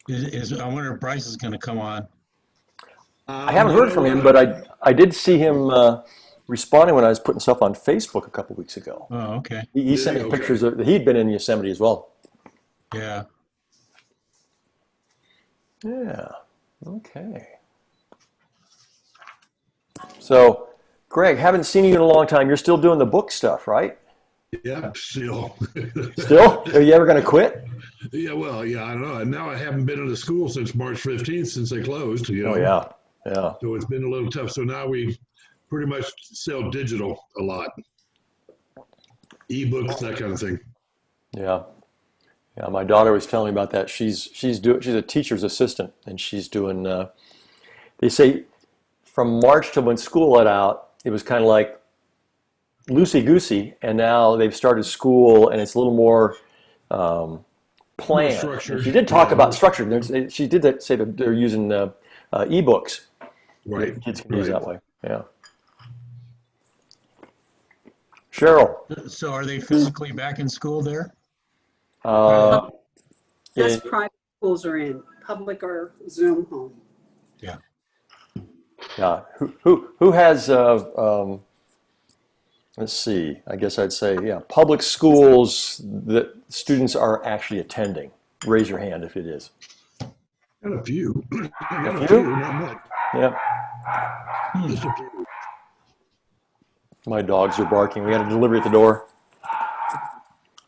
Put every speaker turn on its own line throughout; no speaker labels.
I wonder if Bryce is going to come on.
I haven't heard from him, but I did see him responding when I was putting stuff on Facebook a couple weeks ago.
Oh, okay.
He sent me pictures of he'd been in Yosemite as well.
Yeah.
Yeah. Okay. So, Greg, haven't seen you in a long time. You're still doing the book stuff, right?
Yeah, still.
Still? Are you ever going to quit?
Yeah, well, yeah, I don't know. And now I haven't been in the school since March 15th, since they closed, you know.
Oh, yeah. Yeah.
So it's been a little tough. So now we pretty much sell digital a lot. Ebooks, that kind of thing.
Yeah. Yeah, my daughter was telling me about that. She's a teacher's assistant, and she's doing. They say from March to when school let out, it was kind of like loosey goosey, and now they've started school, and it's a little more planned.
More structured.
She did talk about structure. She did say that they're using ebooks.
Right.
Kids can use that way. Yeah. Cheryl.
So are they physically back in school there?
That's private schools are in. Public are Zoom home.
Yeah.
Yeah. Who has? Let's see. I guess I'd say public schools that students are actually attending. Raise your hand if it is.
Got a few.
A few?
Not much.
Yeah.
Just a few.
My dogs are barking. We got a delivery at the door.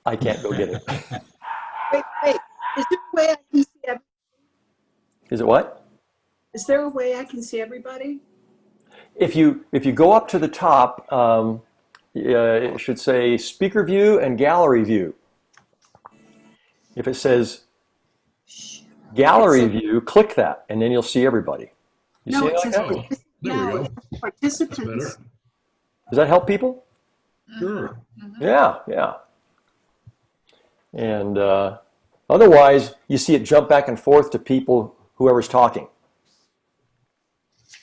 I can't go get it.
Wait. Is there a way I can see everybody?
Is it what?
Is there a way I can see everybody?
If you go up to the top, it should say speaker view and gallery view. If it says gallery view, click that, and then you'll see everybody. You see it like that?
There we go.
Participants.
Better.
Does that help people?
Sure.
Yeah. And otherwise, you see it jump back and forth to people, whoever's talking.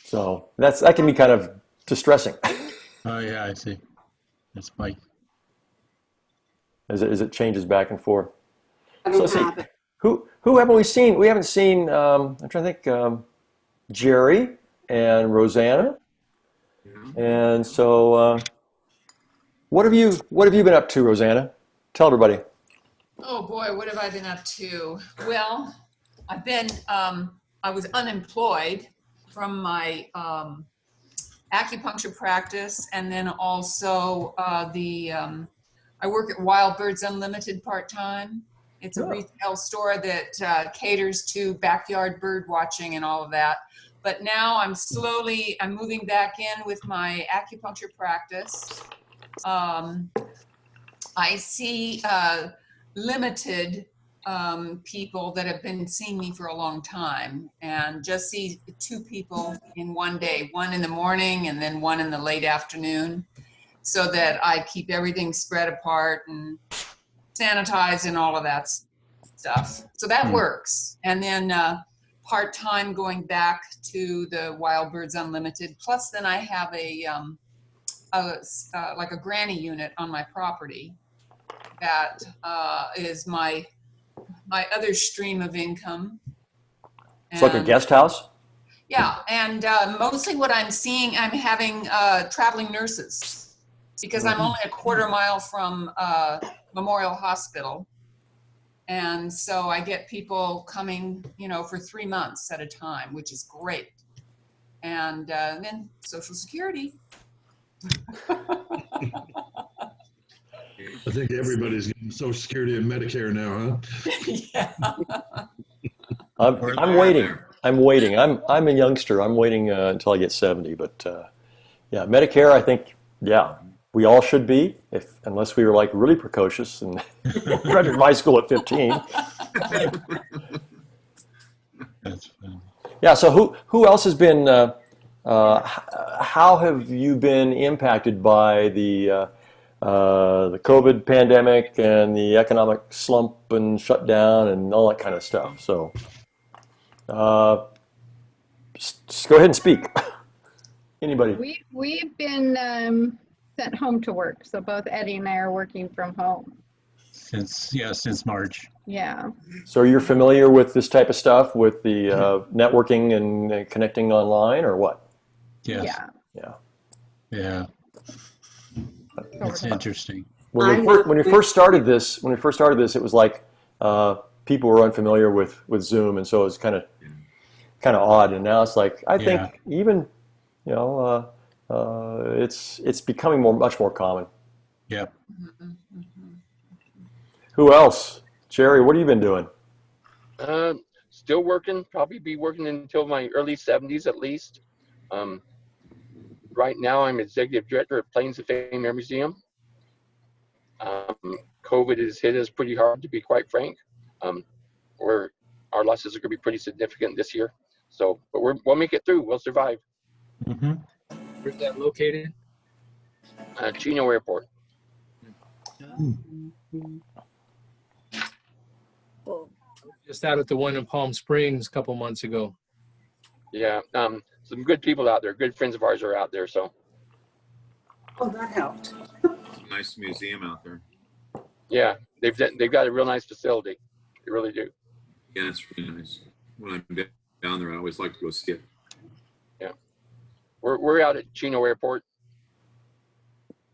So that can be kind of distressing.
Oh, yeah, I see. That's Mike.
As it changes back and forth.
I
So
don't
let's see.
have it.
Who haven't we seen? We haven't seen. I'm trying to think. Jerry and Roseanna. And so, what have you been up to, Roseanna? Tell everybody.
Oh boy, what have I been up to? Well, I was unemployed from my acupuncture practice, and then also I work at Wild Birds Unlimited part-time. It's a retail store that caters to backyard bird watching and all of that. But now I'm moving back in with my acupuncture practice. I see limited people that have been seeing me for a long time, and just see 2 people in one day, one in the morning and then one in the late afternoon, so that I keep everything spread apart and sanitized and all of that stuff. So that works. And then part-time going back to the Wild Birds Unlimited. Plus then I have like a granny unit on my property that is my other stream of income.
It's like a guest house?
Yeah, and mostly what I'm seeing, I'm having traveling nurses, because I'm only a quarter mile from Memorial Hospital. And so I get people coming, for 3 months at a time, which is great. And then Social Security.
I think everybody's getting Social Security and Medicare now, huh?
Yeah.
I'm waiting. I'm a youngster. I'm waiting until I get 70. But Medicare, I think, we all should be, unless we were like really precocious and graduated high school at 15.
That's funny.
Yeah. So who else has been? How have you been impacted by the COVID pandemic and the economic slump and shutdown and all that kind of stuff? So, just go ahead and speak. Anybody?
We've been sent home to work, so both Eddie and I are working from home.
since March.
Yeah.
So you're familiar with this type of stuff, with the networking and connecting online, or what?
Yes.
Yeah.
Yeah.
Yeah. It's interesting.
When we first started this, it was like people were unfamiliar with Zoom, and so it was kind of odd. And now it's like I think even it's becoming much more common.
Yep.
Who else? Jerry, what have you been doing?
Still working. Probably be working until my early 70s at least. Right now, I'm executive director at Plains of Fame Air Museum. COVID has hit us pretty hard, to be quite frank. Our losses are going to be pretty significant this year. So, but we'll make it through. We'll survive.
Mm-hmm.
Where's that located?
Chino Airport.
Just out at the one in Palm Springs a couple months ago.
Yeah, some good people out there. Good friends of ours are out there. So.
Oh, that helped.
It's a nice museum out there.
Yeah, they've got a real nice facility. They really do.
Yeah, it's really nice. When I'm down there, I always like to go see it.
Yeah, we're out at Chino Airport.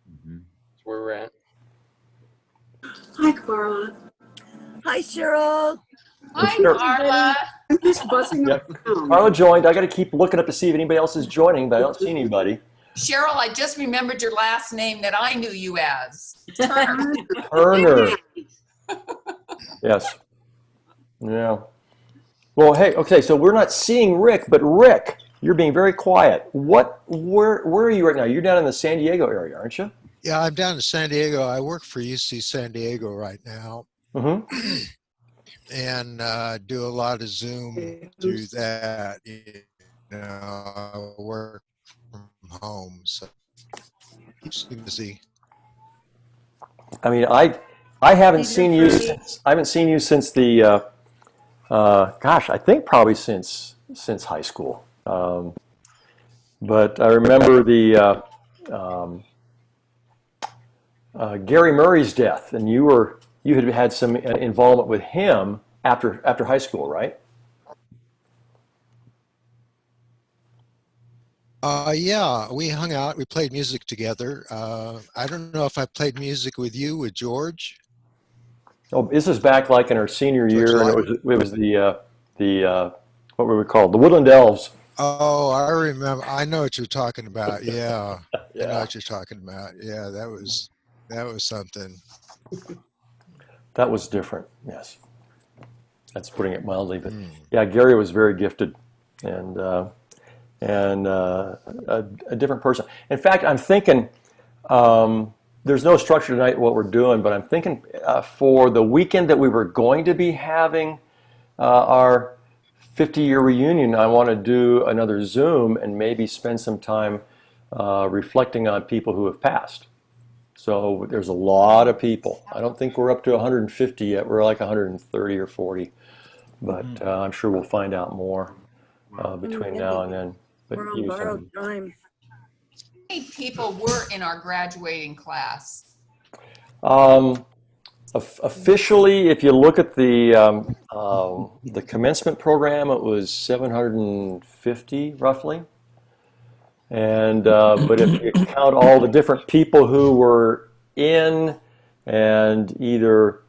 Mm-hmm.
That's where we're at.
Hi, Carla.
Hi, Cheryl.
Hi,
Sure.
Carla.
I'm just buzzing
Yep.
around.
Carla joined. I got to keep looking up to see if anybody else is joining, but I don't see anybody.
Cheryl, I just remembered your last name that I knew you as. Turner.
Turner. Yes. Yeah. Well, hey, okay, so we're not seeing Rick, but Rick, you're being very quiet. Where are you right now? You're down in the San Diego area, aren't you?
Yeah, I'm down in San Diego. I work for UC San Diego right now.
Mm-hmm.
And do a lot of Zoom through that. I work from home, so keeps me busy.
I mean, I haven't seen you since the gosh, I think probably since high school. But I remember the Gary Murray's death, and you had some involvement with him after high school, right?
Yeah, we hung out. We played music together. I don't know if I played music with you, with George.
Oh, this is back like in our senior year, and it was the what were we called? The Woodland Elves.
Oh, I remember. I know what you're talking about. Yeah,
Yeah.
I know what you're talking about. Yeah, that was something.
That was different. Yes, that's putting it mildly. But yeah, Gary was very gifted, and a different person. In fact, I'm thinking. There's no structure tonight what we're doing, but I'm thinking for the weekend that we were going to be having our 50-year reunion, I want to do another Zoom and maybe spend some time reflecting on people who have passed. So there's a lot of people. I don't think we're up to 150 yet. We're like 130 or 40, but I'm sure we'll find out more between now and then. But
We're on borrowed time.
How many people were in our graduating class?
Officially, if you look at the commencement program, it was 750 roughly. And but if you count all the different people who were in and either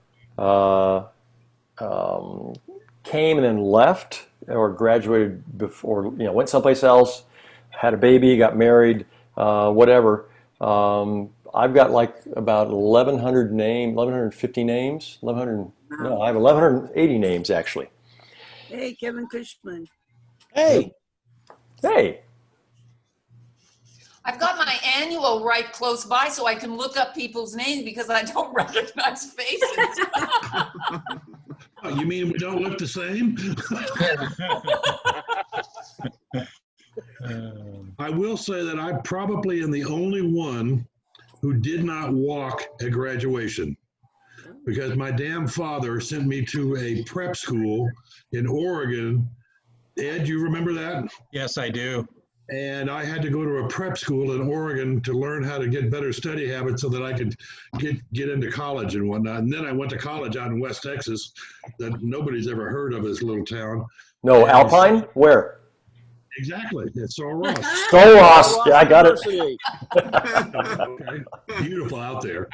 came and then left or graduated before, went someplace else, had a baby, got married, whatever. I've got like about 1,150 names. 1,100. No, I have 1,180 names actually.
Hey, Kevin Cushman.
Hey.
I've got my annual right close by so I can look up people's names because I don't recognize faces.
Oh, you mean we don't look the same? I will say that I probably am the only one who did not walk at graduation because my damn father sent me to a prep school in Oregon. Ed, you remember that?
Yes, I do.
And I had to go to a prep school in Oregon to learn how to get better study habits so that I could get into college and whatnot. And then I went to college out in West Texas that nobody's ever heard of, this little town.
No,
And
Alpine? Where?
Exactly. It's so Ross.
So Ross. Yeah, I got it.
University.
Okay. Beautiful out there.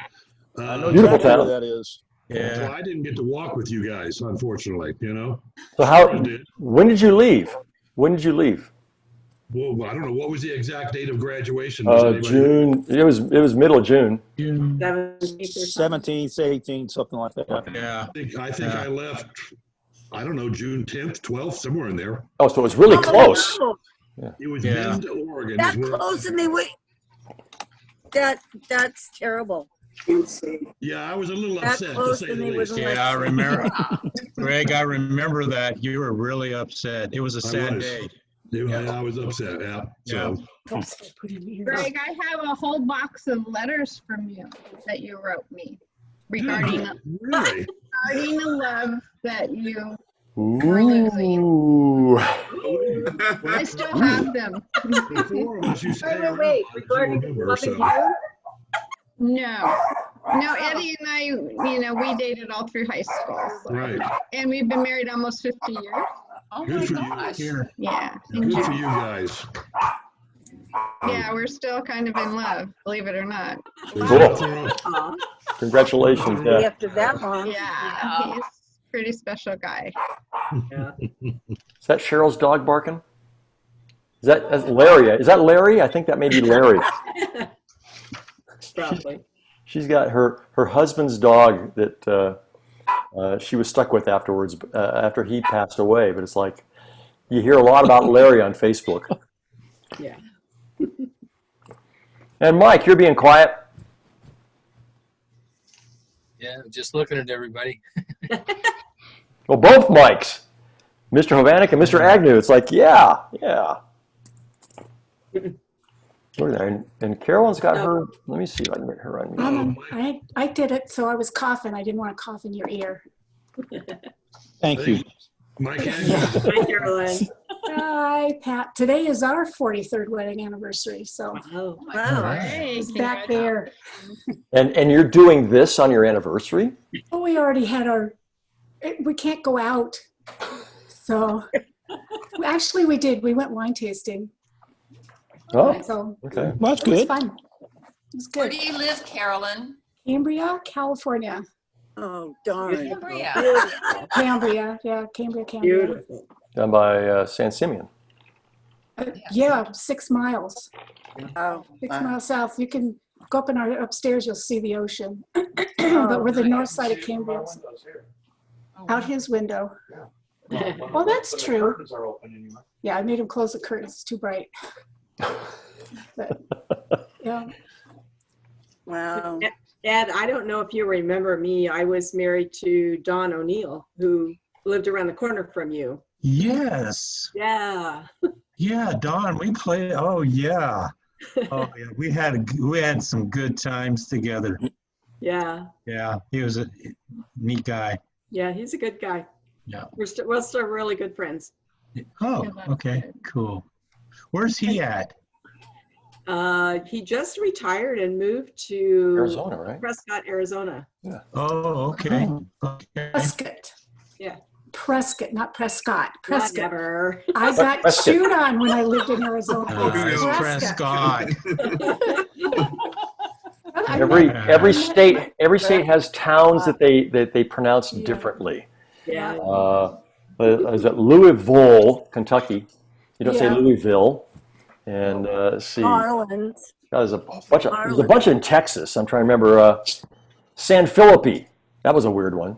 I know
Beautiful
exactly
town.
where that is.
Yeah.
Well, I didn't get to walk with you guys, unfortunately, you know?
So how,
Cheryl did.
when did you leave? When did you leave?
Well, I don't know. What was the exact date of graduation? Does anybody know?
June. It was middle of June.
17th or something.
17th, 18th, something like that.
Yeah.
I think I left, I don't know, June 10th, 12th, somewhere in there.
Oh, so it was really close.
Oh,
It was
Yeah.
Bend, Oregon.
that
is where-
close and they wait. That's terrible.
Yeah, I was a little
That
upset, to
close
say
and
the
they
least.
wouldn't
Yeah, I
let you.
remember. Greg, I remember that. You were really upset. It was a sad
was.
day.
Yeah, I was upset, yeah. So,
Greg, I have a whole box of letters from you that you wrote me regarding
really?
the love that you were losing.
Ooh.
I still have them.
The four of us used to hang around,
Wait,
I do
regarding
remember,
loving
so.
you?
No, Eddie and I, we dated all through high school. So.
Right.
And we've been married almost 50 years.
Oh
Good
my
for you.
gosh.
Here.
Yeah.
Good for you guys.
Yeah, we're still kind of in love, believe it or not.
Cool.
Aw,
Congratulations. Yeah.
after that long.
Yeah, he's a pretty special guy.
Is that Cheryl's dog barking? That's Larry? Is that Larry? I think that may be Larry.
Probably.
She's got her husband's dog that she was stuck with afterwards, after he passed away. But it's like you hear a lot about Larry on Facebook.
Yeah.
And Mike, you're being quiet.
Yeah, just looking at everybody.
Well, both Mikes, Mr. Hovanec and Mr. Agnew. It's like, yeah. Look at that. And Carolyn's got her. Let me see if I can get her on.
I did it, so I was coughing. I didn't want to cough in your ear.
Thank you.
Mike,
Hi, Caroline.
Hi, Pat. Today is our 43rd wedding anniversary, so
Oh,
Wow.
Hey,
it's back there.
And you're doing this on your anniversary?
Oh, we already had we can't go out. So actually we did. We went wine tasting.
Oh,
So
okay.
Well, that's
it was
good.
fun. It was
Where
good.
do you live, Carolyn?
Cambria, California.
Oh, darn.
Cambria.
Cambria, yeah, Cambria.
beautiful.
Down by San Simeon.
Yeah, 6 miles.
Wow.
6 miles south. You can go up in our upstairs, you'll see the ocean. But we're the north side of Cambria. Out his window. Well, that's true. Yeah, I made him close the curtains. It's too bright. But, yeah.
Wow.
Ed, I don't know if you remember me. I was married to Don O'Neill, who lived around the corner from you.
Yes.
Yeah.
Yeah, Don, we played. Oh, yeah. Oh, yeah. We had some good times together.
Yeah.
Yeah, he was a neat guy.
Yeah, he's a good guy.
Yeah.
We're still really good friends.
Oh, okay, cool. Where's he at?
He just retired and moved to
Arizona, right?
Prescott, Arizona.
Oh, okay. Okay.
Prescott.
Yeah.
Prescott, not Prescott. Prescott.
Whatever.
I got
Prescott.
chewed on when I lived in Arizona. It's
It's
Prescott.
Prescott.
Every state has towns that they pronounce differently.
Yeah.
Is it Louisville, Kentucky? You don't say
Yeah.
Louisville. And let's see.
Marlins.
There's a bunch in Texas. I'm trying to remember. San Felipe. That was a weird one.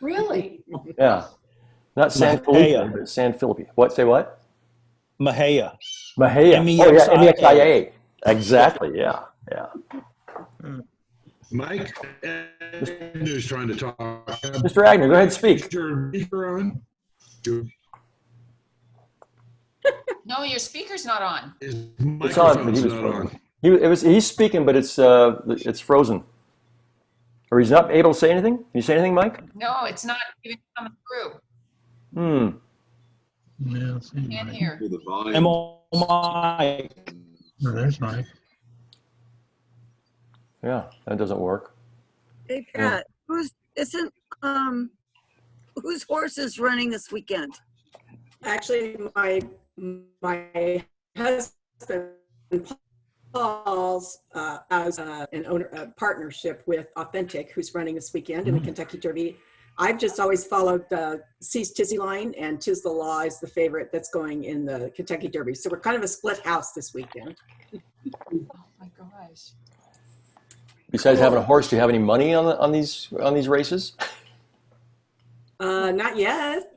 Really?
Yeah. Not San Felipe, but San Felipe. What? Say what?
Mahia.
Mahia.
MEXIA.
Oh, yeah, MEXIA. Exactly. Yeah. Yeah.
Mike, Agnew's trying to talk.
Mr. Agnew, go ahead and speak.
Your speaker on?
No, your speaker's not on.
His
It's on, but
microphone's
he was
not
frozen.
on.
He's speaking, but it's frozen. Or he's not able to say anything? Can you say anything, Mike?
No, it's not even coming through.
Hmm.
Yeah,
Can't hear.
The volume.
I'm on. my.
Oh, there's Mike.
Yeah, that doesn't work.
Hey, Pat, whose horse is running this weekend?
Actually, my husband Paul's as an owner partnership with Authentic, who's running this weekend in the Kentucky Derby. I've just always followed C's Tizzy line, and Tiz the Law is the favorite that's going in the Kentucky Derby. So we're kind of a split house this weekend.
Oh my gosh.
Besides having a horse, do you have any money on these races?
Not yet.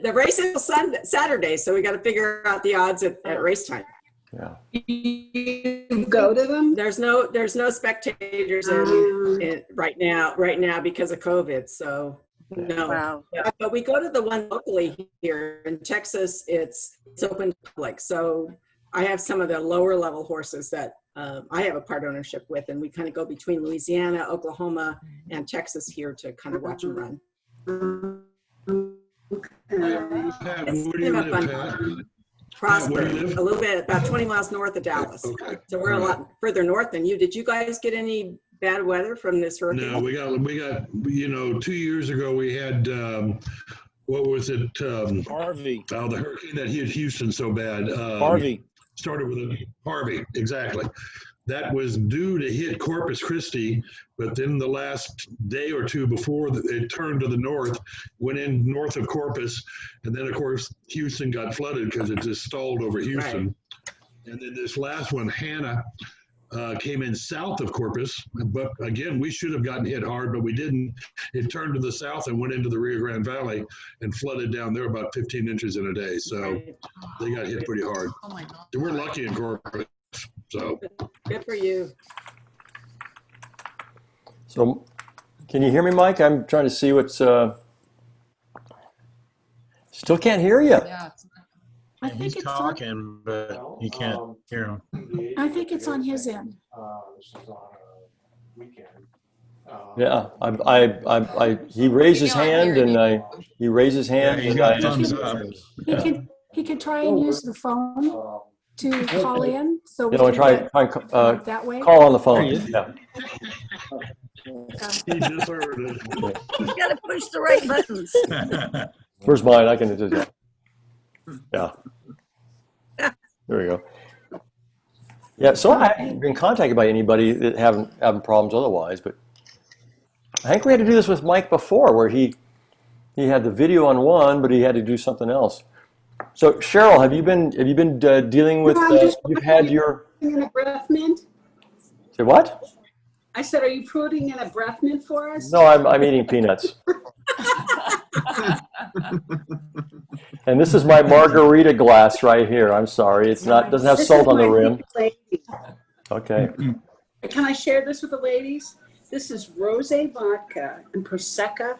The race is Saturday, so we got to figure out the odds at race time.
Yeah.
You go to them?
There's no spectators in right now because of COVID. So no.
Wow.
Yeah, but we go to the one locally here in Texas. It's open to public. So I have some of the lower level horses that I have a part ownership with, and we kind of go between Louisiana, Oklahoma, and Texas here to kind of watch them run.
Pat, where do you live, Pat?
Prosper, a little bit, about 20 miles north of Dallas.
Okay.
So we're a lot further north than you. Did you guys get any bad weather from this hurricane?
No, we got, 2 years ago we had, what was it?
Harvey.
Oh, the hurricane that hit Houston so bad.
Harvey.
Started with a Harvey, exactly. That was due to hit Corpus Christi, but then the last day or two before it turned to the north, went in north of Corpus, and then of course Houston got flooded because it just stalled over Houston. Right. And then this last one, Hannah, came in south of Corpus, but again, we should have gotten hit hard, but we didn't. It turned to the south and went into the Rio Grande Valley and flooded down there about 15 inches in a day. So they got hit pretty hard.
Oh my God.
We're lucky in Corpus. So
good for you.
So can you hear me, Mike? I'm trying to see what's still can't hear you.
Yeah,
I think
he's
it's
talking, but you can't hear him.
I think it's on his end.
Yeah, he raised his hand and he raised his hand.
Yeah, he got thumbs up.
He can try and use the phone to call in. So we
can
try
that
way.
Call on the phone. Yeah.
He just heard it.
You got to push the right buttons.
Where's mine? I can do that. Yeah. There we go. Yeah, so I haven't been contacted by anybody that having problems otherwise, but I think we had to do this with Mike before, where he had the video on one, but he had to do something else. So Cheryl, have you been dealing with? You've had your
in a breath mint.
Say what?
I said, are you putting in a breath mint for us?
No, I'm eating peanuts. And this is my margarita glass right here. I'm sorry, it's not doesn't have salt on the rim. Okay.
Can I share this with the ladies? This is rosé vodka and prosecco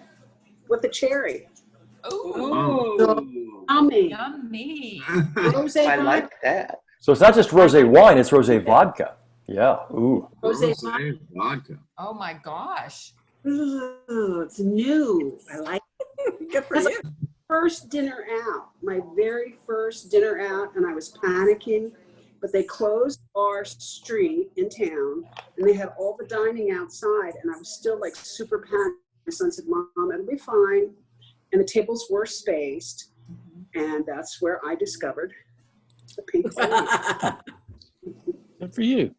with a cherry.
Ooh.
Yummy.
Yummy.
Rosé
I
vodka.
like that.
So it's not just rosé wine; it's rosé vodka. Yeah. Ooh.
Rosé
vodka.
Oh my gosh.
Ooh, it's new. I like
it. Good for you.
First dinner out, my very first dinner out, and I was panicking, but they closed our street in town, and they had all the dining outside, and I was still like super panicked. My son said, "Mom, it'll be fine," and the tables were spaced, and that's where I discovered the pink Verani.
Good for you.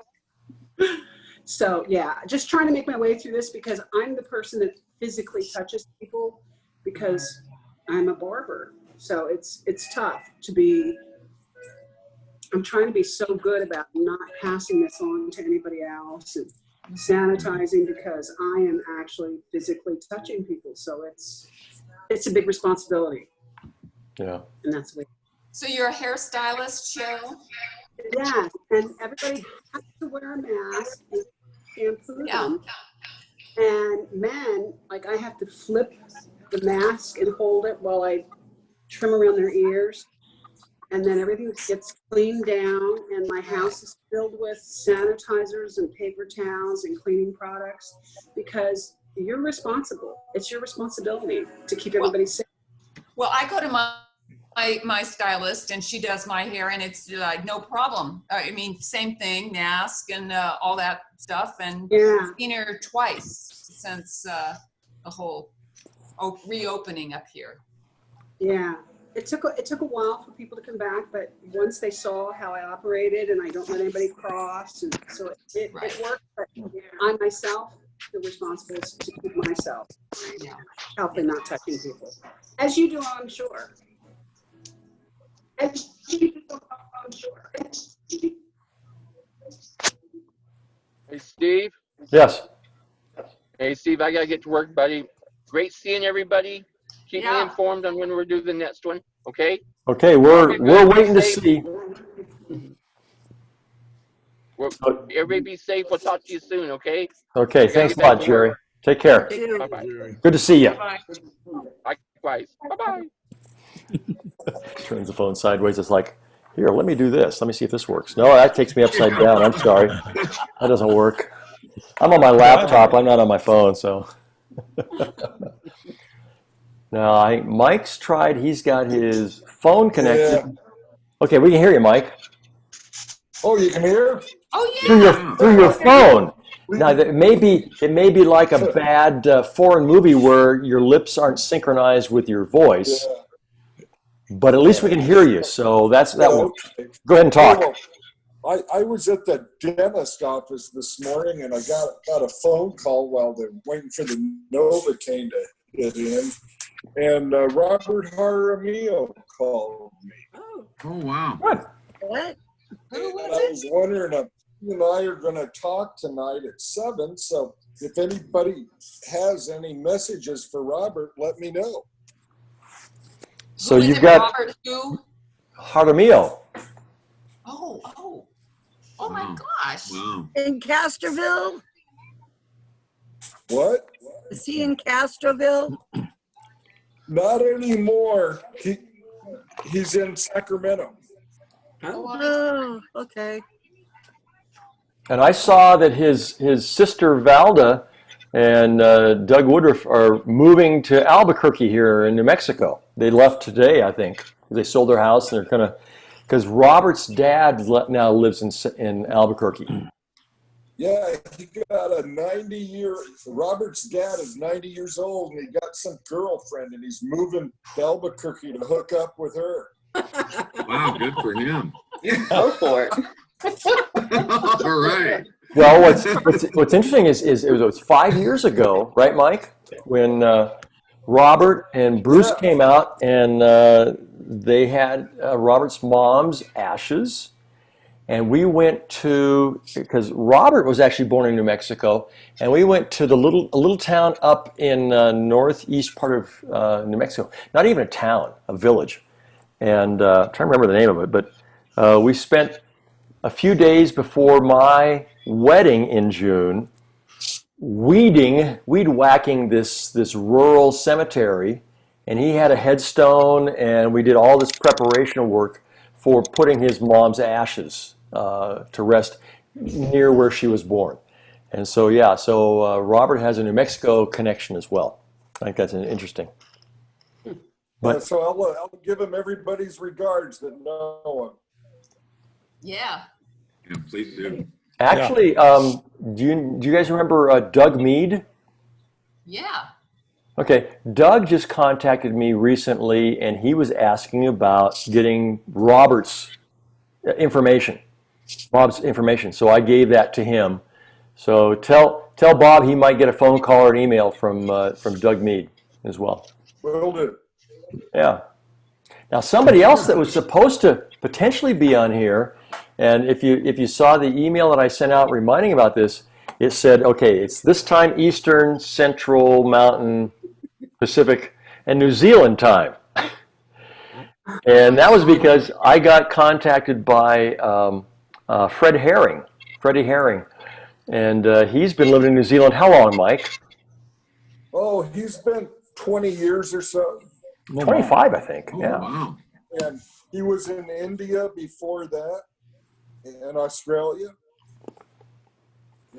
So yeah, just trying to make my way through this because I'm the person that physically touches people because I'm a barber. So it's tough to be, I'm trying to be so good about not passing this on to anybody else and sanitizing because I am actually physically touching people. So it's a big responsibility.
Yeah.
And that's what.
So you're a hairstylist, Cheryl?
Yeah, and everybody has to wear a mask and shampoo them. And men, like I have to flip the mask and hold it while I trim around their ears. And then everything gets cleaned down and my house is filled with sanitizers and paper towels and cleaning products because you're responsible. It's your responsibility to keep everybody safe.
Well, I go to my stylist and she does my hair and it's like no problem. I mean, same thing, mask and all that stuff. And
Yeah.
seen her twice since the whole reopening up here.
Yeah. It took a while for people to come back, but once they saw how I operated and I don't let anybody cross, and so it worked. But I myself feel responsible to keep myself healthy, not touching people, as you do, I'm sure. As you do, I'm sure.
Hey, Steve.
Yes.
Hey, Steve, I gotta get to work, buddy. Great seeing everybody. Keep me informed on when we're doing the next one, okay?
Okay, we're waiting to see.
Everybody be safe. We'll talk to you soon, okay?
Okay, thanks a lot, Jerry. Take care.
Bye-bye.
Good to see you.
Likewise. Bye-bye.
Turns the phone sideways. It's like, here, let me do this. Let me see if this works. No, that takes me upside down. I'm sorry. That doesn't work. I'm on my laptop. I'm not on my phone, so. No, I think Mike's tried. He's got his phone connected. Yeah. Okay, we can hear you, Mike.
Oh, you can hear?
Oh, yeah.
Through your phone. Now, it may be like a bad foreign movie where your lips aren't synchronized with your voice. Yeah. But at least we can hear you, so that works. Go ahead and talk.
Well, I was at the dentist office this morning, and I got a phone call while they're waiting for the Novocaine to get in. And Robert Jaramillo called me.
Oh, wow.
What?
I was wondering if you and I are going to talk tonight at 7. So if anybody has any messages for Robert, let me know.
So you've got
Robert who?
Jaramillo.
Oh my gosh.
Wow.
In Castroville?
What?
Is he in Castroville?
Not anymore. He's in Sacramento.
Oh, okay.
And I saw that his sister Valda and Doug Woodruff are moving to Albuquerque here in New Mexico. They left today, I think. They sold their house and they're gonna, because Robert's dad now lives in Albuquerque.
Yeah, he got a 90-year. Robert's dad is 90 years old, and he got some girlfriend, and he's moving to Albuquerque to hook up with her.
Wow, good for him.
Go for it.
All right.
Well, what's interesting is it was 5 years ago, right, Mike, when Robert and Bruce came out and they had Robert's mom's ashes. And we went to, because Robert was actually born in New Mexico, and we went to a little town up in northeast part of New Mexico. Not even a town, a village. And I'm trying to remember the name of it, but we spent a few days before my wedding in June weed whacking this rural cemetery, and he had a headstone, and we did all this preparation work for putting his mom's ashes to rest near where she was born. And so, Robert has a New Mexico connection as well. I think that's interesting. But
so I'll give him everybody's regards that know him.
Yeah.
Yeah, please do.
Actually, do you guys remember Doug Mead?
Yeah.
Okay, Doug just contacted me recently, and he was asking about getting Bob's information. So I gave that to him. So tell Bob he might get a phone call or an email from Doug Mead as well.
Will do.
Yeah. Now somebody else that was supposed to potentially be on here, and if you saw the email that I sent out reminding about this, it said, okay, it's this time Eastern, Central, Mountain, Pacific, and New Zealand time. And that was because I got contacted by Freddie Herring. And he's been living in New Zealand how long, Mike?
Oh, he's been 20 years or so.
25, I think.
Oh,
yeah.
Wow.
And he was in India before that, and Australia.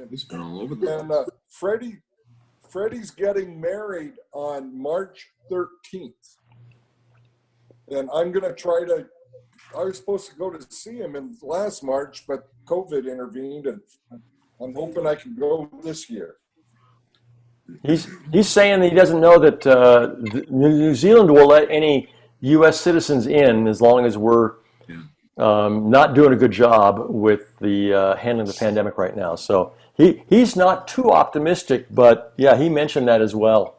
He's been all over the
And Freddie's getting married on March 13th. And I'm going to try to, I was supposed to go to see him in last March, but COVID intervened, and I'm hoping I can go this year.
He's saying that he doesn't know that New Zealand will let any U.S. citizens in as long as we're not doing a good job with the handling the pandemic right now. So he's not too optimistic, but yeah, he mentioned that as well.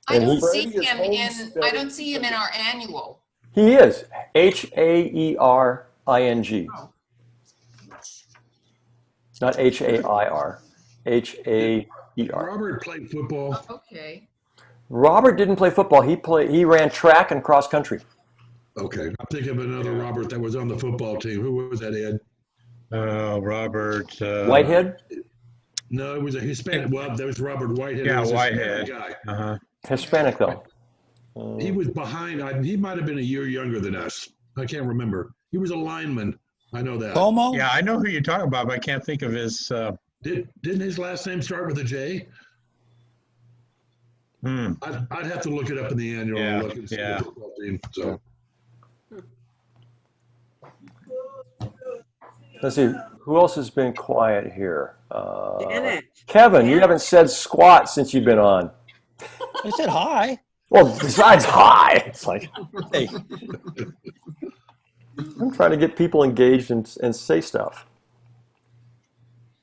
I don't see him in our annual.
He is Haering, not HAIR. HAER.
Robert played football.
Okay.
Robert didn't play football. He ran track and cross country.
Okay, I'm thinking of another Robert that was on the football team. Who was that, Ed?
Robert.
Whitehead?
No, it was a Hispanic. Well, there was Robert Whitehead.
Yeah,
was a
Whitehead.
Guy.
Hispanic, though.
He was behind. He might have been a year younger than us. I can't remember. He was a lineman. I know that.
Como?
Yeah, I know who you're talking about, but I can't think of his.
Didn't his last name start with a J? I'd have to look it up in the annual.
Yeah,
and look and see the football team. So.
Let's see, who else has been quiet here?
Janet.
Kevin, you haven't said squat since you've been on.
I said hi.
Well, besides hi, it's like, hey. I'm trying to get people engaged and say stuff.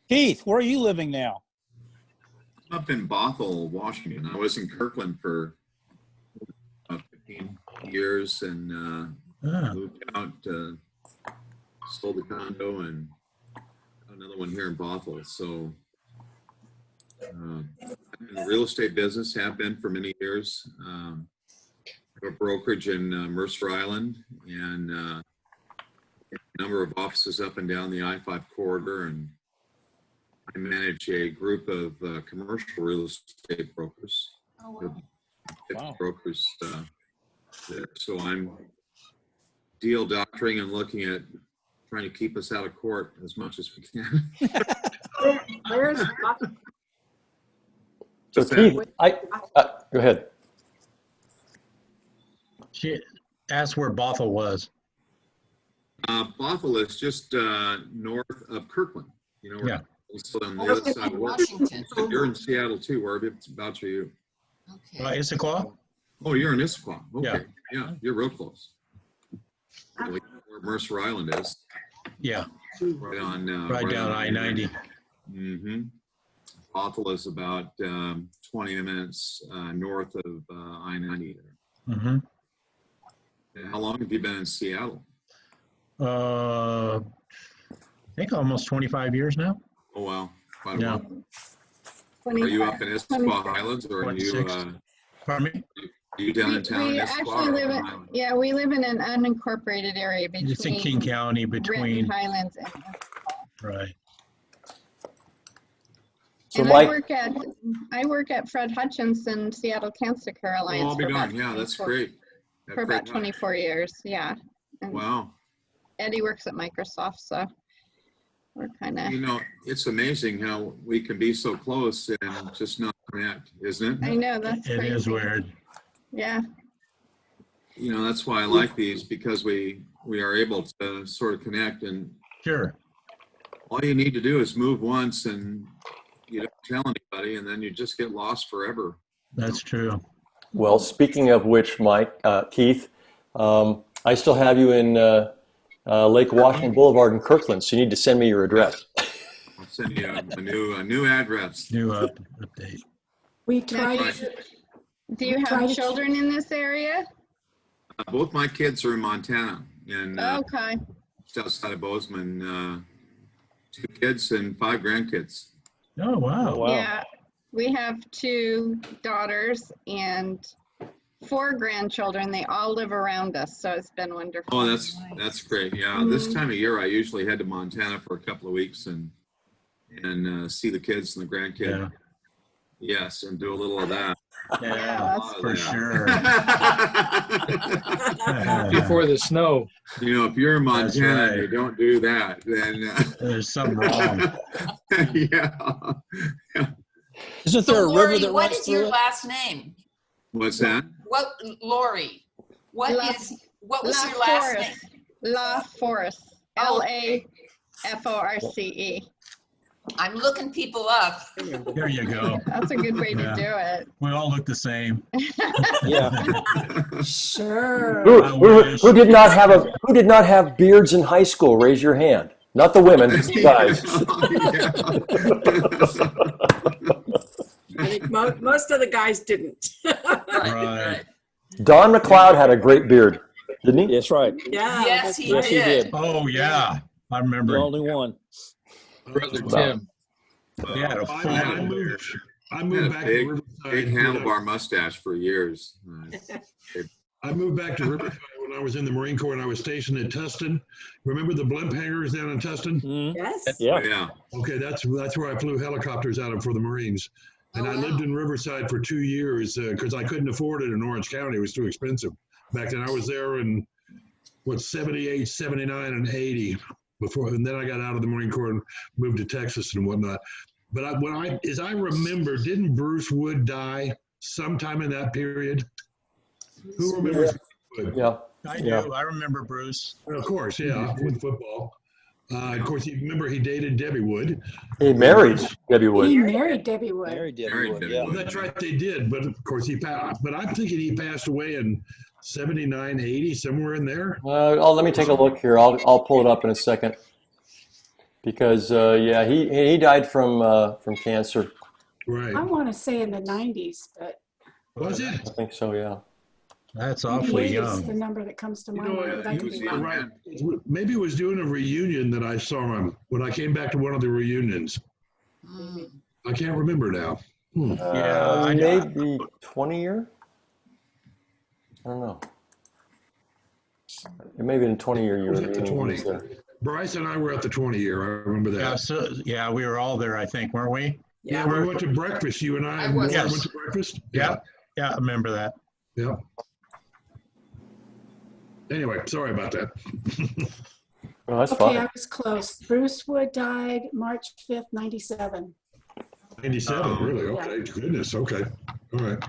Keith, where are you living now?
Up in Bothell, Washington. I was in Kirkland for 15 years and moved out, sold the condo and another one here in Bothell. So I'm in the real estate business, have been for many years. I have a brokerage in Mercer Island and a number of offices up and down the I-5 corridor, and I manage a group of commercial real estate brokers.
Oh, wow.
Brokers there. So I'm deal doctoring and looking at trying to keep us out of court as much as we can.
So Keith, go ahead.
She asked where Bothell was.
Bothell is just north of Kirkland. You know, so on the other side of Washington. You're in Seattle too. Whereabouts are you?
Okay.
Issaquah?
Oh, you're in Issaquah. Okay. Yeah, you're real close. Where Mercer Island is.
Yeah.
Right on.
Right down I-90.
Mm-hmm. Bothell is about 20 minutes north of I-90 there.
Mm-hmm.
And how long have you been in Seattle?
I think almost 25 years now.
Oh, wow. Quite a while. Are you up in Issaquah Highlands, or are you,
pardon me?
Are you down in town in
We
Issaquah?
actually live in, yeah, we live in an unincorporated area between.
It's in King County between.
Renton Highlands and.
Right.
So
And
Mike,
I work at Fred Hutchinson Seattle Cancer Care Alliance.
Oh, I'll be
for about
darned. Yeah, that's
24
great.
For about 24 years, yeah. And
Wow.
Eddie works at Microsoft, so we're kind of.
You know, it's amazing how we can be so close and just not connect, isn't it?
I know, that's
It
crazy.
is weird.
Yeah.
You know, that's why I like these, because we are able to sort of connect, and
Sure.
all you need to do is move once and you don't tell anybody, and then you just get lost forever.
That's true.
well, speaking of which, Keith, I still have you in Lake Washington Boulevard in Kirkland, so you need to send me your address.
I'll send you a new address.
New update.
We tried.
Do you have children in this area?
Both my kids are in Montana, and
Okay.
just outside of Bozeman. 2 kids and 5 grandkids.
Oh, wow.
Yeah, we have 2 daughters and 4 grandchildren. They all live around us, so it's been wonderful.
Oh, that's great. Yeah, this time of year I usually head to Montana for a couple of weeks and see the kids and the grandkids.
Yeah.
Yes, and do a little of that.
Yeah, for sure.
Before the snow.
You know, if you're in Montana
right.
and you don't do that, then
There's something wrong.
yeah.
Isn't
So
there a river
Laurie,
that
what
runs
is your
through it?
last name?
What's that?
What, Laurie? What was your last name?
LaForce. LaForce.
I'm looking people up.
There you go.
That's a good way to do it.
We all look the same.
Yeah.
Sure.
Who did not have beards in high school? Raise your hand. Not the women, just the guys.
I think most of the guys didn't.
Right.
Don McLeod had a great beard, didn't he?
That's right.
Yeah.
Yes, he
Yes, he
did.
did.
Oh, yeah. I remember.
The only one.
Brother Tim.
He had a full
I moved back to Riverside.
Big handlebar mustache for years.
I moved back to Riverside when I was in the Marine Corps and I was stationed at Tustin. Remember the blimp hangars down in Tustin?
Yes.
Yeah.
Yeah.
Okay, that's where I flew helicopters out of for the Marines. And I lived in Riverside for 2 years because I couldn't afford it in Orange County. It was too expensive. Back then I was there in, 78, 79, and 80 before. And then I got out of the Marine Corps and moved to Texas and whatnot. But as I remember, didn't Bruce Wood die sometime in that period? Who remembers Wood?
Yeah.
I do. I remember Bruce.
Of course, yeah, with football. Of course, he dated Debbie Wood.
He married Debbie Wood.
He married Debbie Wood.
Married Debbie Wood, yeah.
Well, that's right, they did. But of course, he passed. But I'm thinking he passed away in 79, 80, somewhere in there.
Let me take a look here. I'll pull it up in a second. Because yeah, he died from cancer.
Right.
I want to say in the 90s, but
Was it?
I think so. Yeah.
That's
88
awfully
is
young.
the number that comes to my mind. But I could be wrong.
Right. Maybe it was doing a reunion that I saw him when I came back to one of the reunions. I can't remember now.
Yeah,
maybe 20 year. I don't know. It may be in 20-year
Was it the 20?
there.
Bryce and I were at the 20 year. I remember that.
Yeah, we were all there, I think, weren't we?
Yeah, we went to breakfast. You and I went to breakfast.
Yeah, I remember that.
Yeah. Anyway, sorry about that.
Oh, that's
Okay,
fine.
I was close. Bruce Wood died March 5th, 97.
97, really? Okay, goodness. Okay, all right.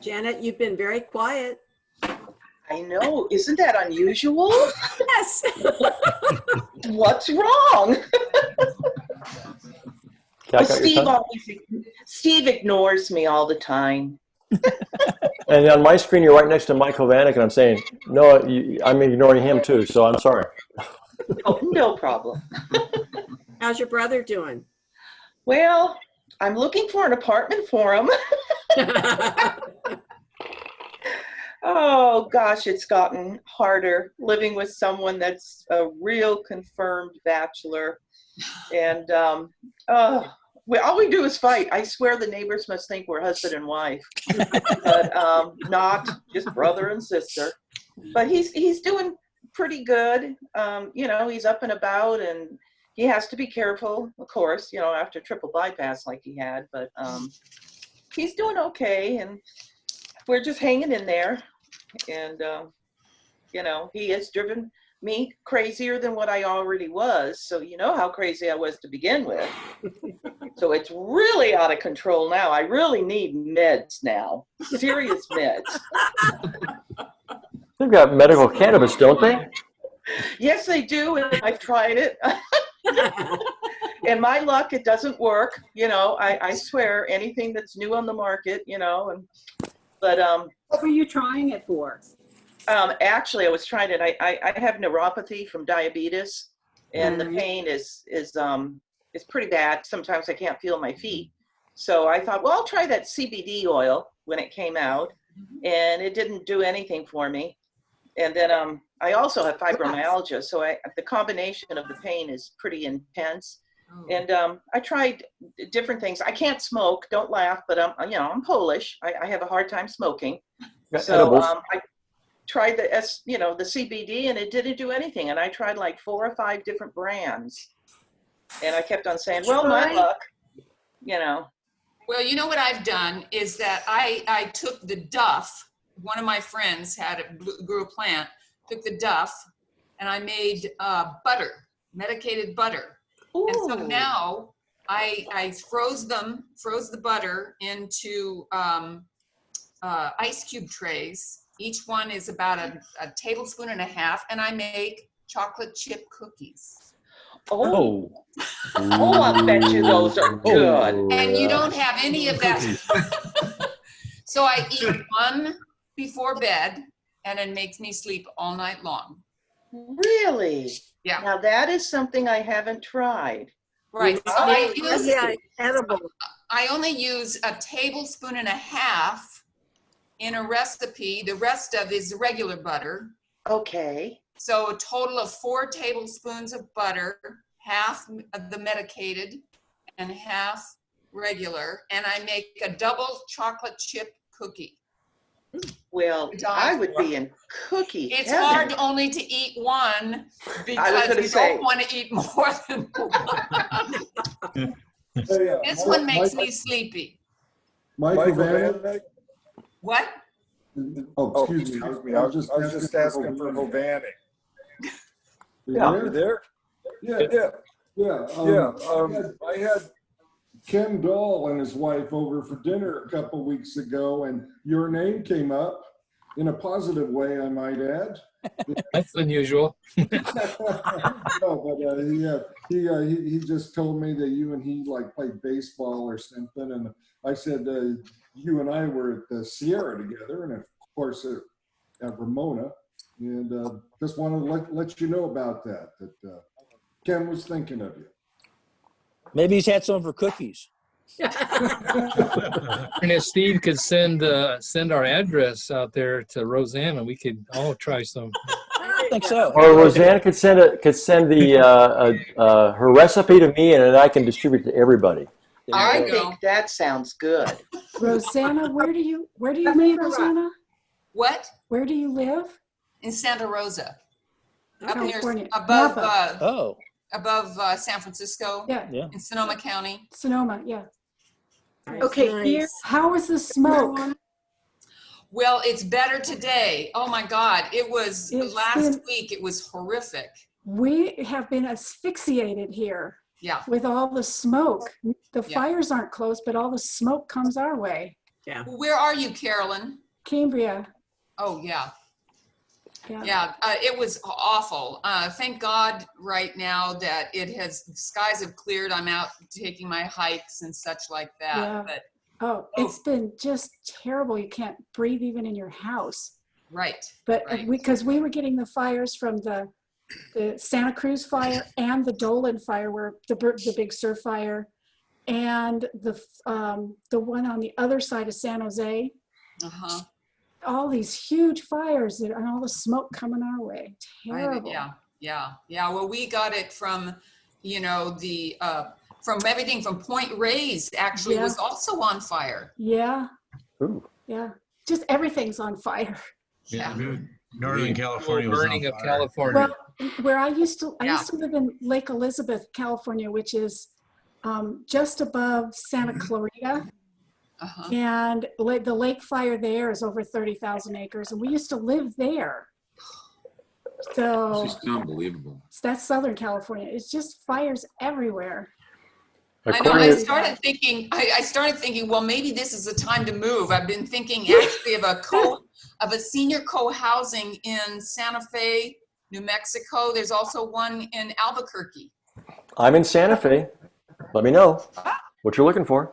Janet, you've been very quiet.
I know. Isn't that unusual?
Yes.
What's wrong? Well, Steve ignores me all the time.
And on my screen, you're right next to Mike Hovanec, and I'm saying, no, I'm ignoring him too, so I'm sorry.
Oh, no problem.
How's your brother doing?
Well, I'm looking for an apartment for him. Oh, gosh, it's gotten harder living with someone that's a real confirmed bachelor. And all we do is fight. I swear the neighbors must think we're husband and wife, but not, just brother and sister. But he's doing pretty good. You know, he's up and about, and he has to be careful, of course, you know, after triple bypass like he had. But he's doing okay, and we're just hanging in there. And, you know, he has driven me crazier than what I already was. So you know how crazy I was to begin with. So it's really out of control now. I really need meds now, serious meds.
They've got medical cannabis, don't they?
Yes, they do, and I've tried it. And my luck, it doesn't work. You know, I swear, anything that's new on the market, you know, but
what were you trying it for?
Actually, I was trying it. I have neuropathy from diabetes, and the pain is pretty bad. Sometimes I can't feel my feet. So I thought, well, I'll try that CBD oil when it came out, and it didn't do anything for me. And then I also have fibromyalgia, so the combination of the pain is pretty intense. And I tried different things. I can't smoke. Don't laugh, but I'm Polish. I have a hard time smoking. So I tried the CBD, and it didn't do anything. And I tried like 4 or 5 different brands, and I kept on saying, "Well, my luck," you know.
Well, you know what I've done is that I took the duff. One of my friends grew a plant, took the duff, and I made butter, medicated butter. Ooh. And so now I froze the butter into ice cube trays. Each one is about a tablespoon and a half, and I make chocolate chip cookies.
Oh, I bet you those are good.
And you don't have any of that. So I eat one before bed, and it makes me sleep all night long.
Really?
Yeah.
Now that is something I haven't tried.
Right. So
edible.
I only use a tablespoon and a half in a recipe. The rest of is regular butter.
Okay.
So a total of 4 tablespoons of butter, half of the medicated and half regular. And I make a double chocolate chip cookie.
Well, I would be in cookie
It's
heaven.
hard only to eat one because you don't want to eat more than one. This one makes me sleepy.
Michael Hovanec?
What?
Oh, excuse me. I was just asking for Hovanec.
Yeah.
You there? Yeah. I had Ken Dahl and his wife over for dinner a couple weeks ago, and your name came up in a positive way, I might add.
That's unusual.
No, but he just told me that you and he like played baseball or something, and I said you and I were at the Sierra together, and of course at Ramona, and just wanted to let you know about that Ken was thinking of you.
Maybe he's had some of her cookies.
And if Steve could send our address out there to Roseanna, we could all try some.
I think so.
Or Roseanna could send her recipe to me, and then I can distribute to everybody.
I think that sounds good.
Roseanna, where do you live, Roseanna?
What?
Where do you live?
In Santa Rosa. Up near,
California.
above San Francisco.
Yeah.
In Sonoma County.
Sonoma, yeah.
Okay, here.
How is the smoke?
Well, it's better today. Oh my God. It was last week. It was horrific.
We have been asphyxiated here.
Yeah.
With all the smoke. The fires aren't close, but all the smoke comes our way.
Yeah. Where are you, Carolyn?
Cambria.
Oh, yeah. Yeah, it was awful. Thank God right now that skies have cleared. I'm out taking my hikes and such like that.
Yeah.
But
it's been just terrible. You can't breathe even in your house.
Right.
But because we were getting the fires from the Santa Cruz fire and the Dolan fire, where the big surf fire, and the one on the other side of San Jose.
Uh-huh.
All these huge fires and all the smoke coming our way. Terrible.
Yeah. Well, we got it from, from everything from Point Reyes actually was also on fire.
Yeah.
Ooh.
Yeah. Just everything's on fire.
Yeah. Northern California was
burning
on
of
fire.
California.
Well, where I used to live in Lake Elizabeth, California, which is just above Santa Clarita.
Uh-huh.
And the lake fire there is over 30,000 acres, and we used to live there. So
It's just unbelievable.
that's Southern California. It's just fires everywhere.
I know. I started thinking, well, maybe this is the time to move. I've been thinking actually of a senior co-housing in Santa Fe, New Mexico. There's also one in Albuquerque.
I'm in Santa Fe. Let me know what you're looking for.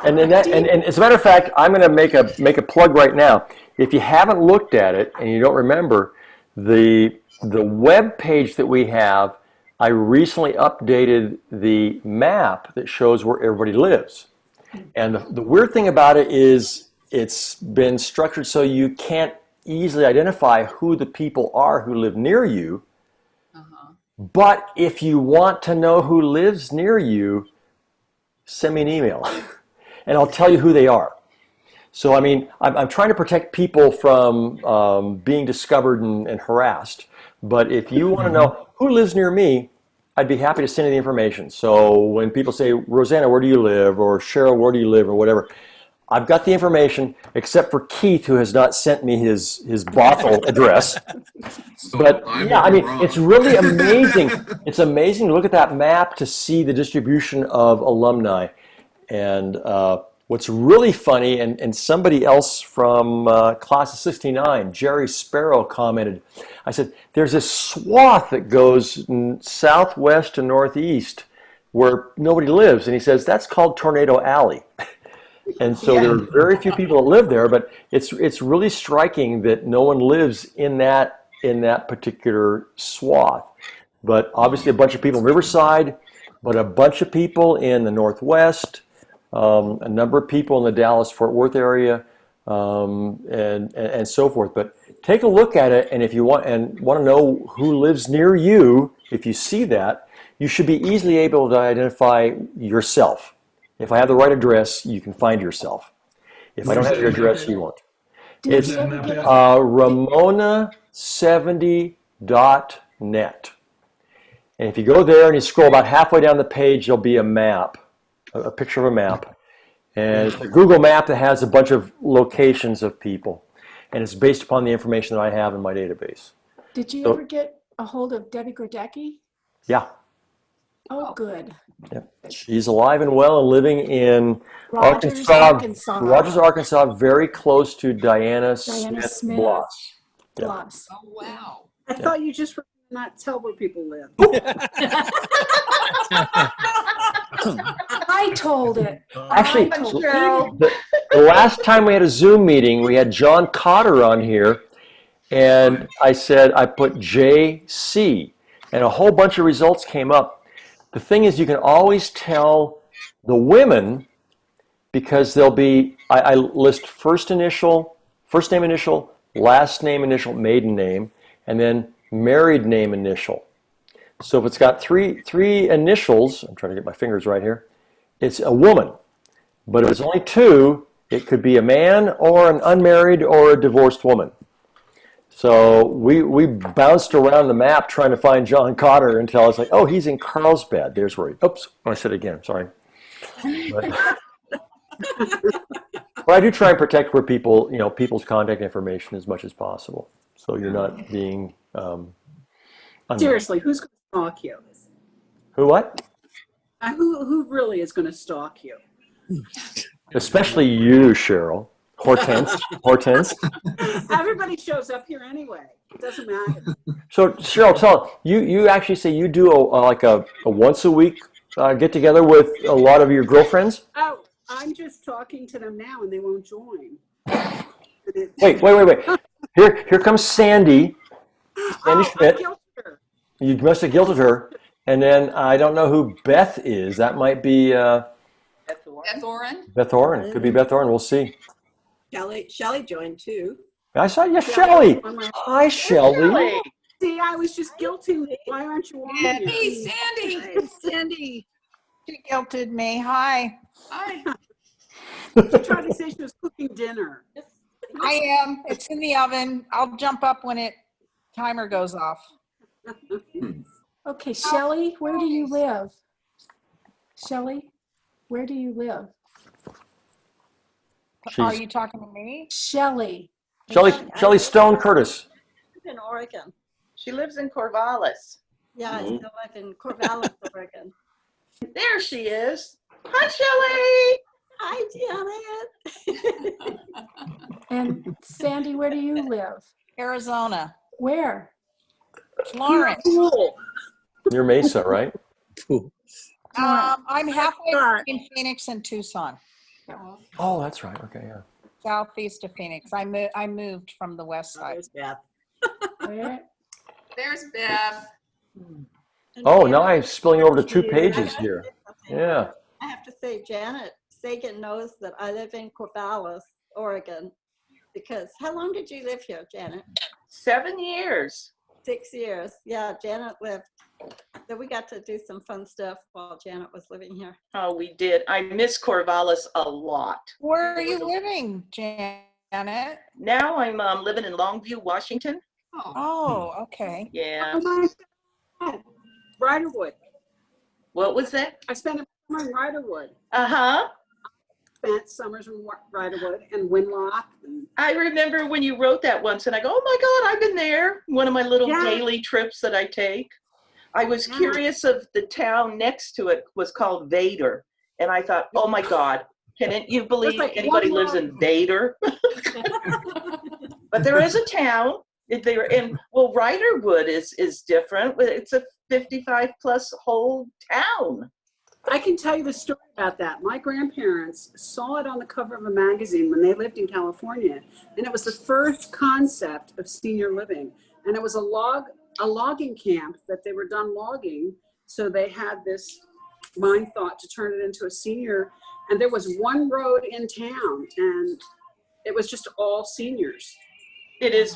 And as a matter of fact, I'm going to make a plug right now. If you haven't looked at it and you don't remember, the web page that we have, I recently updated the map that shows where everybody lives. And the weird thing about it is it's been structured so you can't easily identify who the people are who live near you. Uh-huh. But if you want to know who lives near you, send me an email. And I'll tell you who they are. So, I mean, I'm trying to protect people from being discovered and harassed. But if you want to know who lives near me, I'd be happy to send you the information. So when people say, Roseanna, where do you live? Or Cheryl, where do you live? Or whatever, I've got the information, except for Keith, who has not sent me his Bothell address. But yeah, I mean, it's really amazing. It's amazing to look at that map to see the distribution of alumni. And what's really funny, and somebody else from class of 69, Jerry Sparrow, commented, I said, there's a swath that goes southwest to northeast where nobody lives. And he says, that's called Tornado Alley. And so there are very few people that live there, but it's really striking that no one lives in that particular swath. But obviously a bunch of people in Riverside, but a bunch of people in the Northwest, a number of people in the Dallas-Fort Worth area, and so forth. But take a look at it, and if you want to know who lives near you, if you see that, you should be easily able to identify yourself. If I have the right address, you can find yourself. If I don't have your address, you won't. It's Ramona70.net. And if you go there and you scroll about halfway down the page, there'll be a map, a picture of a map. And it's a Google map that has a bunch of locations of people. And it's based upon the information that I have in my database.
Did you ever get a hold of Debbie Grodecki?
Yeah.
Oh, good.
Yep. She's alive and well and living in
Rogers,
Arkansas, very close to Diana Smith Bloss. Yeah.
Oh, wow.
I thought you just were not tell where people live.
I told it.
Actually, the last time we had a Zoom meeting, we had John Cotter on here, and I said I put JC, and a whole bunch of results came up. The thing is, you can always tell the women because they'll be, I list first name initial, last name initial, maiden name, and then married name initial. So if it's got three initials, I'm trying to get my fingers right here, it's a woman. But if it's only two, it could be a man or an unmarried or a divorced woman. So we bounced around the map trying to find John Cotter until I was like, oh, he's in Carlsbad. There's where he, oops, I said it again, sorry. But I do try and protect where people, people's contact information as much as possible. So you're not being
Seriously, who's going to stalk you?
Who what?
Who really is going to stalk you?
Especially you, Cheryl. Hortense.
Everybody shows up here anyway. It doesn't matter.
So Cheryl, tell you actually say you do a once a week get together with a lot of your girlfriends?
Oh, I'm just talking to them now and they won't join.
Wait. Here comes Sandy. Sandy Schmidt. You must have guilted her. And then I don't know who Beth is. That might be
Beth Oren.
Beth Oren. Could be Beth Oren. We'll see.
Shelley joined too.
I saw you, Shelley. Hi, Shelley.
See, I was just guilting. Why aren't you on here?
Hey, Sandy.
Hey, Sandy. She guilted me. Hi.
She tried to say she was cooking dinner.
I am. It's in the oven. I'll jump up when timer goes off.
Okay, Shelley, where do you live? Shelley, where do you live?
Are you talking to me?
Shelley.
Shelley Stone Curtis.
In Oregon.
She lives in Corvallis.
Yeah, I still live in Corvallis, Oregon.
There she is. Hi, Shelley.
Hi, Janet.
And Sandy, where do you live?
Arizona.
Where?
Florence.
Near Mesa, right?
I'm halfway between Phoenix and Tucson.
Oh, that's right. Okay, yeah.
Southeast of Phoenix. I moved from the west side.
There's Beth.
Oh, now I'm spilling over to 2 pages here. Yeah.
I have to say, Janet, Sagan knows that I live in Corvallis, Oregon, because how long did you live here, Janet?
7 years.
6 years. Yeah, Janet lived. So we got to do some fun stuff while Janet was living here.
Oh, we did. I miss Corvallis a lot.
Where are you living, Janet?
Now I'm living in Longview, Washington.
Oh, okay.
Yeah.
Oh my God. Riderwood.
What was that?
I spent a summer in Riderwood.
Uh-huh.
spent summers in Riderwood and Winlock. And
I remember when you wrote that once, and I go, oh my God, I've been there. One of my little daily trips that I take. I was curious of the town next to it was called Vader. And I thought, oh my God, can you believe anybody lives in Vader? But there is a town. Well, Riderwood is different. It's a 55 plus whole town.
I can tell you the story about that. My grandparents saw it on the cover of a magazine when they lived in California, and it was the first concept of senior living. And it was a logging camp that they were done logging, so they had this mind thought to turn it into a senior. And there was one road in town, and it was just all seniors.
It is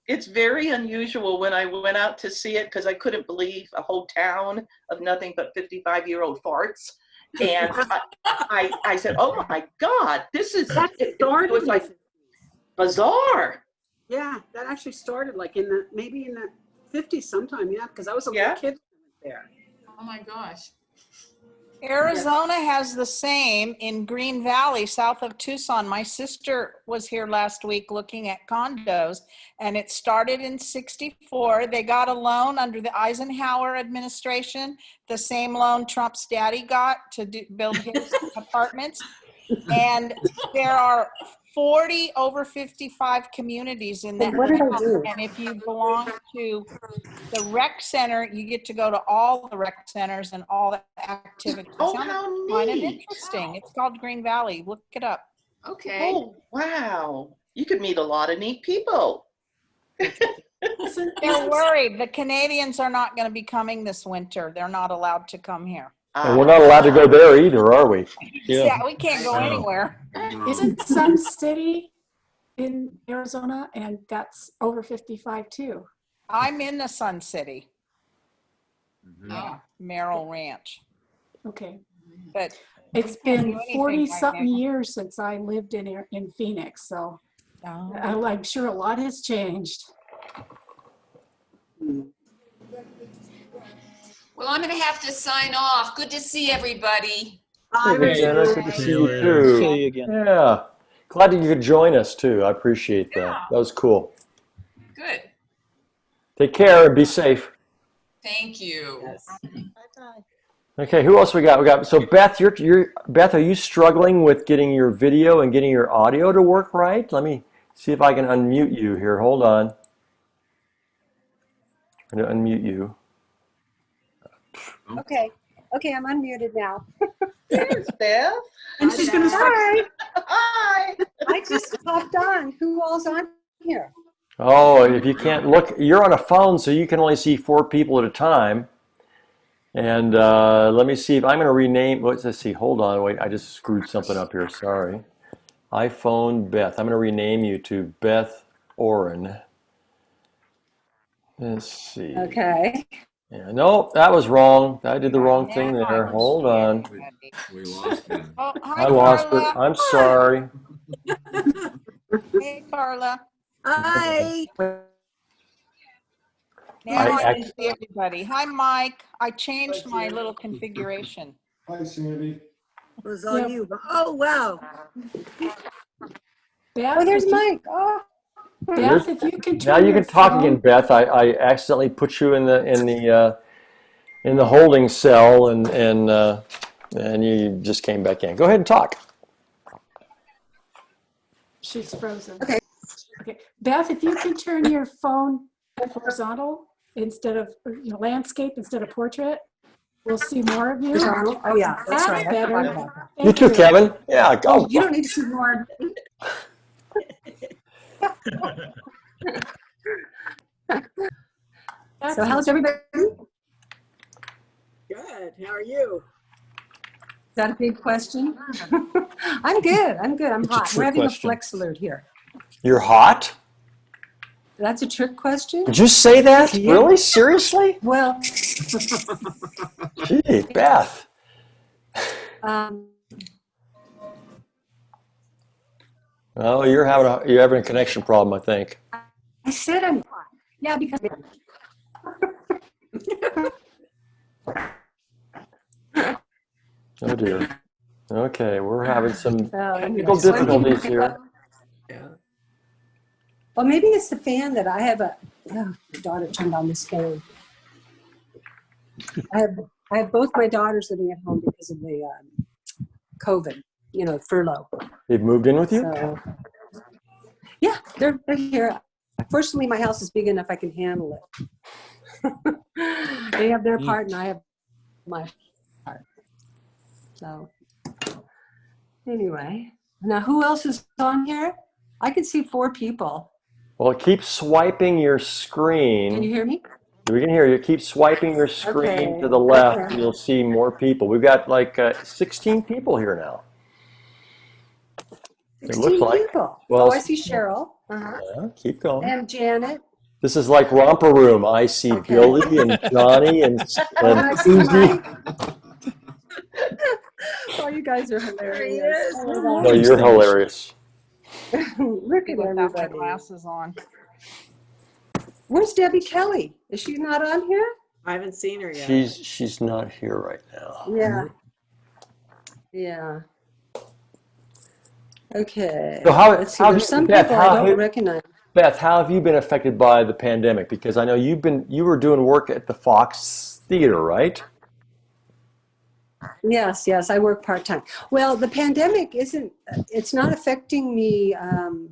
it's very unusual when I went out to see it, because I couldn't believe a whole town of nothing but 55-year-old farts. And I said, oh my God, this is, it was like bizarre.
Yeah, that actually started like maybe in the 50s sometime, because I was a little kid there.
Oh my gosh.
Arizona has the same in Green Valley, south of Tucson. My sister was here last week looking at condos, and it started in '64. They got a loan under the Eisenhower administration, the same loan Trump's daddy got to build his apartments. And there are 40 over 55 communities in that town. And if you belong to the rec center, you get to go to all the rec centers and all the activities.
Oh, how
kind of
neat.
interesting. It's called Green Valley. Look it up.
Okay.
Oh, wow. You could meet a lot of neat people.
They're worried. The Canadians are not going to be coming this winter. They're not allowed to come here.
And we're not allowed to go there either, are we?
Yeah, we can't go anywhere.
Isn't Sun City in Arizona? And that's over 55 too.
I'm in the Sun City. Yeah, Merrill Ranch.
Okay.
But
it's been 40-something years since I lived in Phoenix, so I'm sure a lot has changed.
Well, I'm going to have to sign off. Good to see everybody.
Hey, Jenna, good to see you too.
See you again.
Yeah. Glad that you could join us too. I appreciate that. That was cool.
Good.
Take care and be safe.
Thank you.
Okay, who else we got? So Beth, Beth, are you struggling with getting your video and getting your audio to work right? Let me see if I can unmute you here. Hold on. I'm going to unmute you.
Okay, I'm unmuted now.
There's Beth.
And she's going to
Hi. Hi.
I just popped on. Who all's on here?
Oh, if you can't look, you're on a phone, so you can only see 4 people at a time. And let me see if I'm going to rename. Let's see. Hold on. Wait, I just screwed something up here. Sorry. iPhone Beth. I'm going to rename you to Beth Oren. Let's see.
Okay.
Yeah, no, that was wrong. I did the wrong thing there. Hold on.
We lost him.
Oh,
I lost it. I'm sorry.
Hey, Carla.
Hi.
Now I can see everybody. Hi, Mike. I changed my little configuration.
Hi, Sandy.
It was all you. Oh, wow.
Beth,
Oh, there's Mike. Oh.
Beth, if you can
Now you can talk again, Beth. I accidentally put you in the holding cell, and you just came back in. Go ahead and talk.
She's frozen. Okay. Beth, if you can turn your phone horizontal instead of landscape instead of portrait, we'll see more of you.
Oh, yeah, that's right.
Better.
You too, Kevin. Yeah, go.
Oh, you don't need to see more. So how's everybody?
Good. How are you?
Is that a big question? I'm good. I'm hot.
trick
We're having
question.
a flex alert here.
You're hot?
That's a trick question?
Did you say that?
Yeah.
Really? Seriously?
Well,
Gee, Beth. Oh, you're having a connection problem, I think.
I said I'm hot. Yeah, because
Oh dear. Okay, we're having some
Anyway,
technical
so I'm getting
difficulties here.
Yeah.
Well, maybe it's the fan that I have my daughter turned on this fan. I have both my daughters living at home because of the COVID, furlough.
They've moved in with you?
So, yeah, they're here. Fortunately, my house is big enough I can handle it. They have their part and I have my part. So, anyway, now who else is on here? I can see 4 people.
Well, keep swiping your screen.
Can you hear me?
We can hear you. Keep swiping your screen
Okay.
to the left,
Okay.
and you'll see more people. We've got like 16 people here now. It
16
looks like.
people.
Well,
I see Cheryl. Uh-huh.
yeah, keep going.
And Janet.
This is like Romper Room. I see Billy and Johnny and
I see
Susie.
Mike. Oh, you guys are hilarious. Oh,
No, you're hilarious.
Look at
Without my
everybody.
glasses on.
Where's Debbie Kelly? Is she not on here?
I haven't seen her yet.
She's not here right now.
Yeah. Yeah. Okay.
So
Let's see. There's some people I don't recognize.
Beth, how have you been affected by the pandemic? Because I know you were doing work at the Fox Theater, right?
Yes, I work part-time. Well, the pandemic it's not affecting me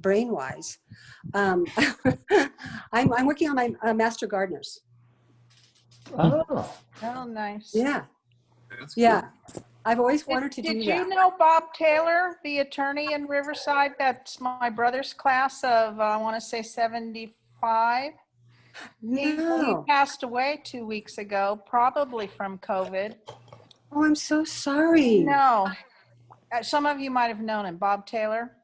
brain-wise. I'm working on my Master Gardeners.
Oh.
Oh, nice.
Yeah.
That's
Yeah. I've always wanted to do
Did
that.
you know Bob Taylor, the attorney in Riverside? That's my brother's class of, I want to say 75. He
No.
passed away 2 weeks ago, probably from COVID.
Oh, I'm so sorry.
No. Some of you might have known him, Bob Taylor.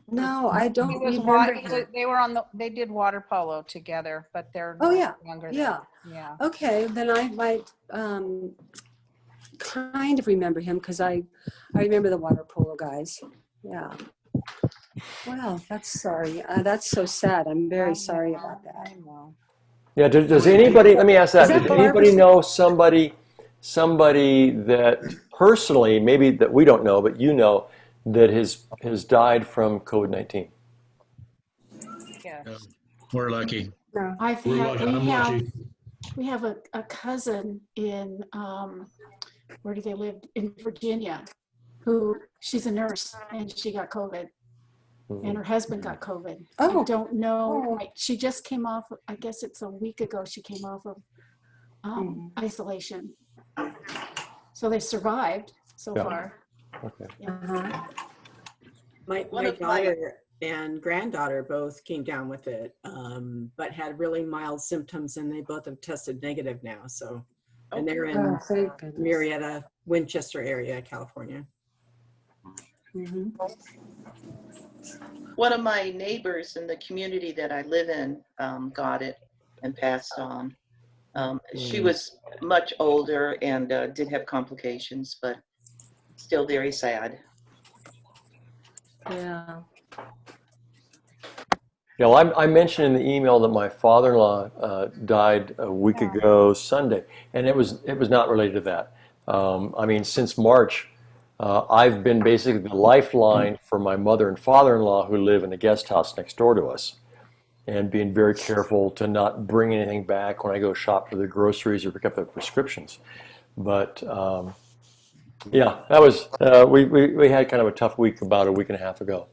No, I don't
He was
remember him.
they did water polo together, but they're
Oh, yeah.
younger
Yeah.
than, yeah.
Okay, then I might kind of remember him because I remember the water polo guys. Yeah. Well, that's sorry. That's so sad. I'm very sorry about that.
I know.
Yeah. Does anybody? Let me ask that.
Is that
Does anybody
Barbara?
know somebody that personally, maybe that we don't know, but you know, that has died from COVID-19?
Yes.
We're lucky.
No.
We have a cousin in where do they live, in Virginia, who she's a nurse and she got COVID, and her husband got COVID.
Oh.
I don't know. She just came off. I guess it's a week ago. She came off of isolation, so they survived so far.
Okay.
Yeah.
My daughter and granddaughter both came down with it, but had really mild symptoms, and they both have tested negative now. So, and they're in Marietta, Winchester area, California.
Mm-hmm.
One of my neighbors in the community that I live in got it and passed on. She was much older and did have complications, but still very sad.
Yeah.
Yeah, well, I mentioned in the email that my father-in-law died a week ago Sunday, and it was not related to that. I mean, since March, I've been basically the lifeline for my mother and father-in-law who live in a guest house next door to us, and being very careful to not bring anything back when I go shop for the groceries or pick up the prescriptions. But yeah, that was we had kind of a tough week about a week and a half ago.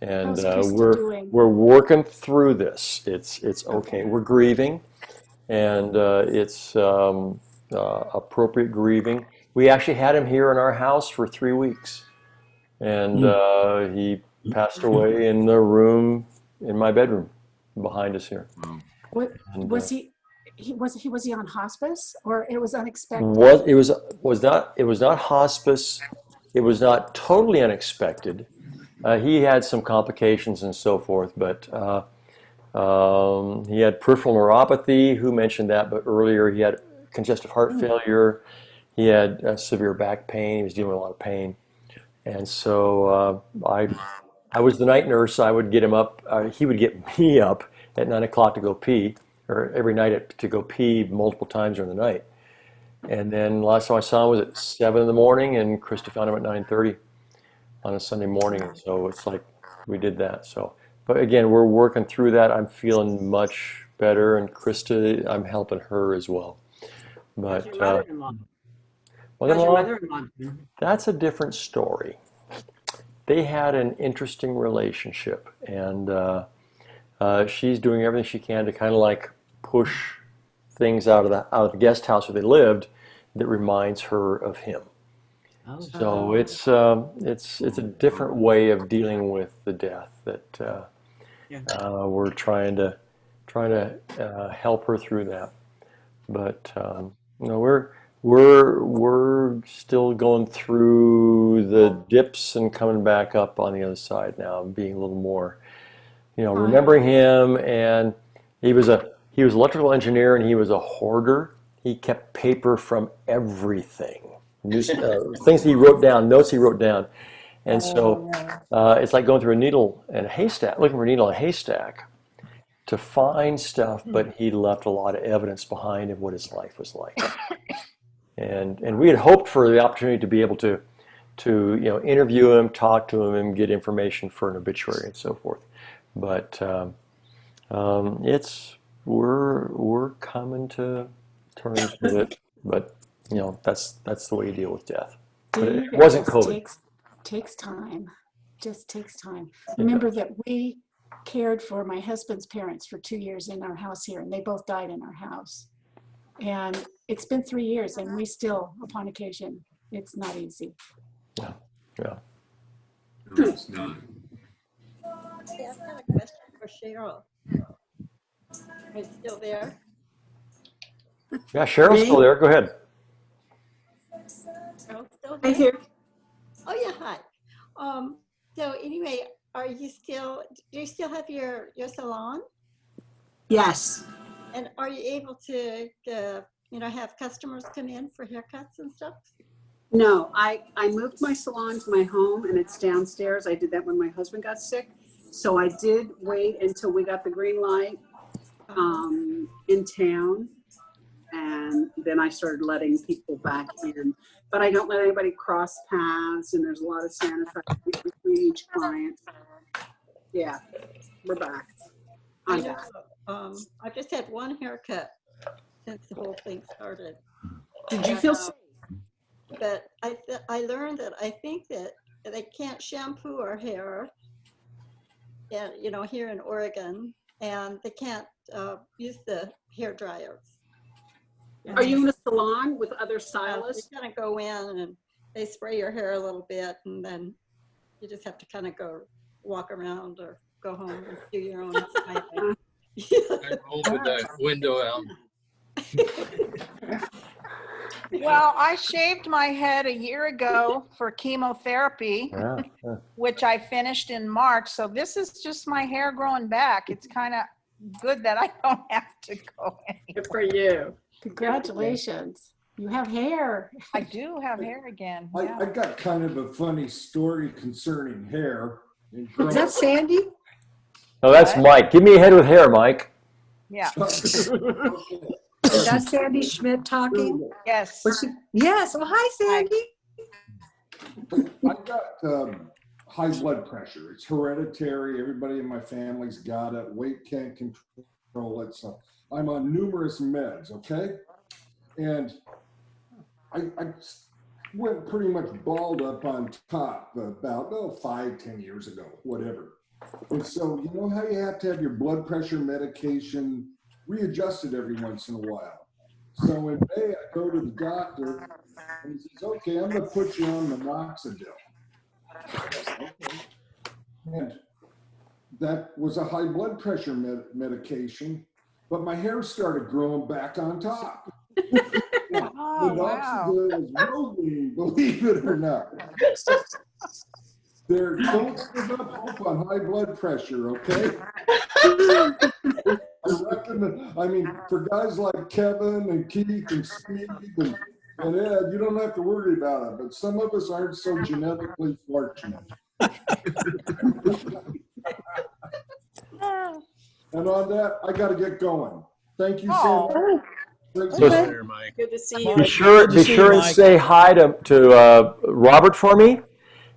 And we're working through this. It's okay. We're grieving, and it's appropriate grieving. We actually had him here in our house for 3 weeks, and he passed away in the room in my bedroom behind us here.
What was he? Was he on hospice, or it was unexpected?
It was not hospice. It was not totally unexpected. He had some complications and so forth, but he had peripheral neuropathy. Who mentioned that? But earlier he had congestive heart failure. He had severe back pain. He was dealing with a lot of pain. And so I was the night nurse. I would get him up. He would get me up at 9 o'clock to go pee, or every night to go pee multiple times during the night. And then last time I saw him was at 7 in the morning, and Krista found him at 9:30 on a Sunday morning. So it's like we did that. So, but again, we're working through that. I'm feeling much better, and Krista, I'm helping her as well. But
How's your mother-in-law?
mother-in-law, that's a different story. They had an interesting relationship, and she's doing everything she can to kind of like push things out of the guest house where they lived that reminds her of him.
Oh.
So it's a different way of dealing with the death that we're trying to help her through that. But you know, we're still going through the dips and coming back up on the other side now, being a little more, remembering him. And he was an electrical engineer, and he was a hoarder. He kept paper from everything, things he wrote down, notes he wrote down. And so it's like going through a needle and a haystack, looking for a needle in a haystack to find stuff, but he left a lot of evidence behind of what his life was like. And we had hoped for the opportunity to be able to interview him, talk to him, and get information for an obituary and so forth. But we're coming to terms with it. But that's the way you deal with death. But it wasn't COVID.
Takes time. Just takes time. Remember that we cared for my husband's parents for 2 years in our house here, and they both died in our house. And it's been 3 years, and we still, upon occasion, it's not easy.
Yeah. No, it's not.
Okay, I've got a question for Cheryl. Are you still there?
Yeah, Cheryl's still there. Go ahead.
Cheryl still there?
Here.
Oh yeah, hi. So anyway, do you still have your salon?
Yes.
And are you able to, have customers come in for haircuts and stuff?
No, I moved my salon to my home, and it's downstairs. I did that when my husband got sick. So I did wait until we got the green light in town. And then I started letting people back in. But I don't let anybody cross paths, and there's a lot of sanitizing between each client. Yeah, we're back. I'm back.
I just had one haircut since the whole thing started.
Did you feel safe?
But I learned that I think that they can't shampoo our hair, and here in Oregon, and they can't use the hair dryers.
Are you in a salon with other stylists?
You kind of go in and they spray your hair a little bit, and then you just have to kind of go walk around or go home and do your own styling.
I opened that window out.
Well, I shaved my head a year ago for chemotherapy, which I finished in March. So this is just my hair growing back. It's kind of good that I don't have to go anywhere.
Good for you.
Congratulations. You have hair.
I do have hair again.
I got kind of a funny story concerning hair.
Is that Sandy?
No, that's Mike. Give me a head with hair, Mike.
Yeah.
Is that Sandy Schmidt talking?
Yes.
Yes. Well, hi, Sandy.
I got high blood pressure. It's hereditary. Everybody in my family's got it. Weight can't control it. So I'm on numerous meds, okay? And I went pretty much balled up on top about 5-10 years ago, whatever. And so you know how you have to have your blood pressure medication readjusted every once in a while. So in May, I go to the doctor, and he says, okay, I'm going to put you on minoxidil. And that was a high blood pressure medication, but my hair started growing back on top. Minoxidil is Rogaine, believe it or not. Don't give up hope on high blood pressure, okay? I mean, for guys like Kevin and Keith and Steve and Ed, you don't have to worry about it, but some of us aren't so genetically fortunate. And on that, I got to get going. Thank you so much.
So
Later, Mike.
Good to see you.
be sure and say hi to Robert for me.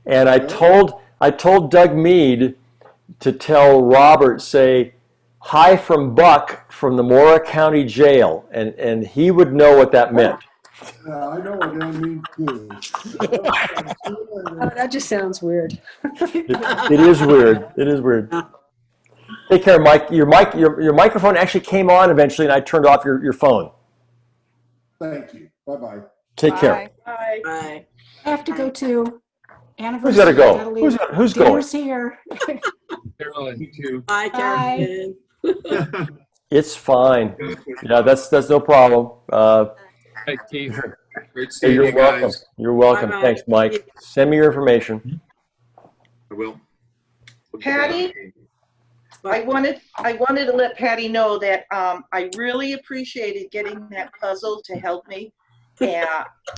And I told Doug Mead to tell Robert, say hi from Buck from the Mora County Jail, and he would know what that meant.
I know what that means too.
Oh, that just sounds weird.
It is weird. It is weird. Take care, Mike. Your microphone actually came on eventually, and I turned off your phone.
Thank you. Bye-bye.
Take care.
Bye.
Bye.
I have to go to anniversary.
Who's got to
I
go?
gotta leave.
Who's going?
Dinner's here.
Carolyn.
Me too.
Bye, Carolyn.
It's fine. Yeah, that's no problem.
Hey, Keith.
Great seeing
You're
you
welcome.
guys.
You're welcome.
Bye-bye.
Thanks, Mike. Send me your information.
I will.
Patty? I wanted to let Patty know that I really appreciated getting that puzzle to help me and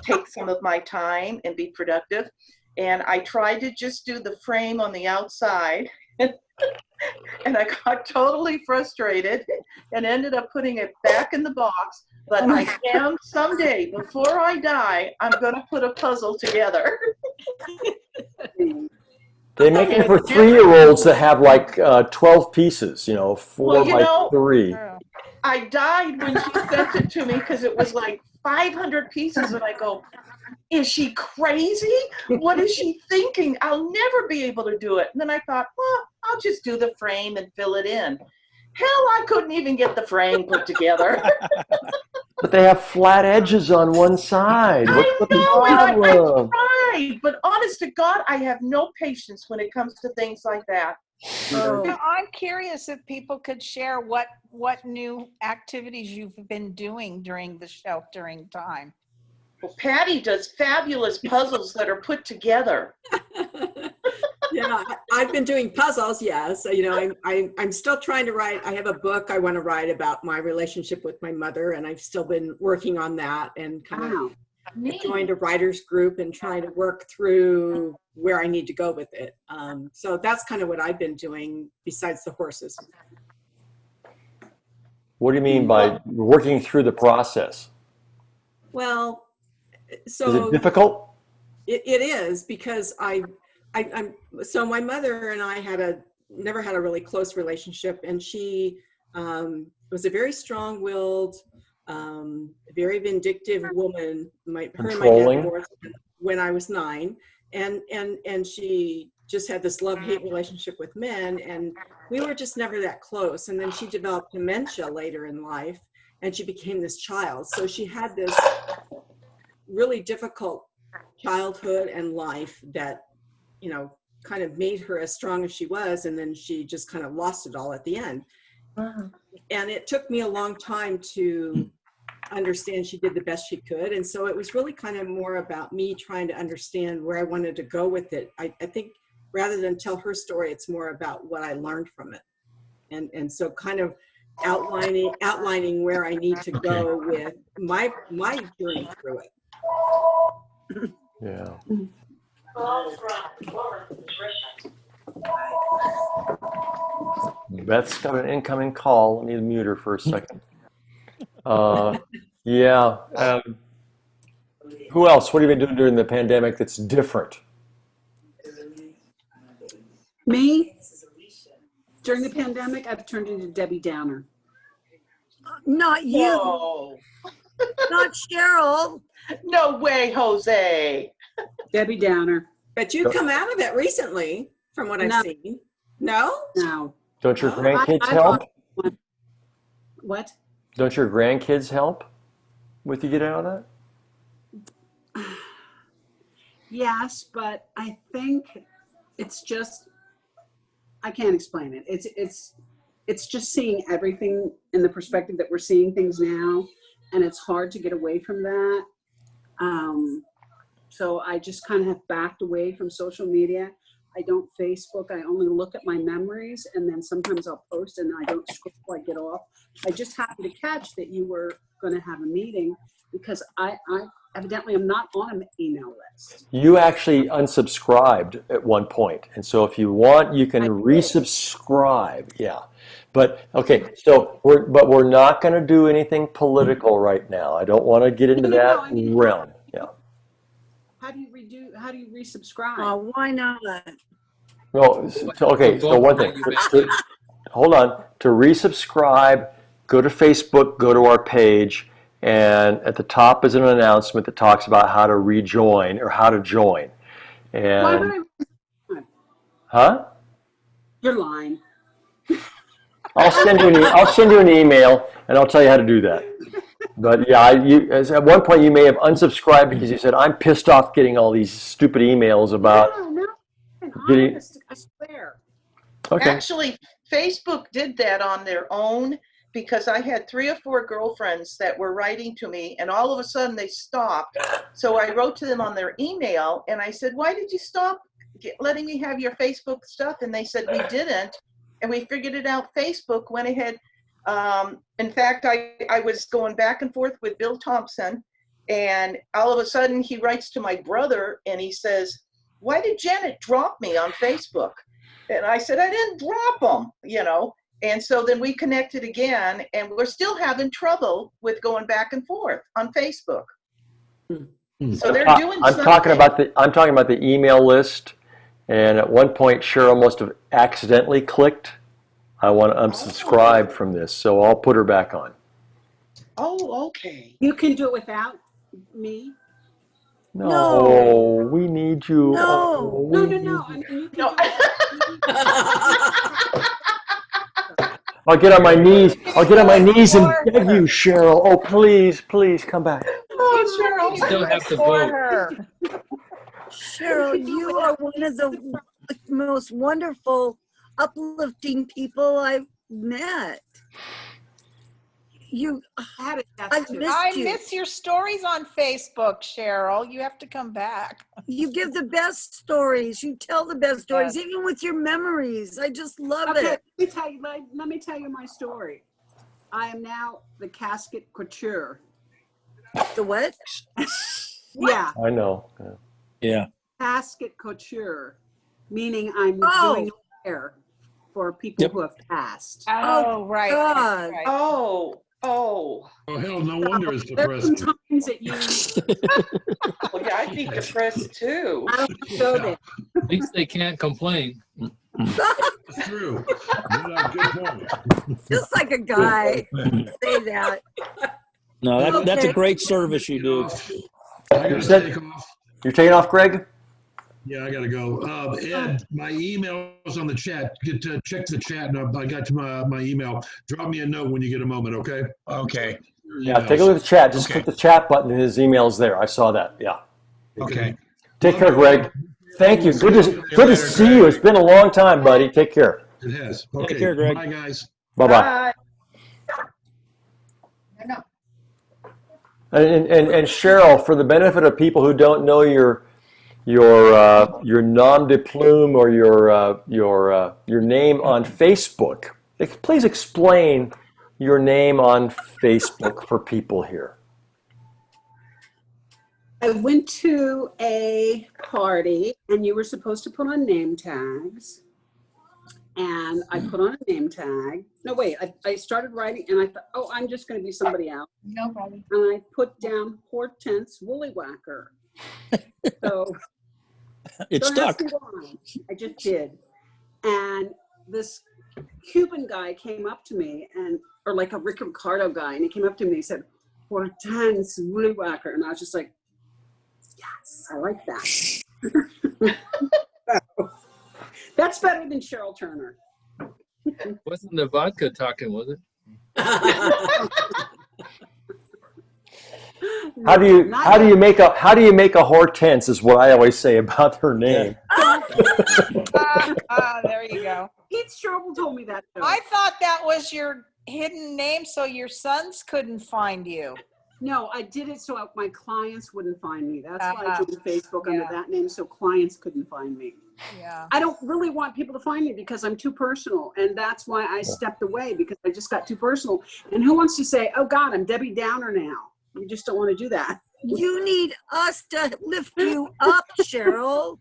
take some of my time and be productive. And I tried to just do the frame on the outside. And I got totally frustrated and ended up putting it back in the box. But I am someday, before I die, I'm going to put a puzzle together.
They make it for 3-year-olds that have like 12 pieces, 4 by 3.
I died when she sent it to me because it was like 500 pieces. And I go, is she crazy? What is she thinking? I'll never be able to do it. And then I thought, well, I'll just do the frame and fill it in. Hell, I couldn't even get the frame put together.
But they have flat edges on one side. What's the problem?
I tried, but honest to God, I have no patience when it comes to things like that.
I'm curious if people could share what new activities you've been doing during the sheltering time.
Well, Patty does fabulous puzzles that are put together.
Yeah, I've been doing puzzles, yes. I'm still trying to write. I have a book I want to write about my relationship with my mother, and I've still been working on that and kind of joined a writer's group and trying to work through where I need to go with it. So that's kind of what I've been doing besides the horses.
What do you mean by working through the process?
Well, so
is it difficult?
It is, because so my mother and I never had a really close relationship, and she was a very strong-willed, very vindictive woman. Her and my dad divorced when I was 9, and she just had this love-hate relationship with men, and we were just never that close. And then she developed dementia later in life, and she became this child. So she had this really difficult childhood and life that kind of made her as strong as she was, and then she just kind of lost it all at the end. Wow. And it took me a long time to understand she did the best she could, and so it was really kind of more about me trying to understand where I wanted to go with it. I think rather than tell her story, it's more about what I learned from it, and so kind of outlining where I need to go with my journey through it.
Yeah. Beth's got an incoming call. Let me mute her for a second. Yeah. Who else? What have you been doing during the pandemic that's different?
Me? During the pandemic, I've turned into Debbie Downer.
Not you.
Whoa.
Not Cheryl.
No way, Jose.
Debbie Downer.
But you've come out of it recently, from what I've seen. No?
No.
Don't your grandkids help?
What?
Don't your grandkids help with you get out of that?
Yes, but I think it's just, I can't explain it. It's just seeing everything in the perspective that we're seeing things now, and it's hard to get away from that. So I just kind of have backed away from social media. I don't Facebook. I only look at my memories, and then sometimes I'll post and I don't scroll, I get off. I just happened to catch that you were going to have a meeting, because I evidently am not on an email list.
You actually unsubscribed at one point, and so if you want, you can resubscribe. Yeah. But okay, so we're not going to do anything political right now. I don't want to get into that realm. Yeah.
How do you resubscribe?
Oh, why not?
No. So one thing. Hold on. To resubscribe, go to Facebook, go to our page, and at the top is an announcement that talks about how to rejoin or how to join. And
Why would I?
huh?
You're lying.
I'll send you an email and I'll tell you how to do that. But yeah, at one point you may have unsubscribed because you said, I'm pissed off getting all these stupid emails about
No,
getting.
I swear.
Okay.
Actually, Facebook did that on their own because I had 3 or 4 girlfriends that were writing to me and all of a sudden they stopped. So I wrote to them on their email and I said, why did you stop letting me have your Facebook stuff? And they said, we didn't. And we figured it out. Facebook went ahead. In fact, I was going back and forth with Bill Thompson and all of a sudden he writes to my brother and he says, why did Janet drop me on Facebook? And I said, I didn't drop them, And so then we connected again and we're still having trouble with going back and forth on Facebook. So they're doing
I'm
something.
talking about the email list. And at one point, Cheryl must have accidentally clicked, I want to unsubscribe from this. So I'll put her back on.
Oh, okay.
You can do it without me?
No, we need you.
No.
No. I mean, you can do it.
I'll get on my knees. I'll get on my knees and beg you, Cheryl. Oh, please come back.
Oh, Cheryl.
You still have to vote.
Cheryl, you are one of the most wonderful, uplifting people I've met.
I miss your stories on Facebook, Cheryl. You have to come back.
You give the best stories. You tell the best stories, even with your memories. I just love it.
Let me tell you my story. I am now the casket couture.
The what?
Yeah.
I know.
Yeah.
Casket couture, meaning I'm doing hair for people who have passed.
Oh, right.
God.
Right.
Oh,
hell, no wonder it's
There's
depressing.
some times that you.
well, yeah, I'd be depressed too.
I don't show that.
At least they can't complain.
It's true. Good point.
Just like a guy. Say that.
No, that's a great service you do.
I gotta take off.
You're taking off, Greg?
Yeah, I gotta go. Ed, my email's on the chat. Check the chat, and I got my email. Drop me a note when you get a moment, okay?
Okay.
Yeah, take a look at the chat. Just click the chat button and his email's there. I saw that. Yeah.
Okay.
Take care, Greg. Thank you. Good to see you. It's been a long time, buddy. Take care.
It has. Okay.
Take care, Greg.
Bye, guys.
Bye-bye. And Cheryl, for the benefit of people who don't know your nom de plume or your name on Facebook, please explain your name on Facebook for people here.
I went to a party and you were supposed to put on name tags. And I put on a name tag. No, wait, I started writing and I thought, oh, I'm just going to be somebody else.
No problem.
And I put down Hortense Woolly Whacker. So
it stuck.
I just did. And this Cuban guy came up to me or like a Rick Ricardo guy, and he came up to me and he said, Hortense Woolly Whacker. And I was just like, yes, I like that. That's better than Cheryl Turner.
Wasn't the vodka talking, was it?
How do you make a Hortense is what I always say about her name.
There you go.
Pete Strobel told me that.
I thought that was your hidden name so your sons couldn't find you.
No, I did it so my clients wouldn't find me. That's why I joined Facebook under that name, so clients couldn't find me.
Yeah.
I don't really want people to find me because I'm too personal, and that's why I stepped away, because I just got too personal. And who wants to say, oh God, I'm Debbie Downer now? You just don't want to do that.
You need us to lift you up, Cheryl.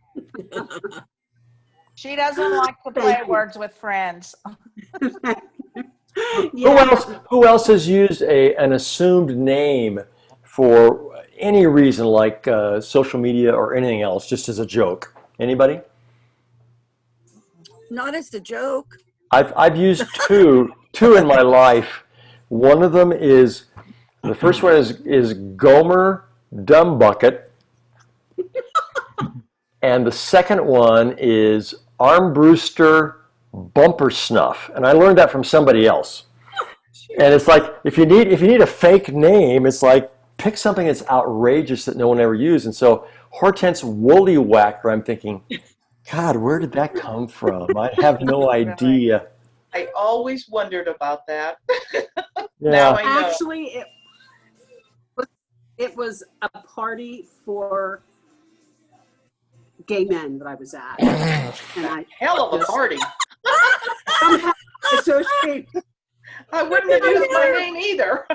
She doesn't like to play words with friends.
Who else has used an assumed name for any reason, like social media or anything else, just as a joke? Anybody?
Not as a joke.
I've used two in my life. One of them is, the first one is Gomer Dumbbucket, and the second one is Armbruster Bumper Snuff, and I learned that from somebody else. And it's like, if you need a fake name, it's like, pick something that's outrageous that no one ever used. And so Hortense Woolly Whacker, I'm thinking, God, where did that come from? I have no idea.
I always wondered about that.
Yeah.
Now I know.
Actually, it was a party for gay men that I was at. And I
Hell of a party.
somehow associate.
I wouldn't have used my name either.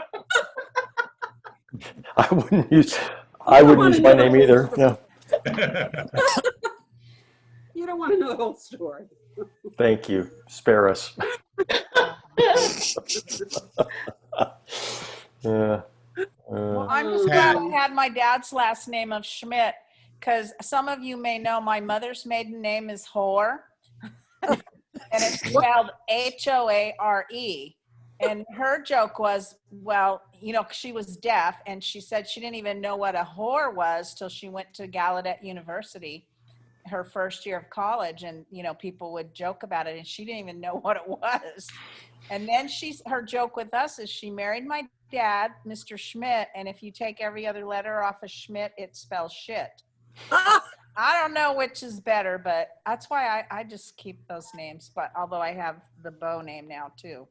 I wouldn't use my name either. No.
You don't want to know the whole story.
Thank you. Spare us. Yeah.
Well, I'm just glad I had my dad's last name of Schmidt, because some of you may know my mother's maiden name is Hore, and it's spelled Hoare. And her joke was, well, she was deaf, and she said she didn't even know what a whore was till she went to Gallaudet University, her first year of college, and people would joke about it, and she didn't even know what it was. And then her joke with us is she married my dad, Mr. Schmidt, and if you take every other letter off of Schmidt, it spells shit. I don't know which is better, but that's why I just keep those names. But although I have the Beau name now too.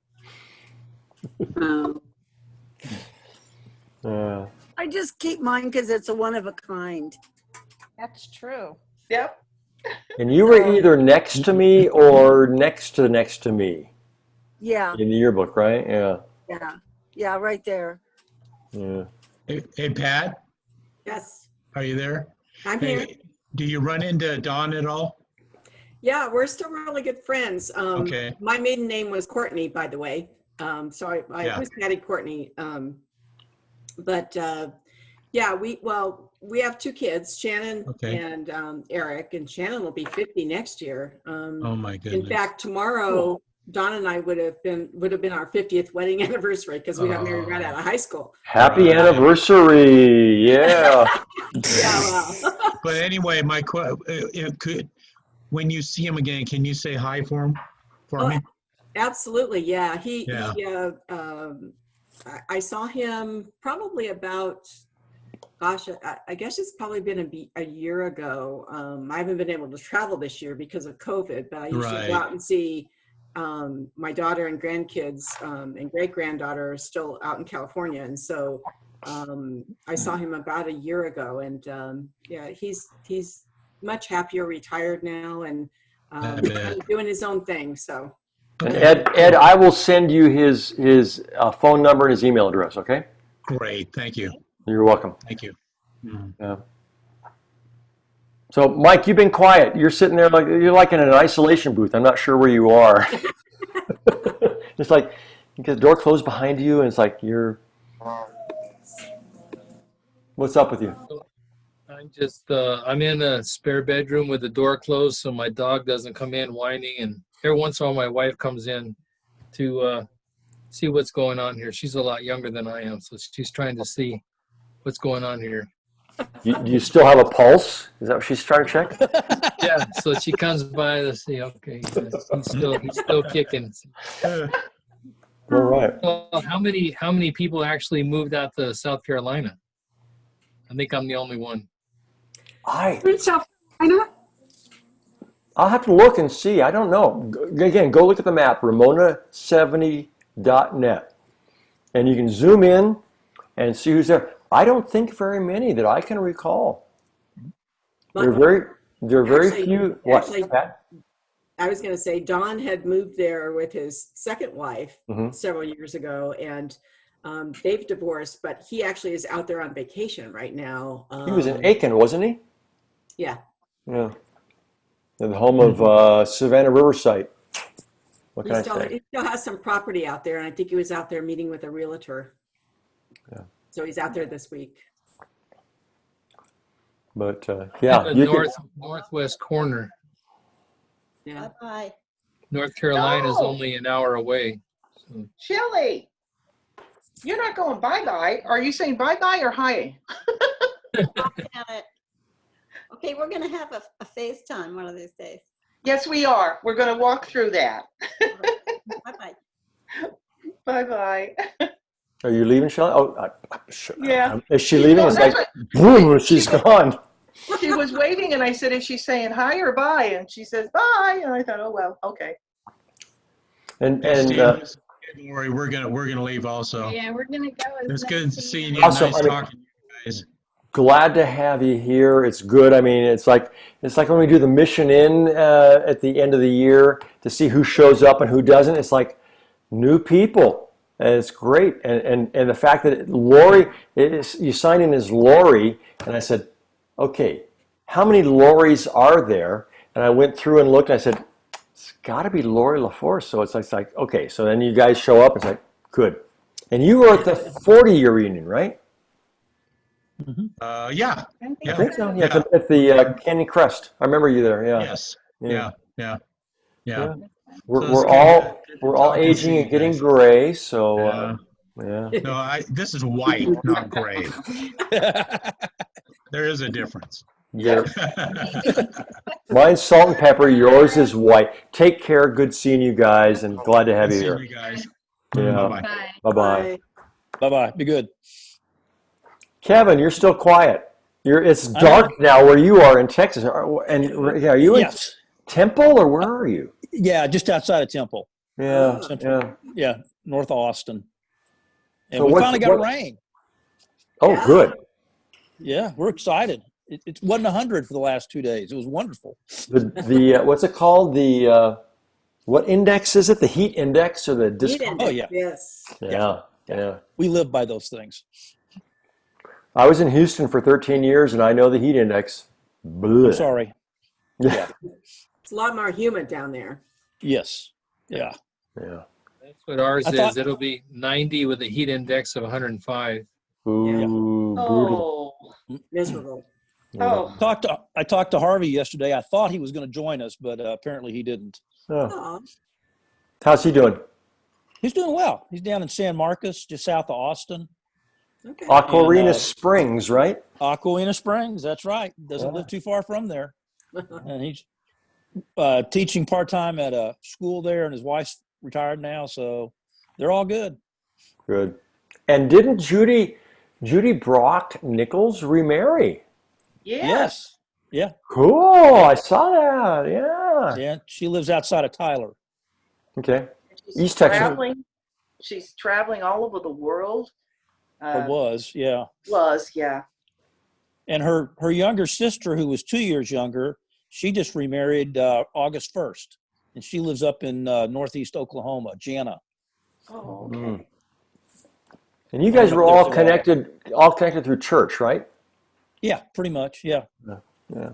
I just keep mine because it's a one of a kind.
That's true.
Yep.
And you were either next to me or next to me.
Yeah.
In the yearbook, right? Yeah.
Yeah, right there.
Yeah.
Hey, Pat?
Yes.
Are you there?
I'm here.
Do you run into Dawn at all?
Yeah, we're still really good friends.
Okay.
My maiden name was Courtney, by the way. So I always added Courtney. Yeah, we have two kids, Shannon and Eric, and Shannon will be 50 next year.
Oh my goodness.
In fact, tomorrow, Dawn and I would have been our 50th wedding anniversary because we got married right out of high school.
Happy anniversary! Yeah.
But anyway, when you see him again, can you say hi for him for me?
Absolutely, yeah. I saw him probably about, gosh, I guess it's probably been a year ago. I haven't been able to travel this year because of COVID, but I usually go out and see my daughter and grandkids and great-granddaughter are still out in California. And so I saw him about a year ago, and he's much happier, retired now, and doing his own thing. So.
And Ed, I will send you his phone number and his email address. Okay.
Great. Thank you.
You're welcome.
Thank you.
Yeah. So, Mike, you've been quiet. You're sitting there like you're like in an isolation booth. I'm not sure where you are. It's like you get the door closed behind you, and it's like you're. What's up with you?
I'm just I'm in a spare bedroom with the door closed, so my dog doesn't come in whining, and every once in a while my wife comes in to see what's going on here. She's a lot younger than I am, so she's trying to see what's going on here.
Do you still have a pulse? Is that what she's trying to check?
Yeah, so she comes by to see, okay, he's still kicking.
All right.
Well, how many people actually moved out to South Carolina? I think I'm the only one.
In South Carolina?
I'll have to look and see. I don't know. Again, go look at the map, Ramona70.net. And you can zoom in and see who's there. I don't think very many that I can recall. There are very few. What?
Actually, I was going to say Don had moved there with his second wife several years ago, and they've divorced, but he actually is out there on vacation right now.
He was in Aiken, wasn't he?
Yeah.
Yeah. The home of Savannah Riverside. What
He
can I
still,
say?
he still has some property out there, and I think he was out there meeting with a realtor.
Yeah.
So he's out there this week.
But
In the
you can.
northwest corner.
Yeah.
Bye.
North Carolina is
No.
only an hour away. So
Shelley, you're not going bye-bye. Are you saying bye-bye or hi?
Okay, we're gonna have a FaceTime one of these days.
Yes, we are. We're going to walk through that.
Bye-bye.
Bye-bye.
Are you leaving, Shelley? Oh, sure.
Yeah.
Is she leaving?
Well,
It's
that's
like, boom, she's gone.
She was waving, and I said, is she saying hi or bye? And she says, bye. And I thought, oh, well, okay.
And
Steve, don't worry, we're gonna leave also.
Yeah, we're gonna go.
It's good seeing you.
Awesome.
Nice
I mean,
talking to you guys.
glad to have you here. It's good. I mean, it's like when we do the mission in at the end of the year to see who shows up and who doesn't. It's like new people, and it's great. And the fact that Laurie, you signed in as Laurie, and I said, okay, how many Lauries are there? And I went through and looked. And I said, it's got to be Laurie LaForce. So it's like okay. So then you guys show up. It's like good. And you were at the 40-year reunion, right?
Yeah.
I think so. Yeah, at the Canyon Crest. I remember you there. Yeah.
Yes. Yeah.
We're all aging and getting gray. So yeah.
No, this is white, not gray. There is a difference.
Yeah. Mine's salt and pepper. Yours is white. Take care. Good seeing you guys, and glad to have you here.
See you guys.
Yeah. Bye-bye.
Bye-bye. Be good.
Kevin, you're still quiet. It's dark now where you are in Texas. And are you in Temple or where are you?
Yeah, just outside of Temple.
Yeah.
Yeah, north of Austin. And
So
we
what's-
finally got
what-
rain.
Oh, good.
Yeah, we're excited. It wasn't 100 for the last 2 days. It was wonderful.
The what's it called? The what index is it? The heat index or the discount?
Oh, yeah.
Yes.
Yeah.
We live by those things.
I was in Houston for 13 years, and I know the heat index. Blech.
I'm sorry.
Yeah.
It's a lot more humid down there.
Yes. Yeah.
Yeah.
that's what ours
I
is.
thought-
It'll be 90 with a heat index of 105.
Ooh, brutal.
Miserable.
Oh.
I talked to Harvey yesterday. I thought he was going to join us, but apparently he didn't.
Oh. How's he doing?
He's doing well. He's down in San Marcos, just south of Austin.
Okay.
Aquarina
And,
Springs, right?
Aquarina Springs, that's right. Doesn't live too far from there. And he's teaching part-time at a school there, and his wife's retired now, so they're all good.
Good. And didn't Judy Brock Nichols remarry?
Yeah.
Yes. Yeah.
Cool. I saw that. Yeah.
Yeah. She lives outside of Tyler.
Okay.
She's
East Texas.
traveling. She's traveling all over the world.
Or was, yeah.
Yeah.
And her younger sister, who was 2 years younger, she just remarried August 1st. And she lives up in northeast Oklahoma, Jana.
Oh,
Mm. And you guys were all connected through church, right?
Yeah, pretty much. Yeah.
Yeah.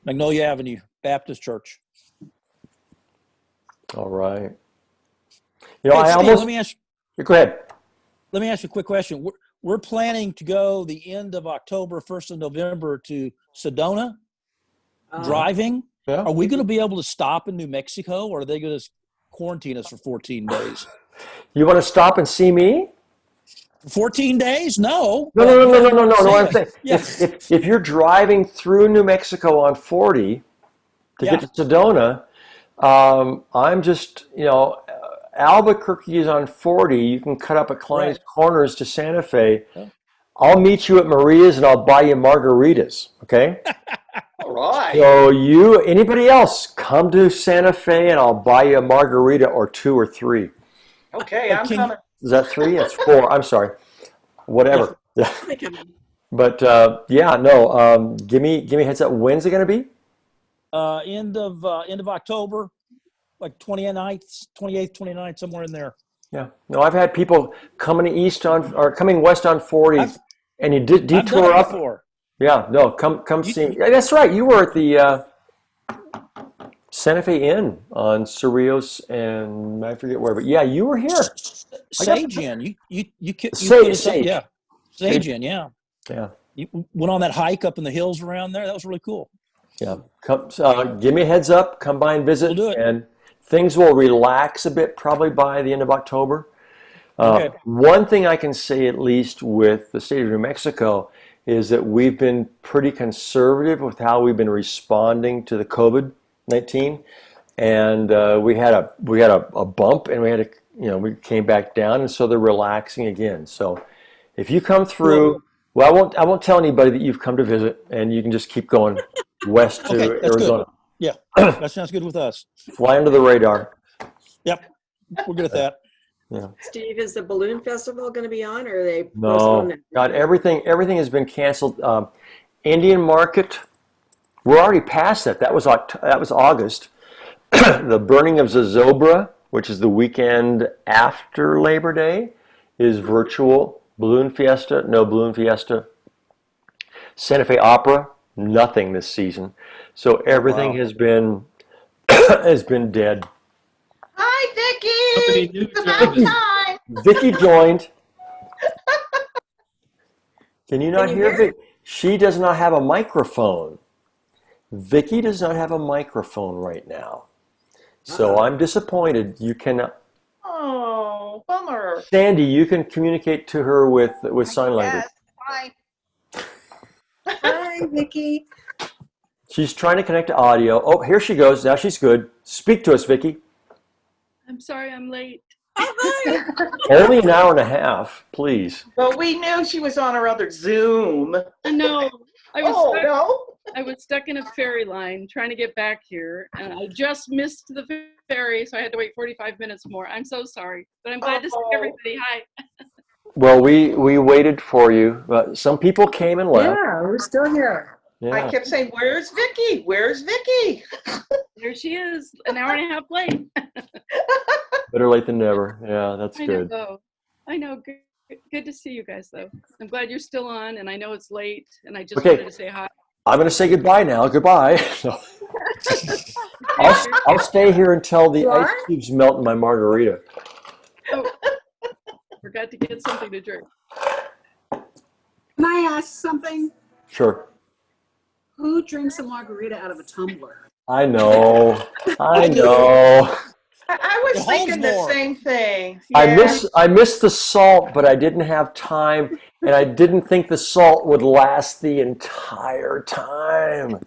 Magnolia Avenue Baptist Church.
All right. You know,
Hey,
I
Steve,
almost.
let me ask.
Go ahead.
Let me ask you a quick question. We're planning to go the end of October, 1st of November to Sedona, driving.
Yeah.
Are we going to be able to stop in New Mexico, or are they going to quarantine us for 14 days?
You want to stop and see me?
14 days? No.
No. I'm saying
Yeah.
if you're driving through New Mexico on 40 to get to Sedona, I'm just, Albuquerque is on 40. You can cut up at Klein's Corners to Santa Fe.
Yeah.
I'll meet you at Maria's and I'll buy you margaritas. Okay.
All right.
So anybody else, come to Santa Fe and I'll buy you a margarita or 2 or 3.
Okay, I'm coming.
Is that 3? That's 4. I'm sorry. Whatever. Yeah. But give me a heads up. When's it going to be?
End of October, like 29th, 28th, 29th, somewhere in there.
Yeah. No, I've had people coming coming west on 40, and you detour
I've done it
up.
before.
Yeah. No, come see me. Yeah, that's right. You were at the Santa Fe Inn on Cerrillos and I forget where, but yeah, you were here.
Sagan, you put us up,
Sage.
yeah. Sagan, yeah.
Yeah.
You went on that hike up in the hills around there. That was really cool.
Yeah. Come, give me a heads up. Come by and visit.
We'll do it.
And things will relax a bit probably by the end of October.
Okay.
One thing I can say, at least with the state of New Mexico, is that we've been pretty conservative with how we've been responding to the COVID-19, and we had a bump, and we came back down, and so they're relaxing again. So if you come through, well, I won't tell anybody that you've come to visit, and you can just keep going west to
Okay, that's
Arizona.
good. Yeah, that sounds good with us.
Fly under the radar.
Yep, we're good at that.
Yeah.
Steve, is the balloon festival going to be on, or are they
No,
postponed it?
God, everything has been canceled. Indian Market, we're already past that. That was August. The burning of Zozobra, which is the weekend after Labor Day, is virtual. Balloon Fiesta, no Balloon Fiesta. Santa Fe Opera, nothing this season. So everything has been dead.
Hi,
Somebody
Vicki.
new
It's about
joined us.
time.
Vicky joined. Can you not
Can you
hear
hear?
Vicky? She does not have a microphone. Vicky does not have a microphone right now. So I'm disappointed. You cannot.
Oh, bummer.
Sandy, you can communicate to her with sign language.
Yes. Hi.
Hi, Vicki.
She's trying to connect to audio. Oh, here she goes. Now she's good. Speak to us, Vicky.
I'm sorry I'm late.
Only an hour and a half, please.
Well, we knew she was on her other Zoom.
No, I was
Oh,
stuck,
no.
I was stuck in a ferry line trying to get back here, and I just missed the ferry, so I had to wait 45 minutes more. I'm so sorry, but I'm glad to see everybody. Hi.
Well, we waited for you. Some people came and left.
Yeah, we're still here.
Yeah.
I kept saying, "Where's Vicki? Where's Vicki?"
There she is, an hour and a half late.
Better late than never. Yeah, that's good.
I know. Good to see you guys, though. I'm glad you're still on, and I know it's late, and I just
Okay.
wanted to say hi.
I'm going to say goodbye now. Goodbye. I'll stay here until the ice cubes melt in my margarita.
Oh, forgot to get something to drink.
Can I ask something?
Sure.
Who drinks a margarita out of a tumbler?
I know. I know.
I was thinking the same thing.
I miss the salt, but I didn't have time, and I didn't think the salt would last the entire time.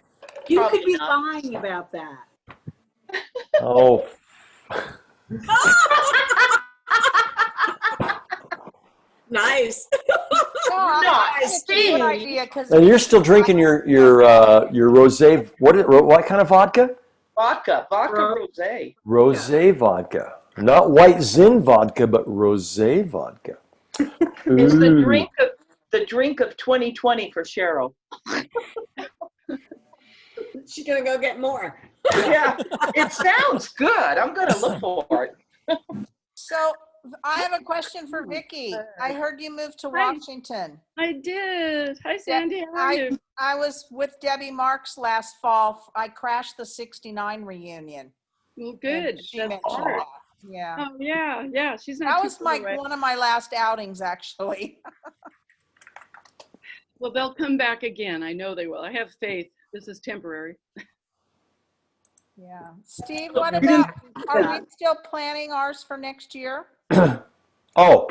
You could be lying about that.
Oh.
Nice.
Nice.
Good idea, 'cause
And you're still drinking your rosé. What kind of vodka?
Vodka rosé.
Rosé vodka, not white zin vodka, but rosé vodka.
It's the drink of 2020 for Cheryl.
She's gonna go get more.
Yeah, it sounds good. I'm gonna look for it.
So I have a question for Vicki. I heard you moved to Washington.
I did. Hi, Sandy. How are you?
I was with Debbie Marks last fall. I crashed the 69 reunion.
Well, good.
She
That's
mentioned
hard.
that. Yeah.
Oh, yeah. Yeah. She's not
That
too
was
far away.
one of my last outings, actually.
Well, they'll come back again. I know they will. I have faith. This is temporary.
Yeah. Steve, what about, are we still planning ours for next year?
Oh,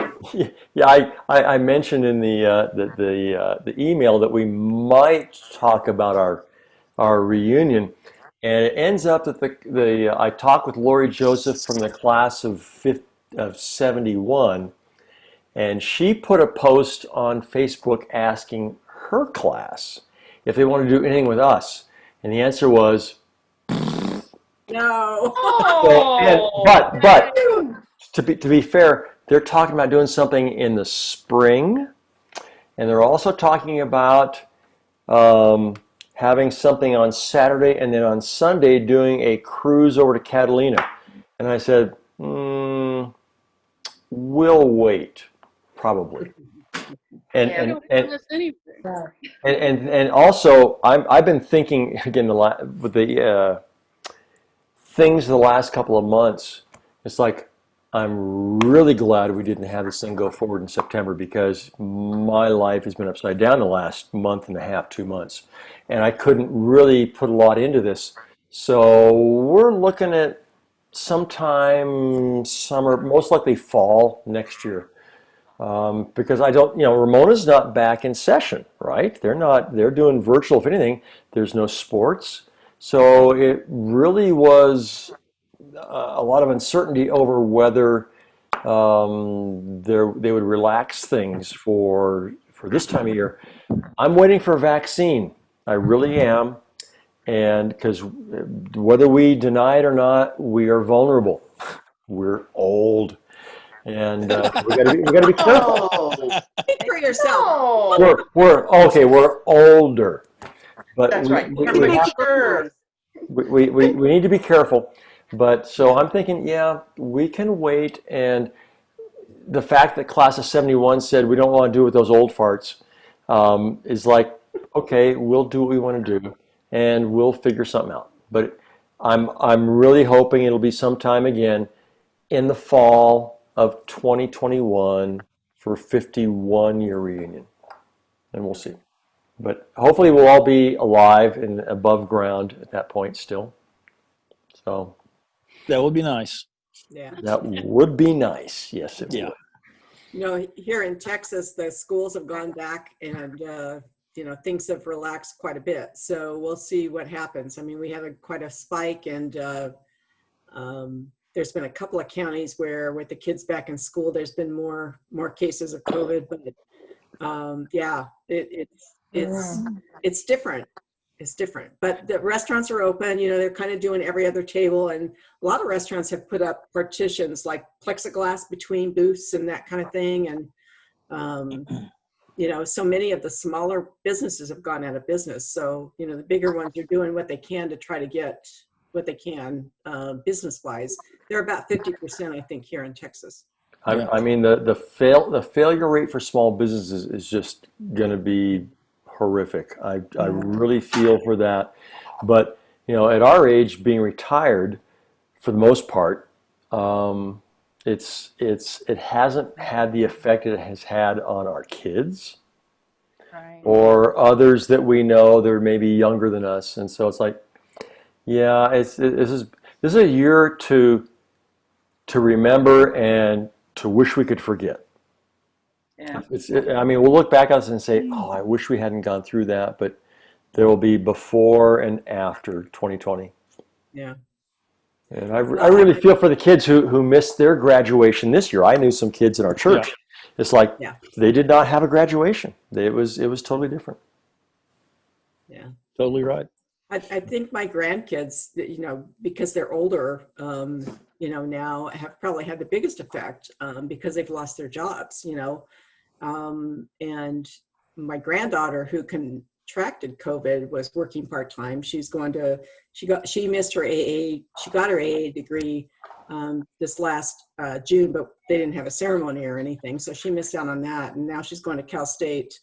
yeah. I mentioned in the email that we might talk about our reunion, and it ends up that I talked with Laurie Joseph from the class of 71, and she put a post on Facebook asking her class if they wanted to do anything with us, and the answer was
no.
But to be fair, they're talking about doing something in the spring, and they're also talking about having something on Saturday, and then on Sunday doing a cruise over to Catalina. And I said, we'll wait, probably. And also, I've been thinking again with the things the last couple of months, it's like, I'm really glad we didn't have this thing go forward in September, because my life has been upside down the last month and a half, 2 months. And I couldn't really put a lot into this. So we're looking at sometime summer, most likely fall next year. Because I don't, Ramona's not back in session, right? They're doing virtual. If anything, there's no sports. So it really was a lot of uncertainty over whether they would relax things for this time of year. I'm waiting for a vaccine. I really am. And because whether we deny it or not, we are vulnerable. We're old. And we got to be careful.
Speak for yourself.
We're older, but
That's right.
we need to be careful. But so I'm thinking, yeah, we can wait. And the fact that class of 71 said we don't want to do it with those old farts is like, okay, we'll do what we want to do, and we'll figure something out. But I'm really hoping it'll be sometime again in the fall of 2021 for 51-year reunion, and we'll see. But hopefully we'll all be alive and above ground at that point still. So
that would be nice.
Yeah.
That would be nice. Yes, it would.
Here in Texas, the schools have gone back, and things have relaxed quite a bit. So we'll see what happens. I mean, we have quite a spike, and there's been a couple of counties where with the kids back in school, there's been more cases of COVID, but it's different. It's different, but the restaurants are open. They're kind of doing every other table, and a lot of restaurants have put up partitions like plexiglass between booths and that kind of thing. And so many of the smaller businesses have gone out of business. So the bigger ones are doing what they can to try to get what they can business-wise. They're about 50%, I think, here in Texas.
I mean, the failure rate for small businesses is just going to be horrific. I really feel for that. But at our age, being retired, for the most part, it hasn't had the effect it has had on our kids, or others that we know that are maybe younger than us. And so it's like, yeah, this is a year to remember and to wish we could forget.
Yeah.
I mean, we'll look back on this and say, oh, I wish we hadn't gone through that, but there will be before and after 2020.
Yeah.
And I really feel for the kids who missed their graduation this year. I knew some kids in our church. Yeah. It's like they did not have a graduation. It was totally different.
Yeah.
Totally right.
I think my grandkids, because they're older, now have probably had the biggest effect because they've lost their jobs, and my granddaughter who contracted COVID was working part-time. She missed her AA, she got her AA degree this last June, but they didn't have a ceremony or anything. So she missed out on that. And now she's going to Cal State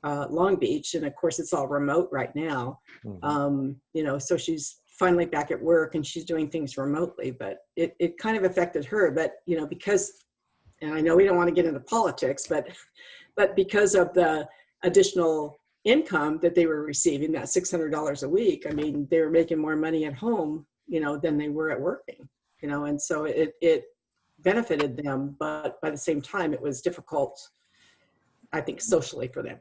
Long Beach. And of course it's all remote right now. Mm-hmm. So she's finally back at work and she's doing things remotely, but it kind of affected her. But, because, and I know we don't want to get into politics, but because of the additional income that they were receiving, that $600 a week, I mean, they were making more money at home, than they were at working, and so it benefited them, but by the same time, it was difficult, I think, socially for them.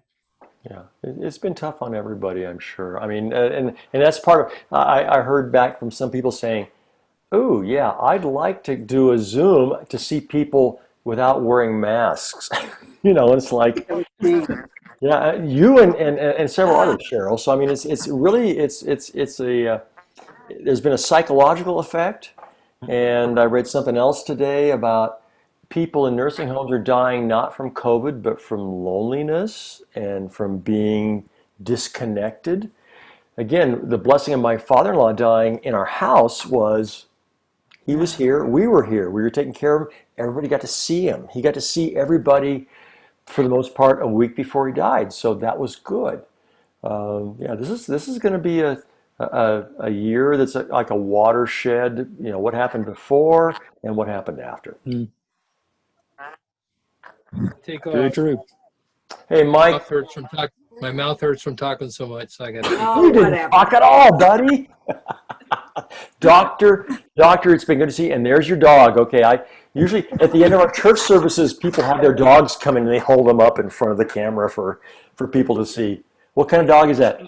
Yeah, it's been tough on everybody, I'm sure. I mean, and that's part of, I heard back from some people saying, oh, yeah, I'd like to do a Zoom to see people without wearing masks. And it's like, yeah, you and several others, Cheryl. So, I mean, it's really, there's been a psychological effect. And I read something else today about people in nursing homes are dying not from COVID, but from loneliness and from being disconnected. Again, the blessing of my father-in-law dying in our house was he was here, we were here, we were taking care of him, everybody got to see him. He got to see everybody for the most part a week before he died, so that was good. This is going to be a a year that's like a watershed? You know, what happened before and what happened after?
Take
Very
off.
true.
Hey, Mike.
My mouth hurts from talking so much, so I got to.
You didn't talk at all, buddy. Doctor, it's been good to see you. And there's your dog. Okay, I usually at the end of our church services, people have their dogs come in and they hold them up in front of the camera for people to see. What kind of dog is that?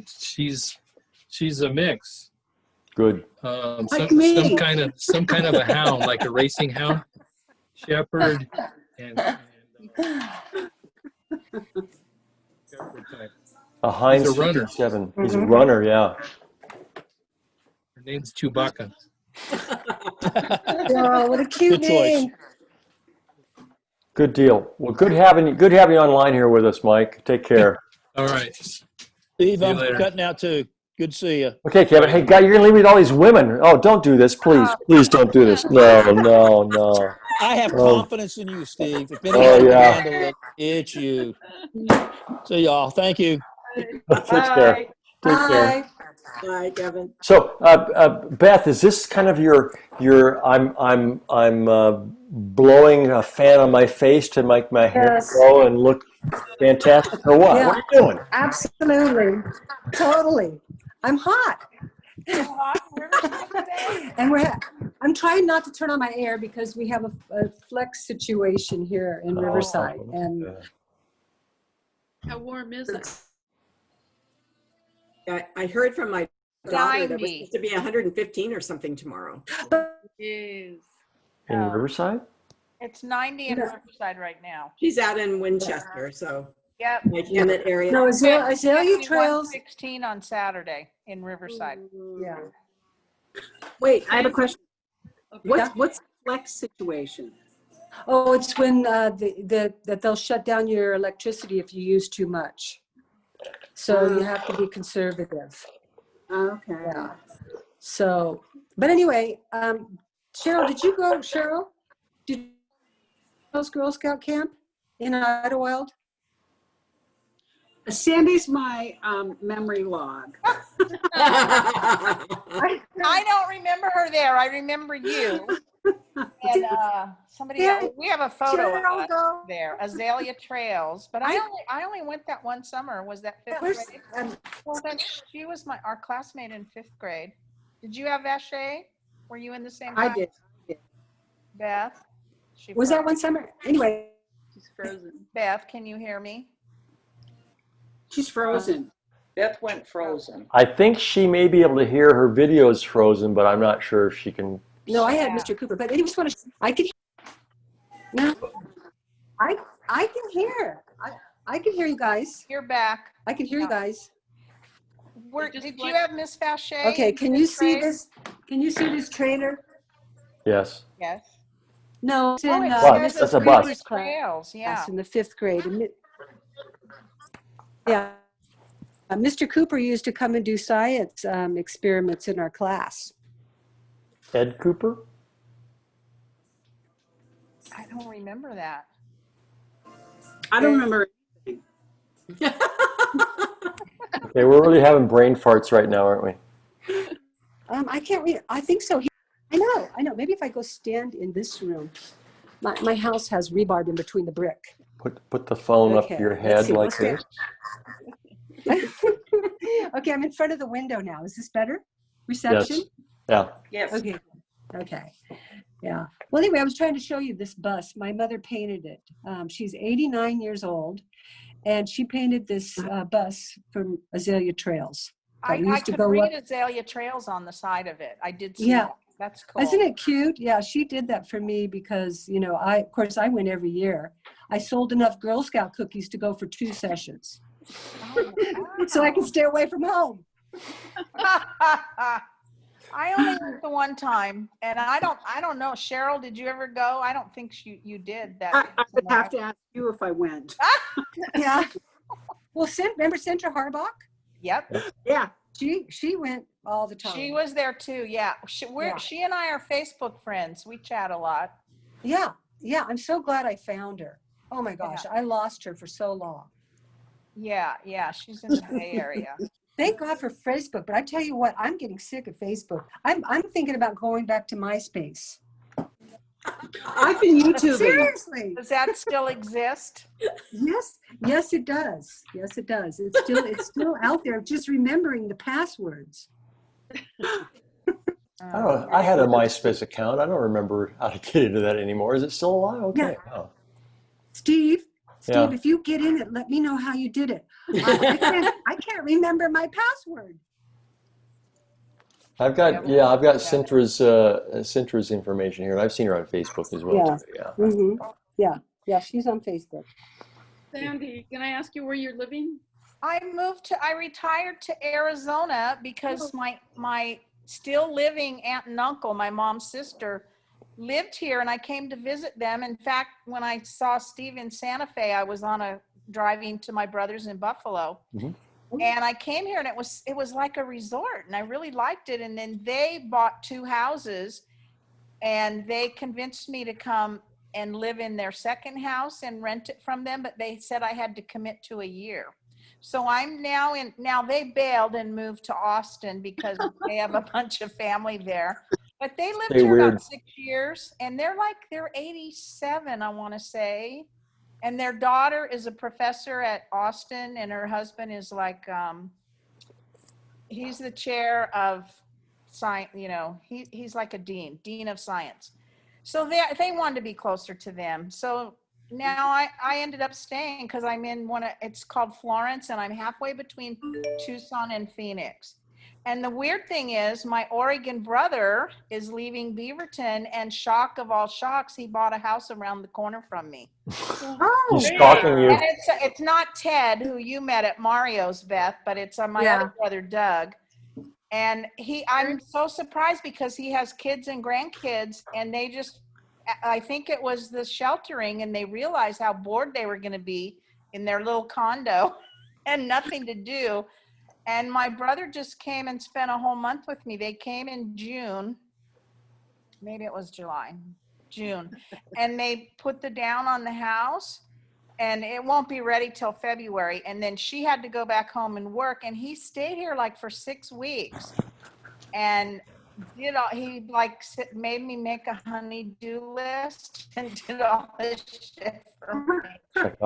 She's a mix.
Good.
Some kind of a hound, like a racing hound, shepherd, and shepherd type.
A Heinz
He's a runner.
57. He's a runner, yeah.
Her name's Chewbacca.
Oh, what a cute
Good choice.
name.
Good deal. Well, good having you online here with us, Mike. Take care.
All right.
Steve, I'm
later.
cutting out too. Good to see you.
Okay, Kevin. Hey, guy, you're gonna leave me with all these women. Oh, don't do this, please. Please don't do this. No.
I have
Oh.
confidence in you, Steve. If anyone can
yeah.
handle it, it's you. See y'all. Thank you.
Take care. Take care.
Bye, Kevin.
So, Beth, is this kind of your I'm blowing a fan on my face to make my hair
Yes.
grow and look fantastic, or what?
Yeah.
What are you doing?
Absolutely. Totally. I'm hot. And I'm trying not to turn on my air because we have a flex situation here in Riverside. And
How warm is it?
I heard from my daughter that it was
90.
supposed to be 115 or something tomorrow.
Jeez.
In Riverside?
It's 90 in Riverside right now.
She's out in Winchester, so
Yep.
like in that area.
No, Azalea Trails.
16 on Saturday in Riverside.
Yeah.
Wait, I have a question.
Yeah.
What's flex situation?
Oh, it's when that they'll shut down your electricity if you use too much. So you have to be conservative.
Okay.
Yeah. So, but anyway, Cheryl, did you go, Cheryl? Did you go to Girl Scout camp in Idlewild?
Sandy's my memory log.
I don't remember her there. I remember you. And somebody else. We have a photo of us there, Azalea Trails. But I only went that one summer. Was that fifth grade? Well, then she was our classmate in fifth grade. Did you have Vache? Were you in the same class?
I did.
Beth?
Was that one summer? Anyway.
She's frozen.
Beth, can you hear me?
She's frozen.
Beth went frozen.
I think she may be able to hear her videos frozen, but I'm not sure if she can.
No, I had Mr. Cooper, but I just want to. I can. No, I can hear. I can hear you guys.
You're back.
I can hear you guys.
Did you have Miss Vache?
Okay, can you see this? Can you see this trailer?
Yes.
Yes.
No, it's in
Bus. That's a bus.
Cooper's
Trails, yeah.
class in the fifth grade. Yeah. Mr. Cooper used to come and do science experiments in our class.
Ed Cooper?
I don't remember that.
I don't remember anything.
Okay, we're really having brain farts right now, aren't we?
I can't read. I think so. I know. Maybe if I go stand in this room. My house has rebar in between the brick.
Put the phone up to
Okay,
your
let's
head
see,
like
let's
this.
Okay, I'm in front of the window now. Is this better? Reception?
Yes. Yeah.
Yes.
Okay. Yeah. Well, anyway, I was trying to show you this bus. My mother painted it. She's 89 years old, and she painted this bus from Azalea Trails.
I could read Azalea Trails on the side of it. I did see that. That's cool.
Isn't it cute? Yeah, she did that for me because, of course, I went every year. I sold enough Girl Scout cookies to go for 2 sessions. So I could stay away from home.
I only went the one time, and I don't know. Cheryl, did you ever go? I don't think you did that.
I would have to ask you if I went.
Yeah. Well, remember Sandra Harbach?
Yep.
Yeah.
She went all the time.
She was there too. Yeah. She and I are Facebook friends. We chat a lot.
Yeah. Yeah. I'm so glad I found her. Oh my gosh. I lost her for so long.
Yeah. Yeah. She's in the Bay Area.
Thank God for Facebook. But I tell you what, I'm getting sick of Facebook. I'm thinking about going back to MySpace.
I've been YouTubing.
Seriously.
Does that still exist?
Yes, it does. Yes, it does. It's still out there. Just remembering the passwords.
I don't know. I had a MySpace account. I don't remember how to get into that anymore. Is it still alive? Okay.
Yeah.
Wow.
Steve,
Yeah.
if you get in it, let me know how you did it. I can't remember my password.
I've got Cintra's information here, and I've seen her on Facebook as well.
Yeah.
Too. Yeah.
Mm-hmm. Yeah, she's on Facebook.
Sandy, can I ask you where you're living?
I retired to Arizona because my still living aunt and uncle, my mom's sister, lived here, and I came to visit them. In fact, when I saw Steve in Santa Fe, I was driving to my brother's in Buffalo.
Mm-hmm.
And I came here, and it was like a resort, and I really liked it. And then they bought 2 houses, and they convinced me to come and live in their second house and rent it from them, but they said I had to commit to a year. So I'm now they bailed and moved to Austin because they have a bunch of family there. But they lived here about 6 years, and they're 87, I want to say. And their daughter is a professor at Austin, and her husband is he's the chair of science, he's like a dean of science. So they wanted to be closer to them. So now I ended up staying because I'm in it's called Florence, and I'm halfway between Tucson and Phoenix. And the weird thing is, my Oregon brother is leaving Beaverton, and shock of all shocks, he bought a house around the corner from me.
He's stalking you.
And it's not Ted, who you met at Mario's, Beth, but it's my other brother, Doug. And I'm so surprised because he has kids and grandkids, and I think it was the sheltering, and they realized how bored they were going to be in their little condo and nothing to do. And my brother just came and spent a whole month with me. They came in June, maybe it was June, and they put the down on the house, and it won't be ready till February. And then she had to go back home and work, and he stayed here for 6 weeks, and he made me make a honey-do list and did all this shit for me.
Check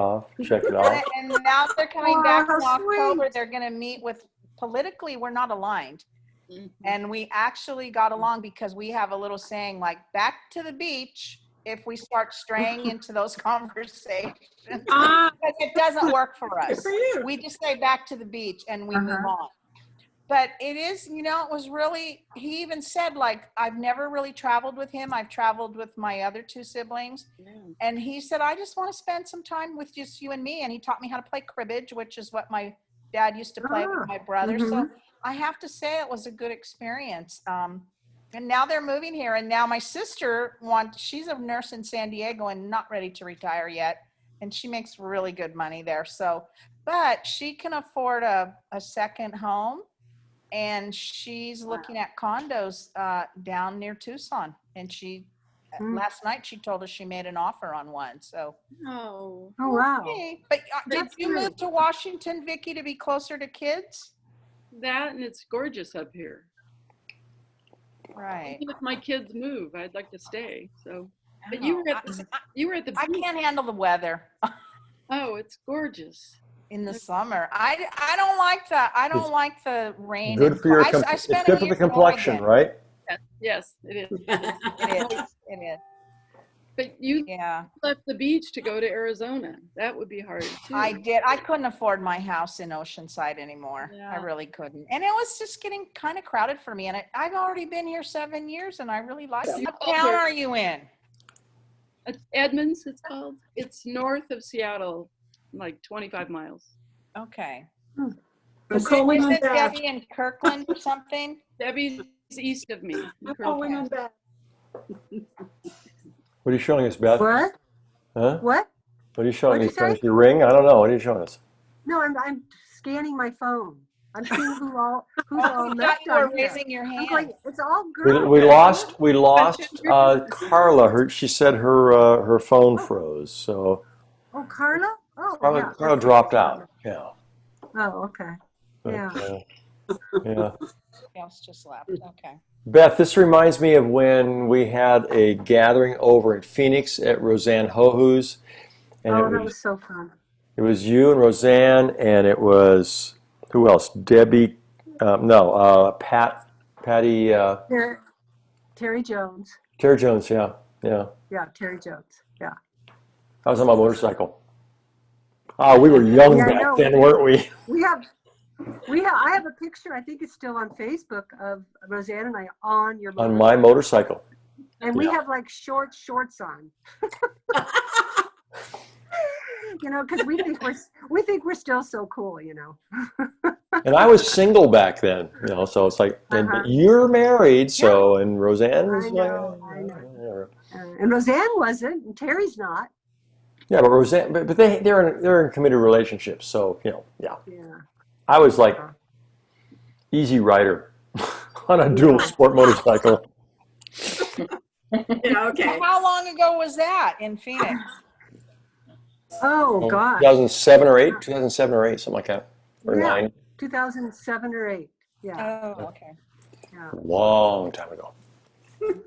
it off.
And now they're coming back in October. They're going to meet with, politically, we're not aligned. Mm-hmm. And we actually got along because we have a little saying back to the beach if we start straying into those conversations. Because it doesn't work for us. We just say back to the beach and we move on. But it is, it was really, he even said, I've never really traveled with him. I've traveled with my other 2 siblings. Yeah. And he said, I just want to spend some time with just you and me. And he taught me how to play cribbage, which is what my dad used to play with my brother. Mm-hmm. So I have to say it was a good experience. And now they're moving here. And now my sister she's a nurse in San Diego and not ready to retire yet. And she makes really good money there. So, but she can afford a second home. And she's looking at condos down near Tucson. And last night she told us she made an offer on one. So.
Oh
wow.
Okay. But did you move to Washington, Vicki, to be closer to kids?
That, and it's gorgeous up here.
Right.
Even if my kids move, I'd like to stay. So, but you were at the.
I can't handle the weather.
Oh, it's gorgeous.
In the summer, I don't like that. I don't like the rain.
Good for it's good for the complexion, right?
Yes, it is.
It is.
But you left the beach to go to Arizona. That would be hard too.
I did. I couldn't afford my house in Oceanside anymore. Yeah. I really couldn't. And it was just getting kind of crowded for me. And I've already been here 7 years, and I really like it. What town are you in?
It's Edmonds, it's called. It's north of Seattle. 25 miles.
Okay.
Is
it Debbie in Kirkland or something?
Debbie's east of me.
What are you showing us, Beth?
What?
Huh?
What?
What are you showing us? Your ring? I don't know. What are you showing us?
No, I'm scanning my phone. I'm seeing who's all
left. You were raising your hand.
It's all girls.
We lost Carla. She said her phone froze. So.
Oh, Carla? Oh,
Carla dropped out. Yeah.
Oh, okay.
But,
yeah.
Yeah.
Else just left. Okay.
Beth, this reminds me of when we had a gathering over in Phoenix at Roseanne Hohu's, and
Oh, that was so fun.
it was you and Roseanne, and it was who else? Debbie, Patty,
Terry Jones.
Terry Jones. Yeah, yeah.
Yeah, Terry Jones. Yeah.
I was on my motorcycle. Oh, we were young
Yeah, I
back
know.
then, weren't we?
I have a picture, I think it's still on Facebook, of Roseanne and I on your
On my motorcycle.
And we
Yeah.
have like shorts on. You know, because we think we're still so cool, you know.
And I was single back then, you know, so it's like, and but you're married, so, and Roseanne was
I know. And Roseanne wasn't, and Terry's not.
yeah, but Roseanne, but they're in committed relationships, so, you know, yeah.
Yeah.
I was like easy rider on a dual sport motorcycle.
Yeah, okay.
How long ago was that in Phoenix?
Oh, gosh.
2007 or 8, something like that, or
Yeah,
9.
2007 or 8. Yeah.
Oh, okay.
Yeah.
Long time ago.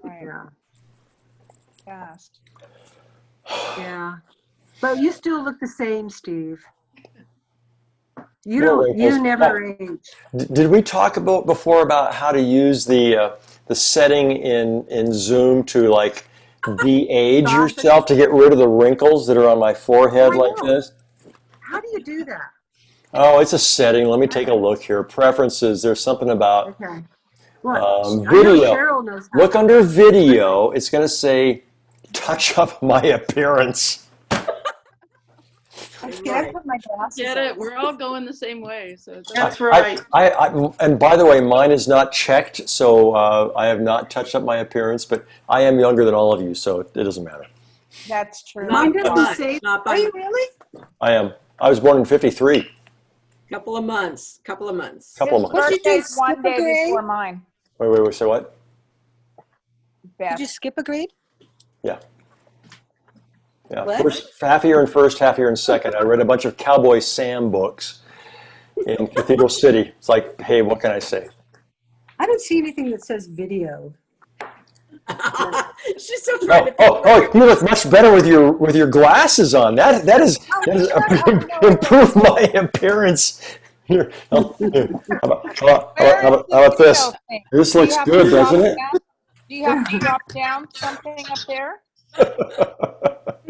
Yeah.
Fast.
Yeah. But you still look the same, Steve. You
No
don't.
wrinkles.
You never age.
Did we talk before about how to use the setting in Zoom to like de-age yourself to get rid of the wrinkles that are on my forehead like this?
How do you do that?
Oh, it's a setting. Let me take a look here. Preferences. There's something about
Okay. What? I know
video.
Cheryl knows how.
Look under video. It's going to say touch up my appearance.
I can't put my glasses
Get
on.
it? We're all going the same way. So it's
That's right.
And by the way, mine is not checked, so I have not touched up my appearance, but I am younger than all of you, so it doesn't matter.
That's true.
Mine doesn't say.
Not
Are
by
you really?
I am. I was born in 53.
couple of months.
Couple of months.
Birthday's one day before mine.
Wait, say what?
Beth.
Did you skip a grade?
Yeah. Yeah,
What?
half a year in first, half a year in second. I read a bunch of Cowboy Sam books in Cathedral City. It's like, hey, what can I say?
I don't see anything that says video.
She's still trying to.
Oh! You look much better with your glasses on. That is improved my appearance. Here, how about this? This looks good, doesn't it?
Do you have to drop down something up there?
Say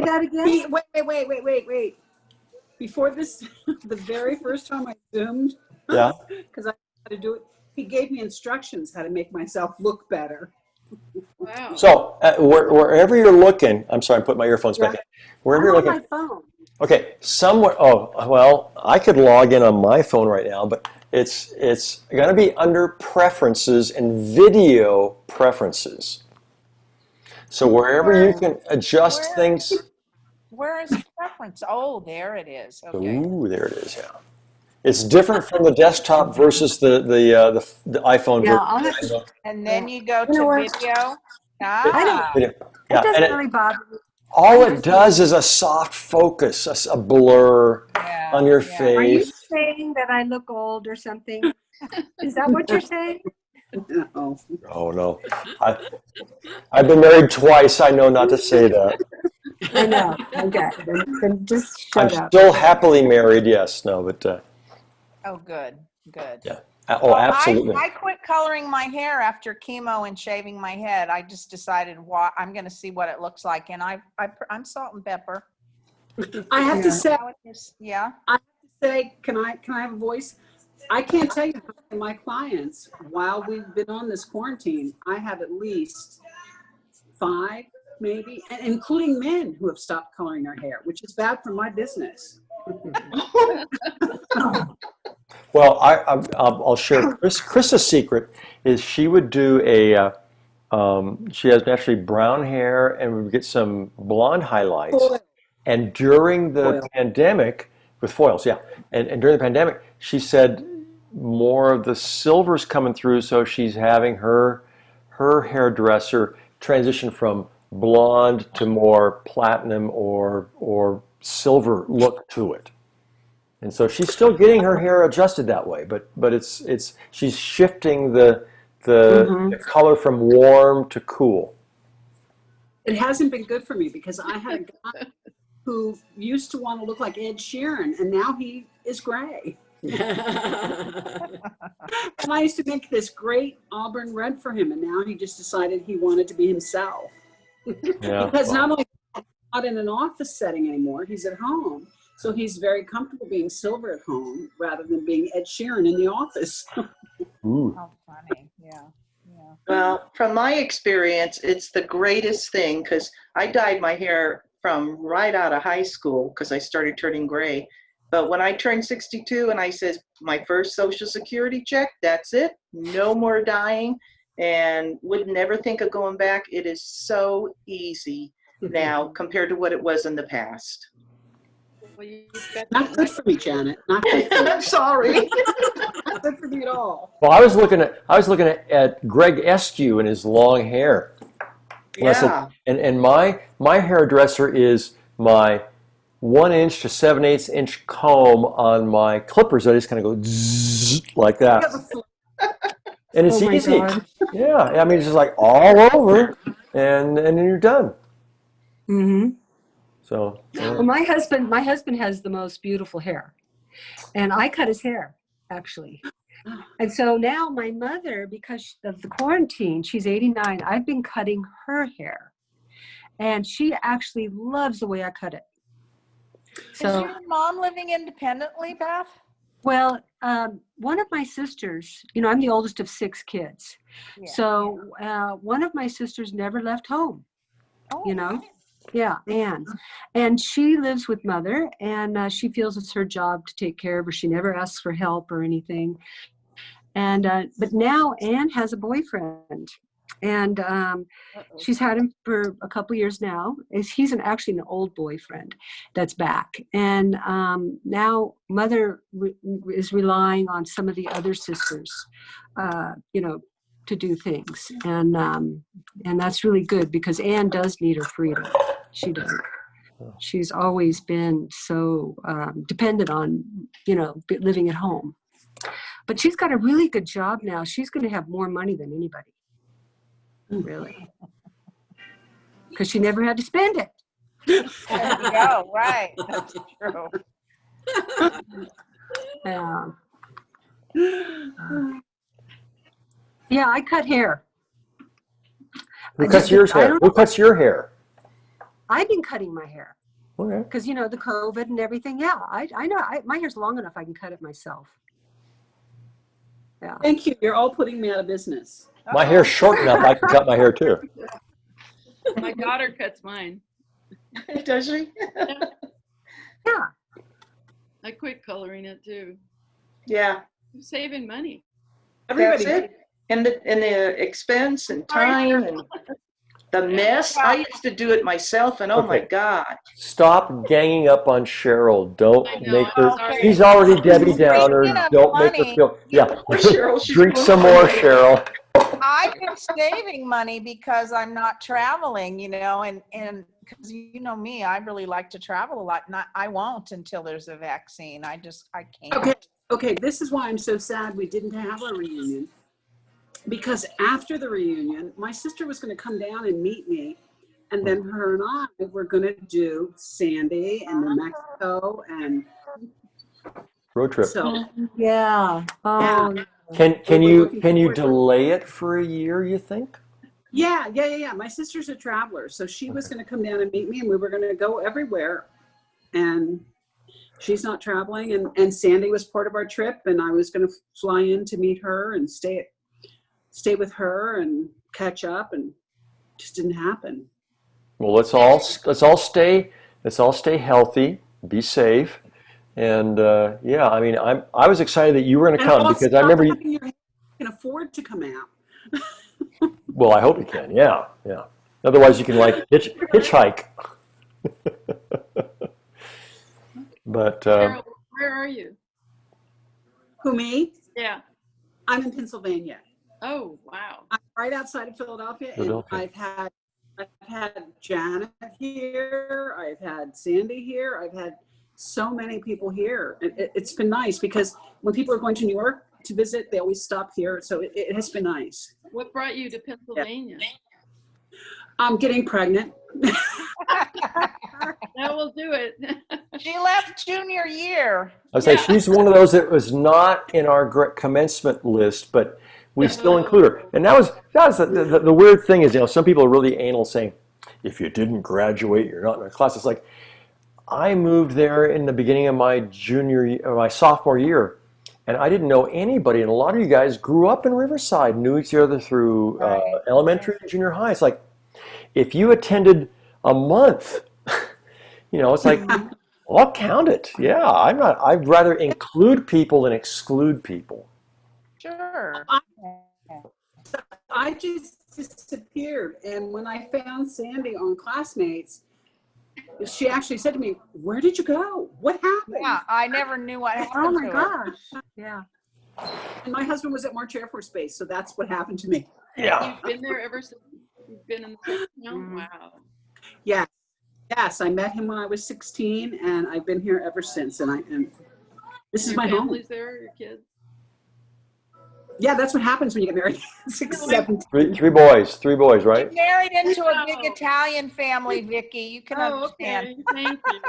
that again? Wait. Before this, the very first time I Zoomed,
Yeah.
because I had to do it, he gave me instructions how to make myself look better.
Wow.
So wherever you're looking, I'm sorry, I'm putting my earphones back in. Wherever you're
I'm on
looking.
my phone.
Okay, somewhere. Oh, well, I could log in on my phone right now, but it's going to be under preferences and video preferences. So wherever you can adjust things.
Where is preference? Oh, there it is. Okay.
Ooh, there it is. Yeah, it's different from the desktop versus the iPhone
Yeah,
version.
And then you go
You know
to
what?
video.
Video.
It
Yeah,
doesn't
and
really bother me.
all it does is a soft focus, a blur on your
Are you
face.
saying that I look old or something? Is that what you're saying? No.
Oh no, I've been married twice. I know not to say that.
I know. Okay. Then just
I'm
shut up.
still happily married. Yes, no, but
Oh, good.
yeah. Oh, absolutely.
I quit coloring my hair after chemo and shaving my head. I just decided I'm going to see what it looks like, and I'm salt and pepper.
I have to say.
Yeah.
I have to say, can I have a voice? I can't tell you how many of my clients, while we've been on this quarantine, I have at least 5, maybe, and including men who have stopped coloring their hair, which is bad for my business.
Well, I'll share. Chris's secret is she would do she has naturally brown hair and we would get some blonde highlights.
Foil.
And during the
Foil.
pandemic, with foils, yeah. And during the pandemic, she said more of the silver's coming through, so she's having her hairdresser transition from blonde to more platinum or silver look to it. And so she's still getting her hair adjusted that way, but she's shifting the color from warm to cool.
It hasn't been good for me because I had a guy who used to want to look like Ed Sheeran, and now he is gray. And I used to make this great auburn red for him, and now he just decided he wanted to be himself.
Yeah,
Because not only not in an office setting anymore, he's at home. So he's very comfortable being silver at home rather than being Ed Sheeran in the office.
Ooh.
How funny. Yeah.
Well, from my experience, it's the greatest thing because I dyed my hair from right out of high school because I started turning gray. But when I turned 62 and I said my first Social Security check, that's it. No more dyeing, and would never think of going back. It is so easy now compared to what it was in the past.
Well,
Not good for me, Janet. Not good for me.
I'm sorry.
Not good for me at all.
Well, I was looking at Greg Escue and his long hair. And I said, and my hairdresser is my 1 inch to 7/8 inch comb on my clippers. I just kind of go zzz, like that. And it's easy. Yeah, I mean, it's just like all over, and then you're done.
Mm-hmm.
So.
Well, my husband has the most beautiful hair, and I cut his hair actually. And so now my mother, because of the quarantine, she's 89. I've been cutting her hair, and she actually loves the way I cut it. So,
is your mom living independently, Beth?
well, one of my sisters, I'm the oldest of 6 kids.
Yeah,
So one of my sisters never left home, Yeah, Anne. And she lives with mother, and she feels it's her job to take care of her. She never asks for help or anything. And but now Anne has a boyfriend, and she's had him for a couple years now. He's actually an old boyfriend that's back. And now mother is relying on some of the other sisters, to do things. And that's really good because Anne does need her freedom. She does. She's always been so dependent on, living at home. But she's got a really good job now. She's going to have more money than anybody. Really. Because she never had to spend it.
There you go. Right. That's true.
Yeah, I cut hair.
Who cuts your hair? Who cuts your hair?
I've been cutting my hair.
Okay.
Because, the COVID and everything. Yeah, I know. My hair's long enough I can cut it myself. Yeah.
Thank you. You're all putting me out of business.
My hair's short enough I can cut my hair too.
My daughter cuts mine.
Does she?
Yeah.
I quit coloring it too.
Yeah.
I'm saving money.
That's it. And the expense and time and the mess. I used to do it myself, and oh my God.
Stop ganging up on Cheryl. Don't make her.
Sorry.
She's already Debbie Downer. Don't make her feel. Yeah. Drink some more, Cheryl.
I've been saving money because I'm not traveling, and because me, I really like to travel a lot. I won't until there's a vaccine. I can't.
Okay. This is why I'm so sad we didn't have a reunion. Because after the reunion, my sister was going to come down and meet me, and then her and I were going to do Sandy and New Mexico and
road trip.
So
yeah. Oh.
Can you delay it for a year? You think?
Yeah. My sister's a traveler, so she was going to come down and meet me, and we were going to go everywhere. And she's not traveling, and Sandy was part of our trip, and I was going to fly in to meet her and stay with her and catch up, and just didn't happen.
Well, let's all stay healthy, be safe, and I mean, I was excited that you were going to come because I remember you
can afford to come out.
Well, I hope you can. Yeah. Otherwise, you can hitchhike. But
Cheryl, where are you?
Who, me?
Yeah.
I'm in Pennsylvania.
Oh, wow.
I'm right outside of Philadelphia. And I've had Janet here. I've had Sandy here. I've had so many people here. It's been nice because when people are going to New York to visit, they always stop here. So it has been nice.
What brought you to Pennsylvania?
I'm getting pregnant.
That will do it.
She left junior year.
I was say she's one of those that was not in our commencement list, but we still include her. And that was the weird thing is, some people are really anal saying, if you didn't graduate, you're not in our class. It's like, I moved there in the beginning of my my sophomore year, and I didn't know anybody. And a lot of you guys grew up in Riverside, knew each other through elementary and junior high. It's like, if you attended a month, it's like, I'll count it. Yeah, I'd rather include people than exclude people.
Sure.
I just disappeared. And when I found Sandy on Classmates, she actually said to me, where did you go? What happened?
Yeah, I never knew what happened.
Oh my
to her.
gosh. Yeah. And my husband was at March Air Force Base, so that's what happened to me.
Yeah.
You've been there ever since? You've been in the States now? Wow.
Yeah. Yes, I met him when I was 16, and I've been here ever since. And this is my home.
Family's there, your kids?
Yeah, that's what happens when you get married. 6, 7.
Three boys, right?
You married into a big Italian family, Vicki. You can understand.
Okay. Thank you.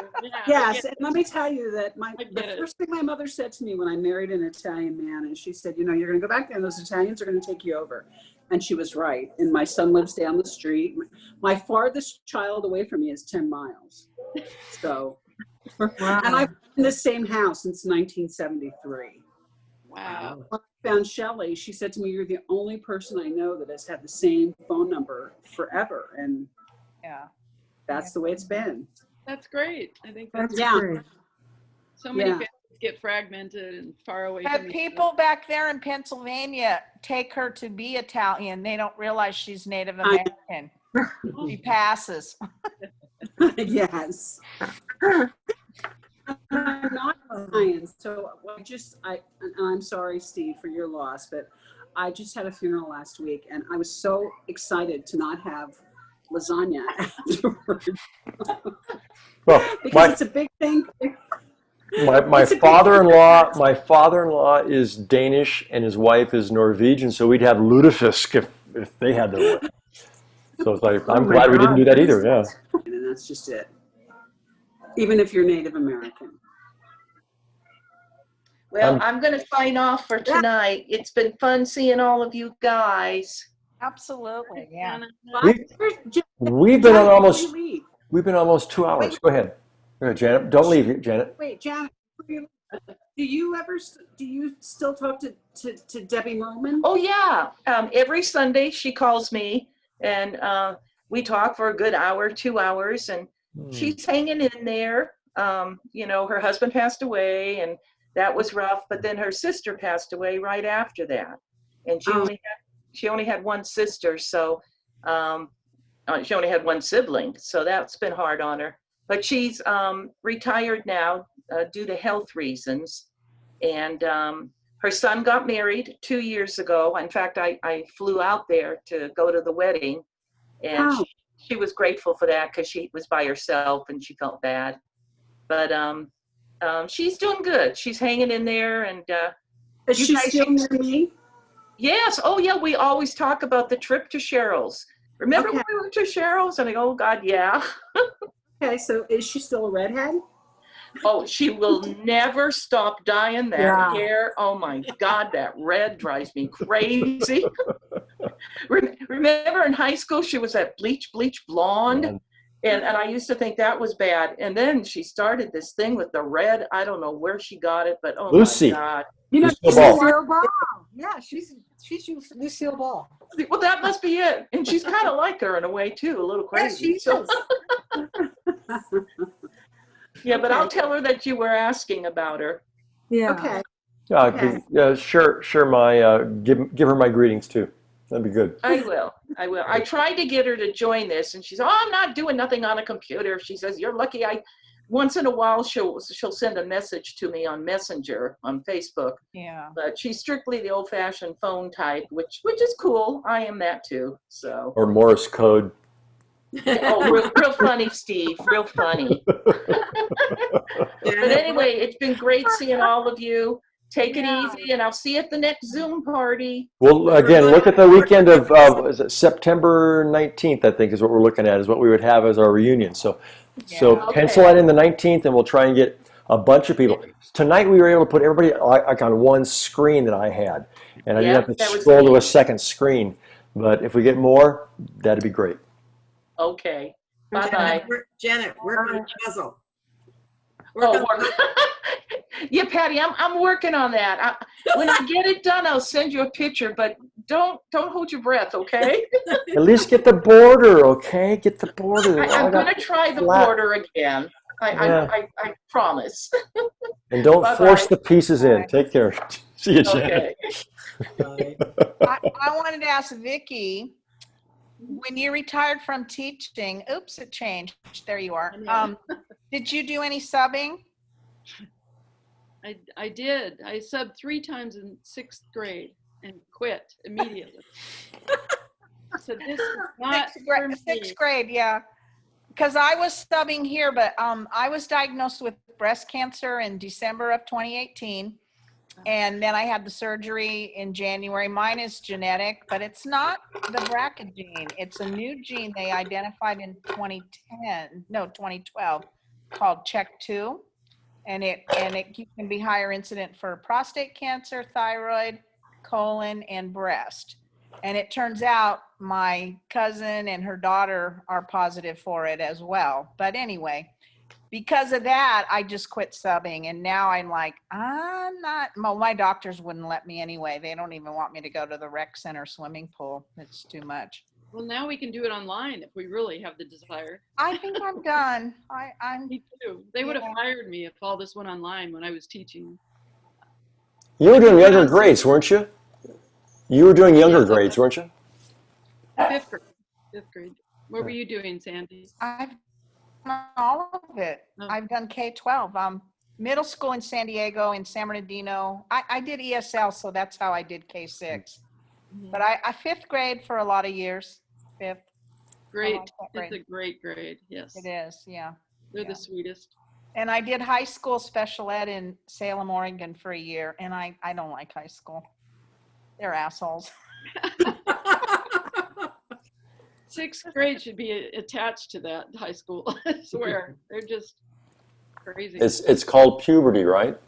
Yeah,
Yes, and let me tell you that the first thing my mother said to me when I married an Italian man, and she said, you're going to go back there, and those Italians are going to take you over. And she was right. And my son lives down the street. My farthest child away from me is 10 miles. So, and I've been in the same house since 1973.
Wow.
When I found Shelley, she said to me, you're the only person I know that has had the same phone number forever. And that's the way it's been.
That's great. I think that's
great.
So many families get fragmented and far away
But
from
people back there in Pennsylvania take her to be Italian. They don't realize she's Native American. She passes.
Yes. I'm not Italian, so I'm sorry, Steve, for your loss, but I just had a funeral last week, and I was so excited to not have lasagna afterwards.
Well,
because it's a big thing.
My father-in-law is Danish and his wife is Norwegian, so we'd have lutefisk if they had their way. So it's like, I'm glad we didn't do that either. Yeah.
And that's just it. Even if you're Native American.
Well, I'm going to sign off for tonight. It's been fun seeing all of you guys.
Absolutely, yeah.
We've been on almost 2 hours. Go ahead. Go ahead, Janet. Don't leave, Janet.
Wait, Janet, do you still talk to Debbie Merman?
Oh yeah, every Sunday she calls me, and we talk for a good hour, 2 hours, and she's hanging in there. Her husband passed away, and that was rough. But then her sister passed away right after that, and she only had one sister, so she only had one sibling, so that's been hard on her. But she's retired now due to health reasons. And her son got married 2 years ago. In fact, I flew out there to go to the wedding. And she was grateful for that because she was by herself and she felt bad. But she's doing good. She's hanging in there. And
is she still near me?
Yes. Oh, yeah. We always talk about the trip to Cheryl's. Remember when we went to Cheryl's? And I go, oh, God, yeah.
Okay, so is she still a redhead?
Oh, she will never stop dyeing that hair. Oh my God, that red drives me crazy. Remember in high school, she was that bleach blonde. And I used to think that was bad. And then she started this thing with the red. I don't know where she got it, but oh
Lucy.
my God.
Lucille Ball. Yeah, she's Lucille Ball.
Well, that must be it. And she's kind of like her in a way too, a little crazy.
Yeah, she is.
Yeah, but I'll tell her that you were asking about her.
Yeah.
Okay.
Yeah, sure. Give her my greetings too. That'd be good.
I will. I tried to get her to join this, and she's, I'm not doing nothing on a computer. She says, you're lucky. Once in a while, she'll send a message to me on Messenger on Facebook.
Yeah.
But she's strictly the old-fashioned phone type, which is cool. I am that too. So.
Or Morse code.
Oh, real funny, Steve. Real funny. But anyway, it's been great seeing all of you. Take it easy, and I'll see you at the next Zoom party.
Well, again, look at the weekend of is it September 19th, I think is what we're looking at, is what we would have as our reunion. So pencil that in the 19th, and we'll try and get a bunch of people. Tonight we were able to put everybody like on one screen that I had, and I didn't have to scroll to a second screen. But if we get more, that'd be great.
Okay. Bye-bye.
Janet, work on the puzzle.
Yeah, Patty, I'm working on that. When I get it done, I'll send you a picture, but don't hold your breath, okay?
At least get the border, okay? Get the border.
I'm going to try the border again. I promise.
And don't force the pieces in. Take care. See you, Janet.
I wanted to ask Vicki, when you retired from teaching, oops, it changed. There you are. Did you do any subbing?
I did. I subbed 3 times in 6th grade and quit immediately. So this is not for me.
6th grade, yeah. Because I was subbing here, but I was diagnosed with breast cancer in December of 2018. And then I had the surgery in January. Mine is genetic, but it's not the BRCA gene. It's a new gene they identified in 2012 called CHEK2. And it can be higher incident for prostate cancer, thyroid, colon, and breast. And it turns out my cousin and her daughter are positive for it as well. But anyway, because of that, I just quit subbing. And now I'm like, I'm not, well, my doctors wouldn't let me anyway. They don't even want me to go to the rec center swimming pool. It's too much.
Well, now we can do it online if we really have the desire.
I think I'm done.
Me too. They would have fired me if all this went online when I was teaching.
You were doing younger grades, weren't you? You were doing younger grades, weren't you?
5th grade. 5th grade. What were you doing, Sandy?
I've done all of it. I've done K-12. Middle school in San Diego, in San Bernardino. I did ESL, so that's how I did K-6. But I 5th grade for a lot of years. 5th.
Great. It's a great grade. Yes.
It is. Yeah.
They're the sweetest.
And I did high school special ed in Salem, Oregon for a year. And I don't like high school. They're assholes.
6th grade should be attached to that high school. I swear. They're just crazy.
It's called puberty, right?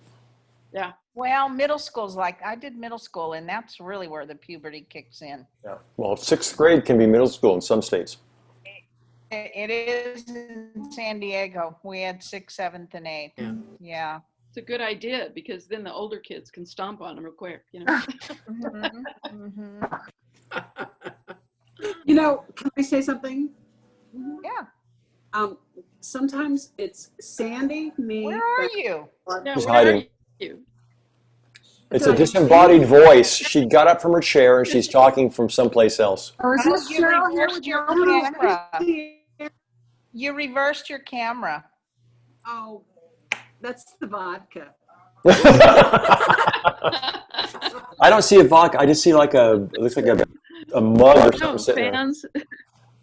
Yeah.
Well, middle school's like, I did middle school, and that's really where the puberty kicks in.
Yeah. Well, 6th grade can be middle school in some states.
It is in San Diego. We had 6th, 7th, and 8th. Yeah.
It's a good idea because then the older kids can stomp on them real quick, you know.
You know, can I say something?
Yeah.
Sometimes it's Sandy, me.
Where are you?
She's hiding. It's a disembodied voice. She got up from her chair and she's talking from someplace else.
Or is this
You
Cheryl here
reversed
with
your
your
camera. You reversed your camera.
Oh, that's the vodka.
I don't see a vodka. I just see like it looks like a mug or something sitting there.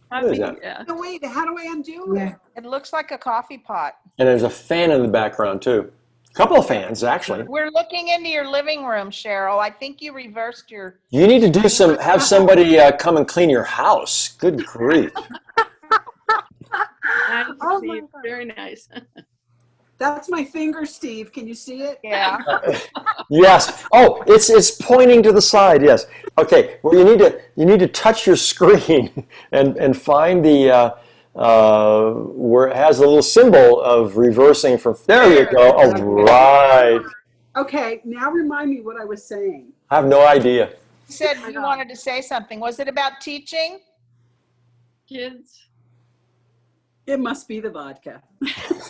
What is that?
Yeah.
No, wait, how do I undo it?
It looks like a coffee pot.
And there's a fan in the background too. A couple of fans, actually.
We're looking into your living room, Cheryl. I think you reversed your...
You need to have somebody come and clean your house. Good grief.
Nice,
Oh
Steve.
my God.
Very nice.
That's my finger, Steve. Can you see it?
Yeah.
Yes. Oh, it's pointing to the side. Yes. Okay. Well, you need to touch your screen and find the where it has a little symbol of reversing from. There you go. Oh, right.
Okay. Now remind me what I was saying.
I have no idea.
You said you wanted to say something. Was it about teaching?
Kids.
It must be the vodka.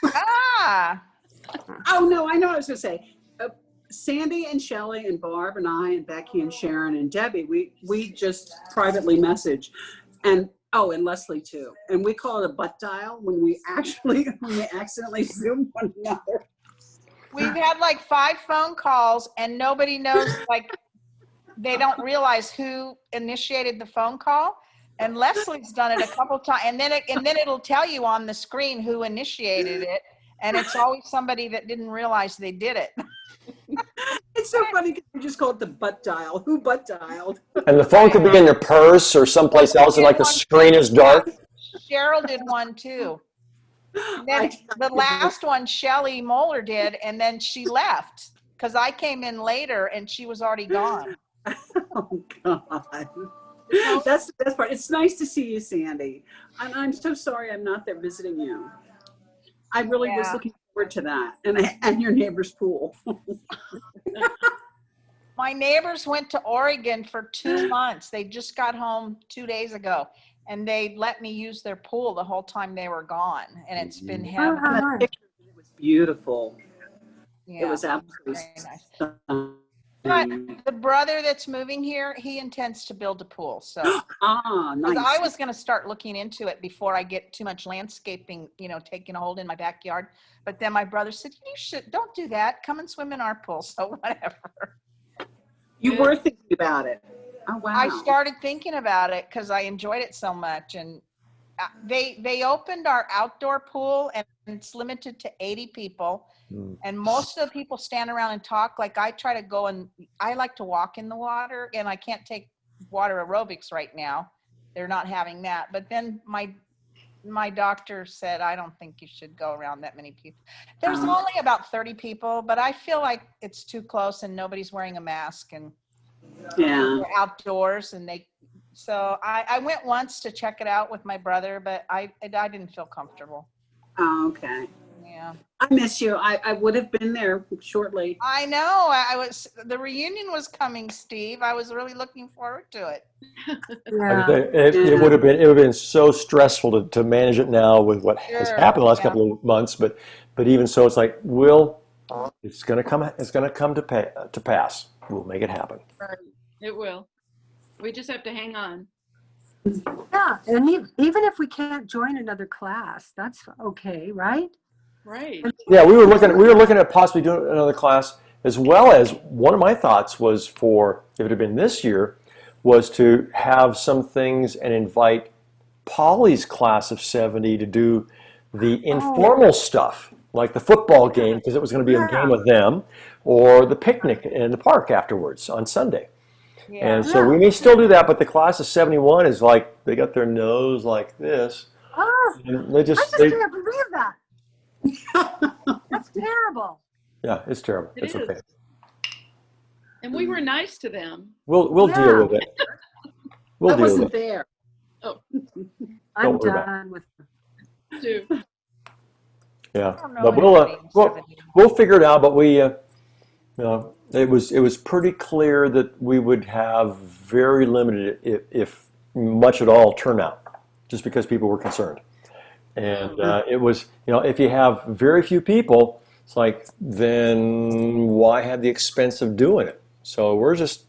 Ah.
Oh, no, I know what I was going to say. Sandy and Shelley and Barb and I and Becky and Sharon and Debbie, we just privately message. And Leslie too. And we call it a butt dial when we accidentally Zoom one another.
We've had like 5 phone calls and nobody knows, like, they don't realize who initiated the phone call. And Leslie's done it a couple times, and then it'll tell you on the screen who initiated it, and it's always somebody that didn't realize they did it.
It's so funny because you just call it the butt dial. Who butt dialed?
And the phone could be in your purse or someplace else, and like the screen is dark.
Cheryl did one too. And then the last one, Shelley Moeller did, and then she left because I came in later and she was already gone.
Oh God. That's the best part. It's nice to see you, Sandy. I'm so sorry I'm not there visiting you. I really was looking forward to that, and your neighbor's pool.
My neighbors went to Oregon for 2 months. They just got home 2 days ago, and they let me use their pool the whole time they were gone, and it's been heaven.
It was beautiful.
Yeah,
it was absolutely
nice. But the brother that's moving here, he intends to build a pool. So
nice.
I was going to start looking into it before I get too much landscaping, taking a hold in my backyard. But then my brother said, don't do that. Come and swim in our pool. So whatever.
You were thinking about it. Oh, wow.
I started thinking about it because I enjoyed it so much. And they opened our outdoor pool, and it's limited to 80 people. And most of the people stand around and talk. Like I try to go, and I like to walk in the water, and I can't take water aerobics right now. They're not having that. But then my doctor said, I don't think you should go around that many people. There's only about 30 people, but I feel like it's too close and nobody's wearing a mask, and they're outdoors, and so I went once to check it out with my brother, but I didn't feel comfortable.
Oh, okay.
Yeah.
I miss you. I would have been there shortly.
I know. The reunion was coming, Steve. I was really looking forward to it.
It would have been so stressful to manage it now with what has happened the last couple of months, but even so, it's like, it's going to come to pass. We'll make it happen.
Right. It will. We just have to hang on.
Yeah, and even if we can't join another class, that's okay, right?
Right.
Yeah, we were looking at possibly doing another class, as well as one of my thoughts was for, if it had been this year, was to have some things and invite Polly's class of 70 to do the informal stuff, like the football game, because it was going to be a game with them, or the picnic in the park afterwards on Sunday. Yeah. And so we may still do that, but the class of 71 is like, they got their nose like this. And
I just can't believe that. That's terrible.
Yeah, it's terrible.
It
it's
is.
Okay.
And we were nice to them.
We'll deal with it.
I wasn't there.
Oh,
I'm done with
too.
Yeah, but we'll figure it out. But it was pretty clear that we would have very limited, if much at all, turnout, just because people were concerned. And it was, if you have very few people, it's like, then why have the expense of doing it? So we're just,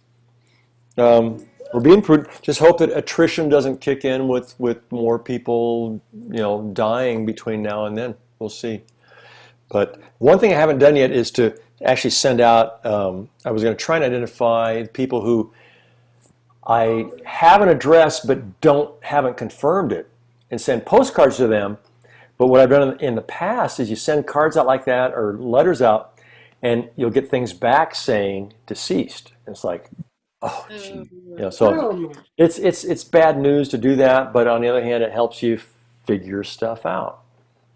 we're being prudent. Just hope that attrition doesn't kick in with more people, dying between now and then. We'll see. But one thing I haven't done yet is to actually send out, I was going to try and identify people who I have an address but haven't confirmed it, and send postcards to them. But what I've done in the past is you send cards out like that or letters out, and you'll get things back saying deceased. And it's like, oh, gee. So it's bad news to do that, but on the other hand, it helps you figure stuff out.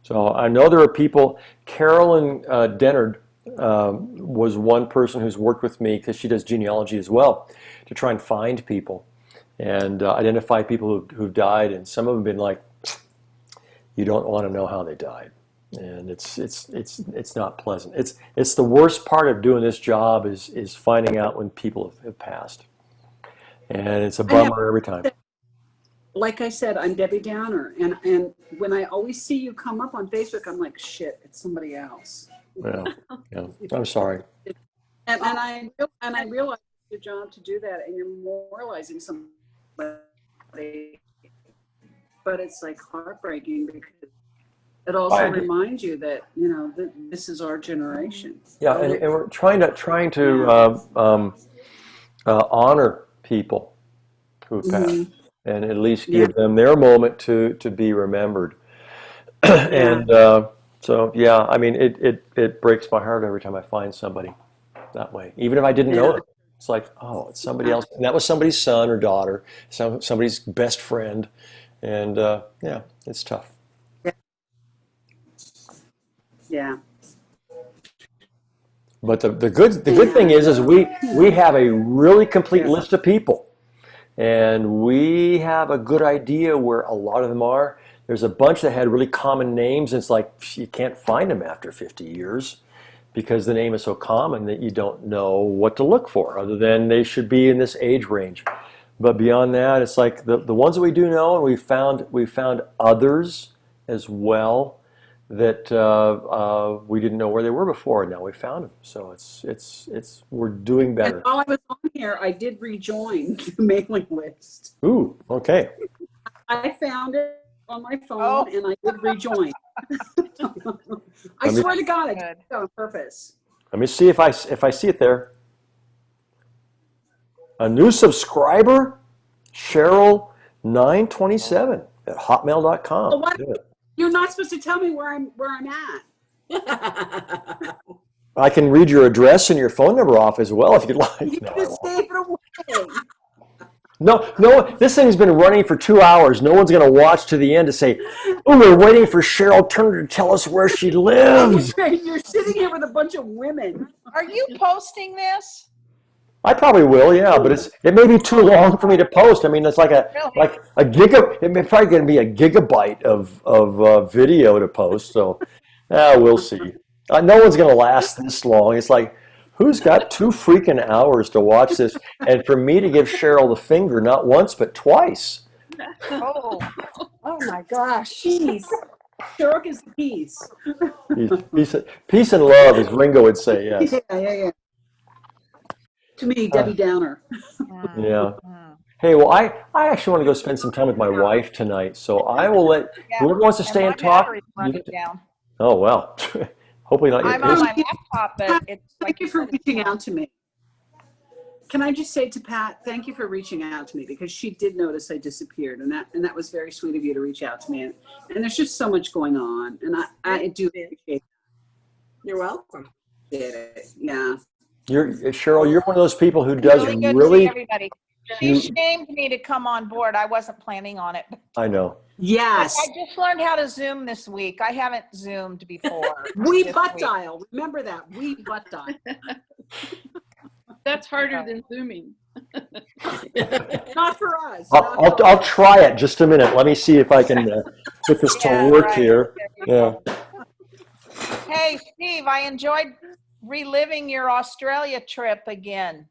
So I know there are people. Carolyn Dennard was one person who's worked with me, because she does genealogy as well, to try and find people and identify people who've died, and some of them have been like, you don't want to know how they died, and it's not pleasant. It's the worst part of doing this job is finding out when people have passed, and it's a bummer every time.
Like I said, I'm Debbie Downer, and when I always see you come up on Facebook, I'm like, shit, it's somebody else.
Yeah, I'm sorry.
And I realize it's your job to do that, and you're moralizing somebody. But it's like heartbreaking, because it also reminds you that this is our generation.
Yeah, and we're trying to honor people who have passed. and at least give them their moment to be remembered. And so, yeah, I mean, it breaks my heart every time I find somebody that way, even if I didn't know them. It's like, oh, it's somebody else. And that was somebody's son or daughter, somebody's best friend. And yeah, it's tough.
Yeah.
But the good thing is we have a really complete list of people. And we have a good idea where a lot of them are. There's a bunch that had really common names. And it's like, you can't find them after 50 years. Because the name is so common that you don't know what to look for, other than they should be in this age range. But beyond that, it's like the ones that we do know, and we found others as well that we didn't know where they were before, and now we found them. So it's we're doing better.
And while I was on here, I did rejoin the mailing list.
Ooh, okay.
I found it on my phone, and I did rejoin. I swear to God, I did it on purpose.
Let me see if I see it there. A new subscriber, Cheryl 927 at hotmail.com.
Well, you're not supposed to tell me where I'm at.
I can read your address and your phone number off as well if you'd like.
You
No,
just gave it away.
No, this thing's been running for 2 hours. No one's going to watch to the end to say, oh, we're waiting for Cheryl Turner to tell us where she lives.
You're sitting here with a bunch of women.
Are you posting this?
I probably will, yeah, but it may be too long for me to post. I mean, it's like a it may probably going to be a gigabyte of video to post. So, we'll see. No one's going to last this long. It's like, who's got 2 freaking hours to watch this? And for me to give Cheryl the finger, not once, but twice.
Oh my gosh. Jeez.
Cheryl is peace.
Peace and love, as Ringo would say, yes.
Yeah. To me, Debbie Downer.
Yeah. Hey, well, I actually want to go spend some time with my wife tonight, so I will let whoever wants to stay and talk. Oh, well. Hopefully not.
I'm on my laptop, but it's like
thank you for reaching out to me. Can I just say to Pat, thank you for reaching out to me, because she did notice I disappeared, and that was very sweet of you to reach out to me. And there's just so much going on, and I do appreciate it.
You're welcome.
Yeah.
Cheryl, you're one of those people who does
really good
really.
To see everybody. She shamed me to come on board. I wasn't planning on it.
I know.
Yes.
I just learned how to Zoom this week. I haven't Zoomed before.
We butt dial. Remember that. We butt dial.
That's harder than Zooming.
Not for us.
I'll try it just a minute. Let me see if I can get this to work here. Yeah.
Hey, Steve, I enjoyed reliving your Australia trip again.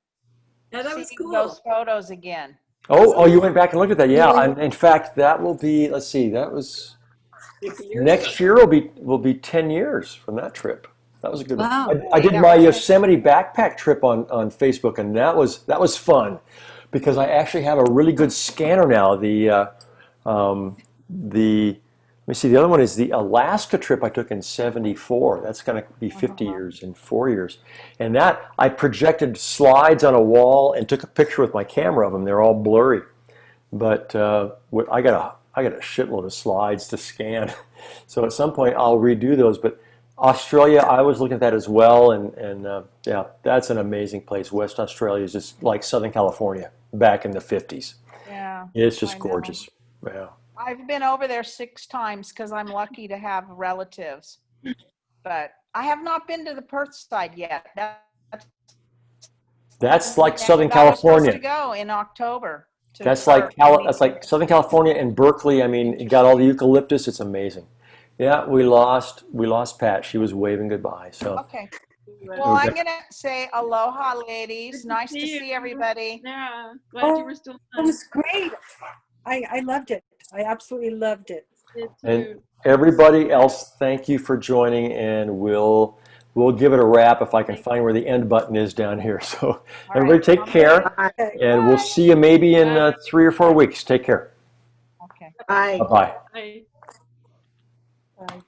Yeah, that was cool.
Those photos again.
Oh, you went back and looked at that. Yeah, and in fact, that will be. Let's see. That was next year. Will be 10 years from that trip. That was a good one. I did my Yosemite backpack trip on Facebook, and that was fun because I actually have a really good scanner now. Let me see. The other one is the Alaska trip I took in '74. That's going to be 50 years in 4 years. And that I projected slides on a wall and took a picture with my camera of them. They're all blurry, but I got a shitload of slides to scan. So at some point I'll redo those. But Australia, I was looking at that as well, and yeah, that's an amazing place. West Australia is just like Southern California back in the 50s.
Yeah,
it's just gorgeous. Yeah.
I've been over there 6 times because I'm lucky to have relatives, but I have not been to the Perth side yet.
That's like Southern California.
To go in October.
That's like Southern California and Berkeley. I mean, you got all the eucalyptus. It's amazing. Yeah, we lost Pat. She was waving goodbye. So
okay. Well, I'm gonna say aloha, ladies. Nice to see everybody.
Yeah, glad you were still on.
It was great. I loved it. I absolutely loved it.
And everybody else, thank you for joining, and we'll give it a wrap if I can find where the end button is down here. So everybody take care, and we'll see you maybe in 3 or 4 weeks. Take care.
Okay.
Bye.
Bye-bye.
Bye.
Bye.